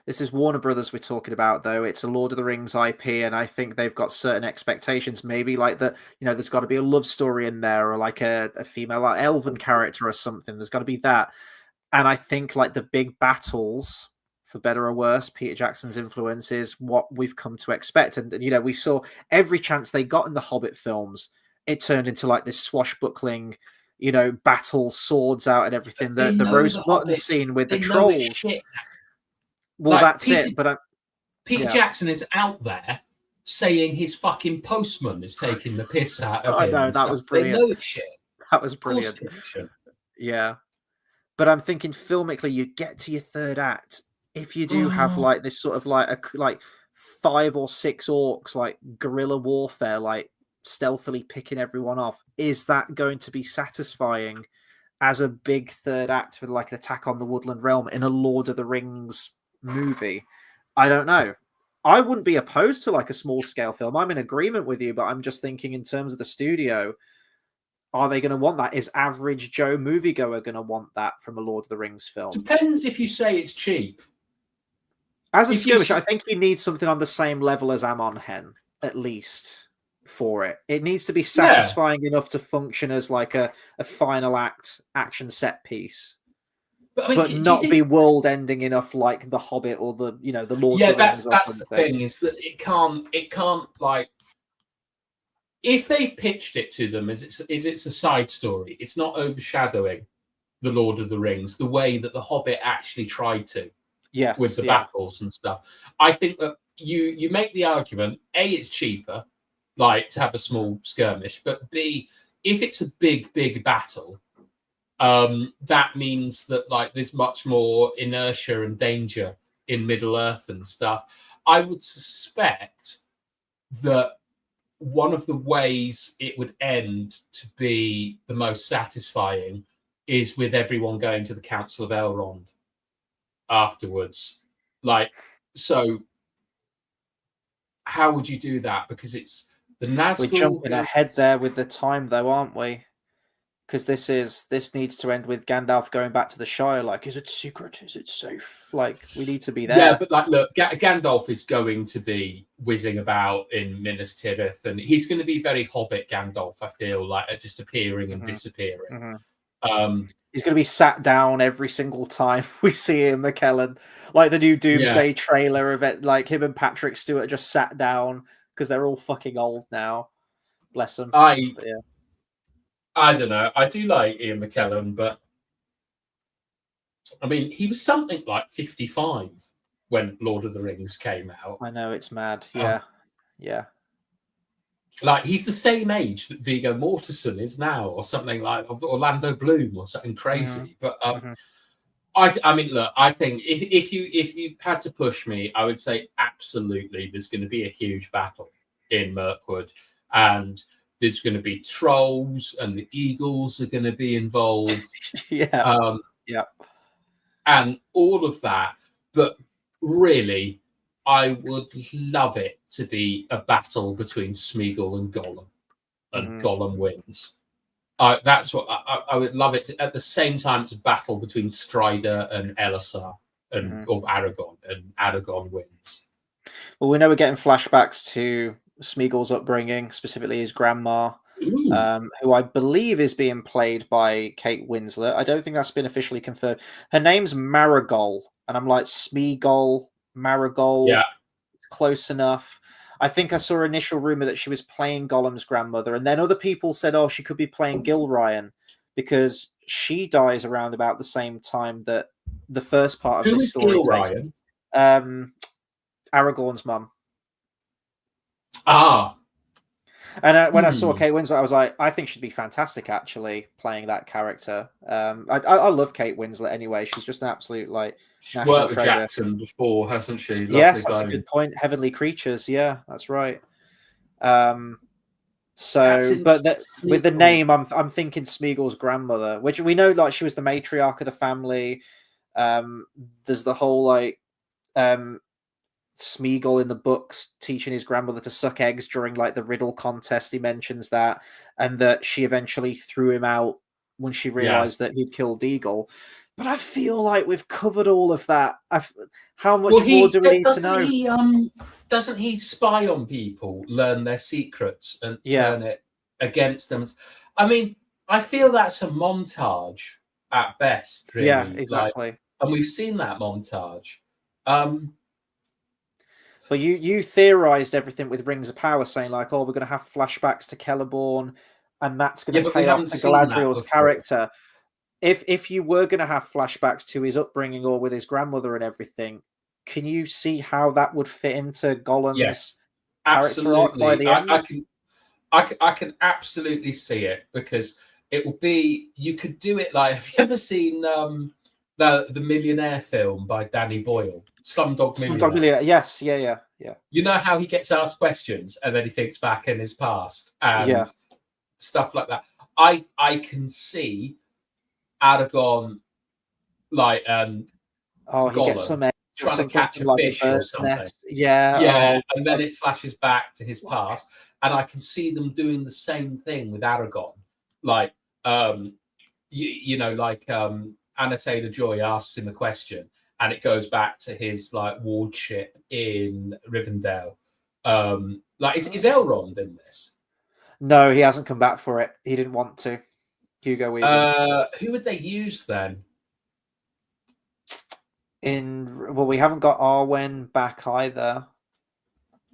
This is Warner Brothers we're talking about, though. It's a Lord of the Rings IP, and I think they've got certain expectations. Maybe like that, there's got to be a love story in there, or like a female like elven character or something. There's got to be that. And I think like the big battles, for better or worse, Peter Jackson's influence is what we've come to expect. And we saw every chance they got in the Hobbit films, it turned into like this swashbuckling, battle, swords out and everything. The Rose Button scene with the trolls. Well, like, that's it. But Peter Jackson is out there saying his fucking postman is taking the piss out of him. I know, that was brilliant. They know it's shit. That was brilliant. Yeah. But I'm thinking filmically, you get to your third act. If you do have like this sort of like 5 or 6 orcs, like guerrilla warfare, like stealthily picking everyone off, is that going to be satisfying as a big third act with like an attack on the Woodland Realm in a Lord of the Rings movie. I don't know. I wouldn't be opposed to like a small scale film. I'm in agreement with you, but I'm just thinking in terms of the studio, are they going to want that? Is average Joe moviegoer going to want that from a Lord of the Rings film? Depends if you say it's cheap. As a If you skirmish, s- I think you need something on the same level as Amon Hen, at least, for it. It needs to be satisfying enough to function as like a final act action set piece, But I mean, but do you not think? be world ending enough like The Hobbit or the Lord Yeah, of the Rings or that's the something. thing, is that it can't like, if they've pitched it to them as it's a side story, it's not overshadowing the Lord of the Rings the way that the Hobbit actually tried to, Yes, with the yeah. battles and stuff. I think that you make the argument, A, it's cheaper, like, to have a small skirmish, but B, if it's a big battle, that means that like there's much more inertia and danger in Middle Earth and stuff. I would suspect that one of the ways it would end to be the most satisfying is with everyone going to the Council of Elrond afterwards. Like, so how would you do that? Because it's the Nazgul. We're jumping ahead there with the time, though, aren't we? Because this needs to end with Gandalf going back to the Shire. Like, is it secret? Is it safe? Like, we need to be there. Yeah, but like, look, Gandalf is going to be whizzing about in Minas Tirith, and he's going to be very Hobbit Gandalf. I feel like, just appearing and disappearing. He's going to be sat down every single time we see him, McKellen. Like the new Doomsday trailer of it, like him and Patrick Stewart just sat down because they're all fucking old now. Bless them. I don't know. I do like Ian McKellen, but I mean, he was something like 55 when Lord of the Rings came out. I know, it's mad. Yeah. Like, he's the same age that Viggo Mortensen is now, or something like Orlando Bloom, or something crazy. But I mean, look, I think if you had to push me, I would say absolutely there's going to be a huge battle in Mirkwood, and there's going to be trolls, and the eagles are going to be involved. And all of that. But really, I would love it to be a battle between Smeagol and Gollum, and Gollum wins. That's what I would love it to, at the same time, it's a battle between Strider and Elisar, or Aragorn, and Aragorn wins. Well, we know we're getting flashbacks to Smeagol's upbringing, specifically his grandma, who I believe is being played by Kate Winslet. I don't think that's been officially confirmed. Her name's Marigol, and I'm like, Smeagol, Marigol. Yeah, it's close enough. I think I saw an initial rumor that she was playing Gollum's grandmother, and then other people said, "Oh, she could be playing Gilryan," because she dies around about the same time that the first part of this story. Who is Gilryan? Aragorn's mum. And when I saw Kate Winslet, I was like, I think she'd be fantastic actually playing that character. I love Kate Winslet anyway. She's just an absolute like national worked with treasure. Jackson before, hasn't she? Lovely Yes, that's a good point. Heavenly Creatures, yeah, that's right. With the name, I'm thinking Smeagol's grandmother, which we know like she was the matriarch of the family. There's the whole like Smeagol in the books teaching his grandmother to suck eggs during like the riddle contest. He mentions that, and that she eventually threw him out when she realized that he'd killed Eagle. But I feel like we've covered all of that. How much more do we need to know? Doesn't he spy on people, learn their secrets, and turn it against them? I mean, I feel that's a montage at best, really. Yeah, exactly. And we've seen that montage. But you theorized everything with Rings of Power, saying like, "Oh, we're going to have flashbacks to Celeborn, and that's going to pay off to Galadriel's character." If you were going to have flashbacks to his upbringing or with his grandmother and everything, can you see how that would fit into Gollum's character arc by the end? I can absolutely see it, because it will be. You could do it like. Have you ever seen the Millionaire film by Danny Boyle, Slumdog Millionaire? Yes, yeah. You know how he gets asked questions and then he thinks back in his past and stuff like that. I can see Aragorn, like, he gets some eggs trying to something catch a like fish or bird's something. nest. Yeah. Yeah, Oh, and then it flashes back to his past, and I can see them doing the same thing with Aragon. Like, Anna Taylor-Joy asks him a question, and it goes back to his like wardship in Rivendell. Is Elrond in this? no, he hasn't come back for it. He didn't want to. Hugo Weaving. Who would they use then? We haven't got Arwen back either.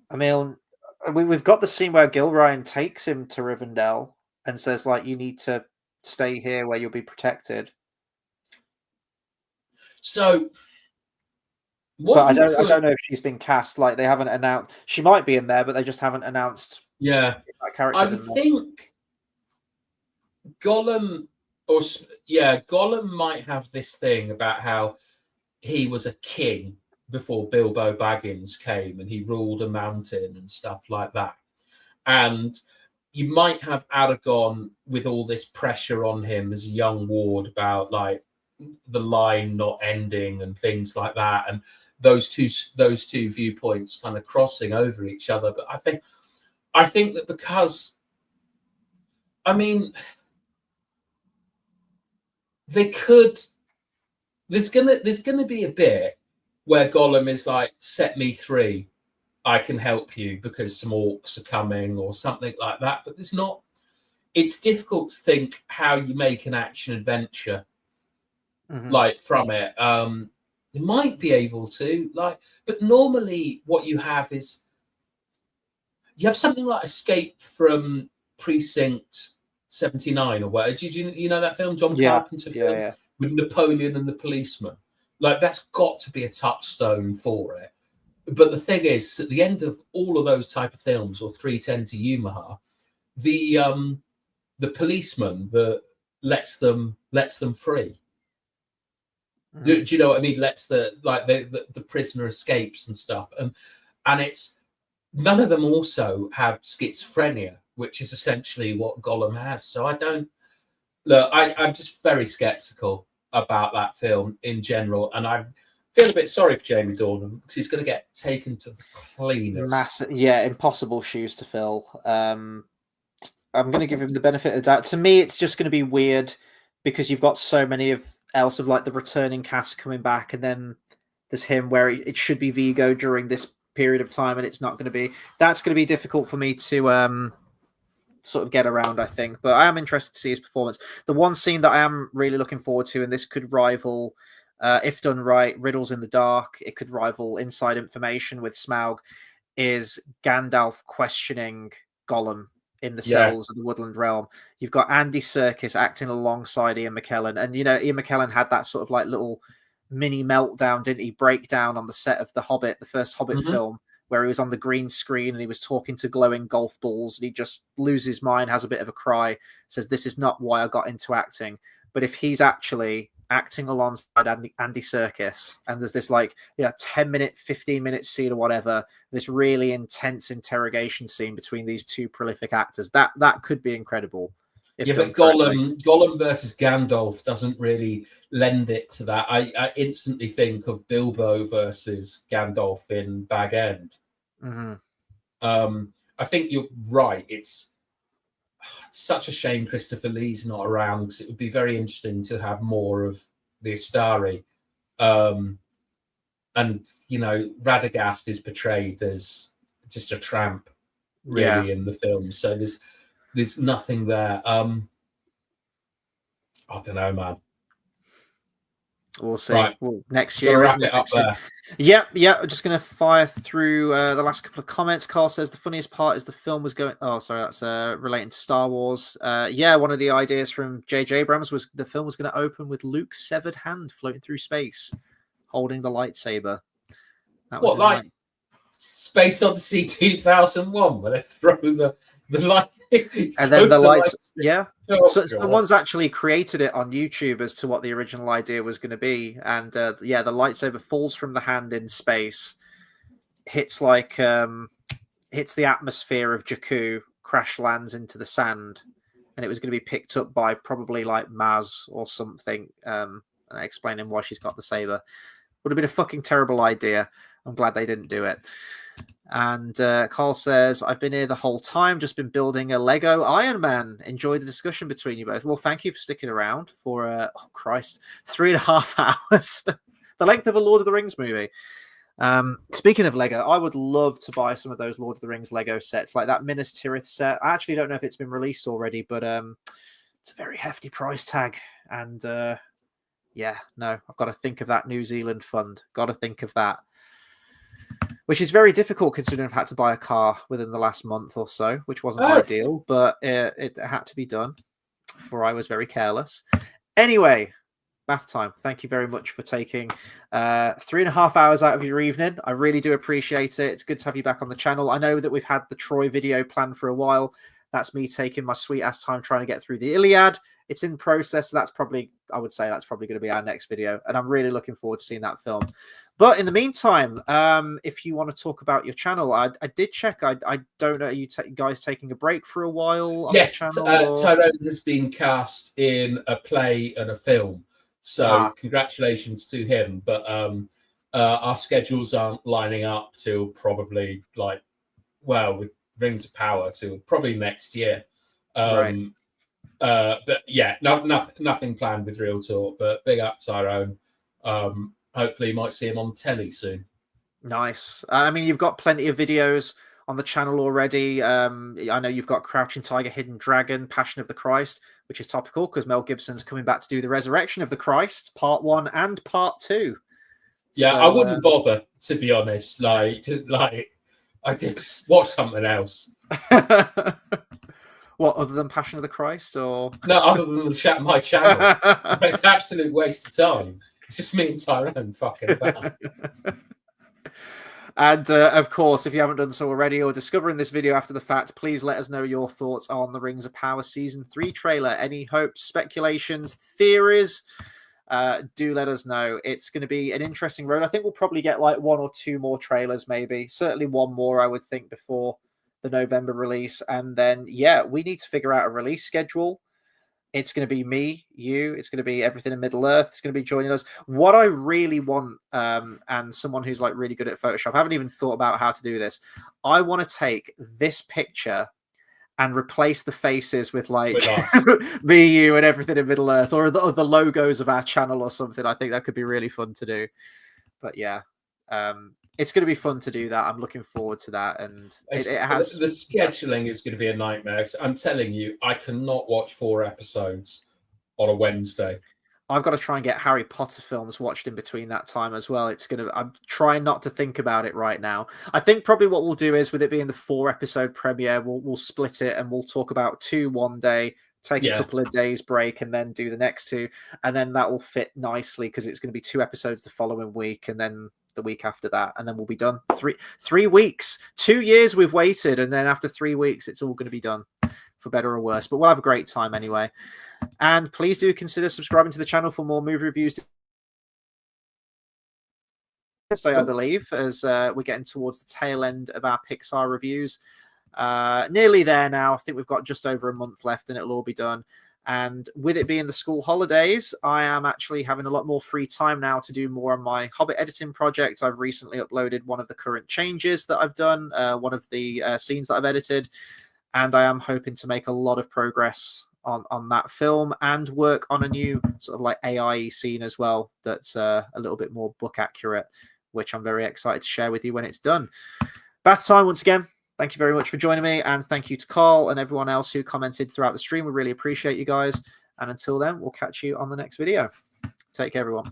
I mean, we've got the scene where Gilryan takes him to Rivendell and says, like, you need to stay here where you'll be protected. So, but I don't know if she's been cast. Like, they haven't announced. She might be in there, but they just haven't announced. Yeah, I would think Gollum might have this thing about how he was a king before Bilbo Baggins came and he ruled a mountain and stuff like that. And you might have Aragorn with all this pressure on him as a young ward about like the line not ending and things like that, and those two viewpoints kind of crossing over each other. But I think that because, I mean, there's gonna be a bit where Gollum is like, set me free, I can help you because some orcs are coming or something like that. But there's not. It's difficult to think how you make an action adventure like from it. You might be able to but normally what you have is you have something like Escape from Precinct 79 or whatever. Did you know that film, John Carpenter film with Napoleon and the policeman? Like, that's got to be a touchstone for it. But the thing is, at the end of all of those type of films, or 310 to Yuma, the policeman that lets them free. Do you know what I mean? Lets the prisoner escapes and stuff, and it's none of them also have schizophrenia, which is essentially what Gollum has. So I'm just very skeptical about that film in general, and I feel a bit sorry for Jamie Dornan because he's going to get taken to the cleaners. Impossible shoes to fill. I'm going to give him the benefit of the doubt. To me, it's just going to be weird because you've got so many of like the returning cast coming back, and then there's him where it should be Vigo during this period of time, and it's not going to be. That's going to be difficult for me to sort of get around, I think. But I am interested to see his performance. The one scene that I am really looking forward to, and this could rival, if done right, Riddles in the Dark, it could rival Inside Information with Smaug, is Gandalf questioning Gollum in the cells of the Woodland Realm. You've got Andy Serkis acting alongside Ian McKellen. And, Ian McKellen had that sort of like little mini meltdown, didn't he? Breakdown on the set of The Hobbit, the first Hobbit film, where he was on the green screen and he was talking to glowing golf balls, and he just loses his mind, has a bit of a cry, says, this is not why I got into acting. But if he's actually acting alongside Andy Serkis, and there's this 10-minute, 15-minute scene or whatever, this really intense interrogation scene between these two prolific actors, that could be incredible. But Gollum versus Gandalf doesn't really lend it to that. I instantly think of Bilbo versus Gandalf in Bag End. I think you're right. It's such a shame Christopher Lee's not around, because it would be very interesting to have more of the Astari. And, Radagast is portrayed as just a tramp, really, in the film. So there's nothing there. I don't know, man. We'll see. Right. Next year, isn't it? Next year. Yep. I'm just going to fire through the last couple of comments. Carl says the funniest part is the film was going. Oh, sorry, that's relating to Star Wars. One of the ideas from J.J. Abrams was the film was going to open with Luke's severed hand floating through space, holding the lightsaber. That was Space Odyssey 2001, where they throw the light, and then the lights. Someone's actually created it on YouTube as to what the original idea was going to be, and the lightsaber falls from the hand in space, hits the atmosphere of Jakku, crash lands into the sand, and it was going to be picked up by probably like Maz or something, explaining why she's got the saber. Would have been a fucking terrible idea. I'm glad they didn't do it. And Carl says, I've been here the whole time, just been building a Lego Iron Man. Enjoy the discussion between you both. Well, thank you for sticking around for, 3.5 hours. The length of a Lord of the Rings movie. Speaking of Lego, I would love to buy some of those Lord of the Rings Lego sets, like that Minas Tirith set. I actually don't know if it's been released already, but it's a very hefty price tag. And yeah, no, I've got to think of that New Zealand fund. Got to think of that. Which is very difficult considering I've had to buy a car within the last month or so, which wasn't ideal, but it had to be done, for I was very careless. Anyway, Bathtime, thank you very much for taking 3.5 hours out of your evening. I really do appreciate it. It's good to have you back on the channel. I know that we've had the Troy video planned for a while. That's me taking my sweet ass time trying to get through the Iliad. It's in process. So that's probably, I would say that's probably going to be our next video. And I'm really looking forward to seeing that film. But in the meantime, if you want to talk about your channel, I did check. I don't know, are you guys taking a break for a while on the channel? Tyrone has been cast in a play and a film. So congratulations to him. But our schedules aren't lining up till probably with Rings of Power till probably next year. Right. But yeah, nothing planned with Real Talk. But big up Tyrone. Hopefully you might see him on telly soon. Nice. I mean, you've got plenty of videos on the channel already. I know you've got Crouching Tiger, Hidden Dragon, Passion of the Christ, which is topical because Mel Gibson's coming back to do the Resurrection of the Christ, Part 1 and Part 2. Yeah, so, I wouldn't bother, to be honest. I did watch something else. What, other than Passion of the Christ, or no, other than my channel? It's an absolute waste of time. It's just me and Tyrone fucking about. And of course, if you haven't done so already or discovering this video after the fact, please let us know your thoughts on the Rings of Power Season 3 trailer. Any hopes, speculations, theories? Do let us know. It's going to be an interesting road. I think we'll probably get like 1 or 2 more trailers, maybe. Certainly 1 more, I would think, before the November release. And then, yeah, we need to figure out a release schedule. It's going to be me, you. It's going to be everything in Middle Earth. It's going to be joining us. What I really want, and someone who's like really good at Photoshop, I haven't even thought about how to do this. I want to take this picture and replace the faces with like me, you, and everything in Middle Earth, or the logos of our channel or something. I think that could be really fun to do. But yeah, it's going to be fun to do that. I'm looking forward to that. And it has the scheduling is going to be a nightmare. I'm telling you, I cannot watch 4 episodes on a Wednesday. I've got to try and get Harry Potter films watched in between that time as well. I'm trying not to think about it right now. I think probably what we'll do is, with it being the 4-episode premiere, we'll split it and we'll talk about 2 one day, take a couple of days break, and then do the next 2. And then that will fit nicely because it's going to be 2 episodes the following week and then the week after that. And then we'll be done. 3 weeks, 2 years we've waited. And then after 3 weeks, it's all going to be done, for better or worse. But we'll have a great time anyway. And please do consider subscribing to the channel for more movie reviews. I believe, as we're getting towards the tail end of our Pixar reviews. Nearly there now. I think we've got just over a month left and it'll all be done. And with it being the school holidays, I am actually having a lot more free time now to do more on my Hobbit editing project. I've recently uploaded one of the current changes that I've done, one of the scenes that I've edited. And I am hoping to make a lot of progress on that film and work on a new sort of like AI scene as well that's a little bit more book accurate, which I'm very excited to share with you when it's done. Bathtime, once again, thank you very much for joining me, and thank you to Carl and everyone else who commented throughout the stream. We really appreciate you guys, and until then, we'll catch you on the next video. Take care, everyone.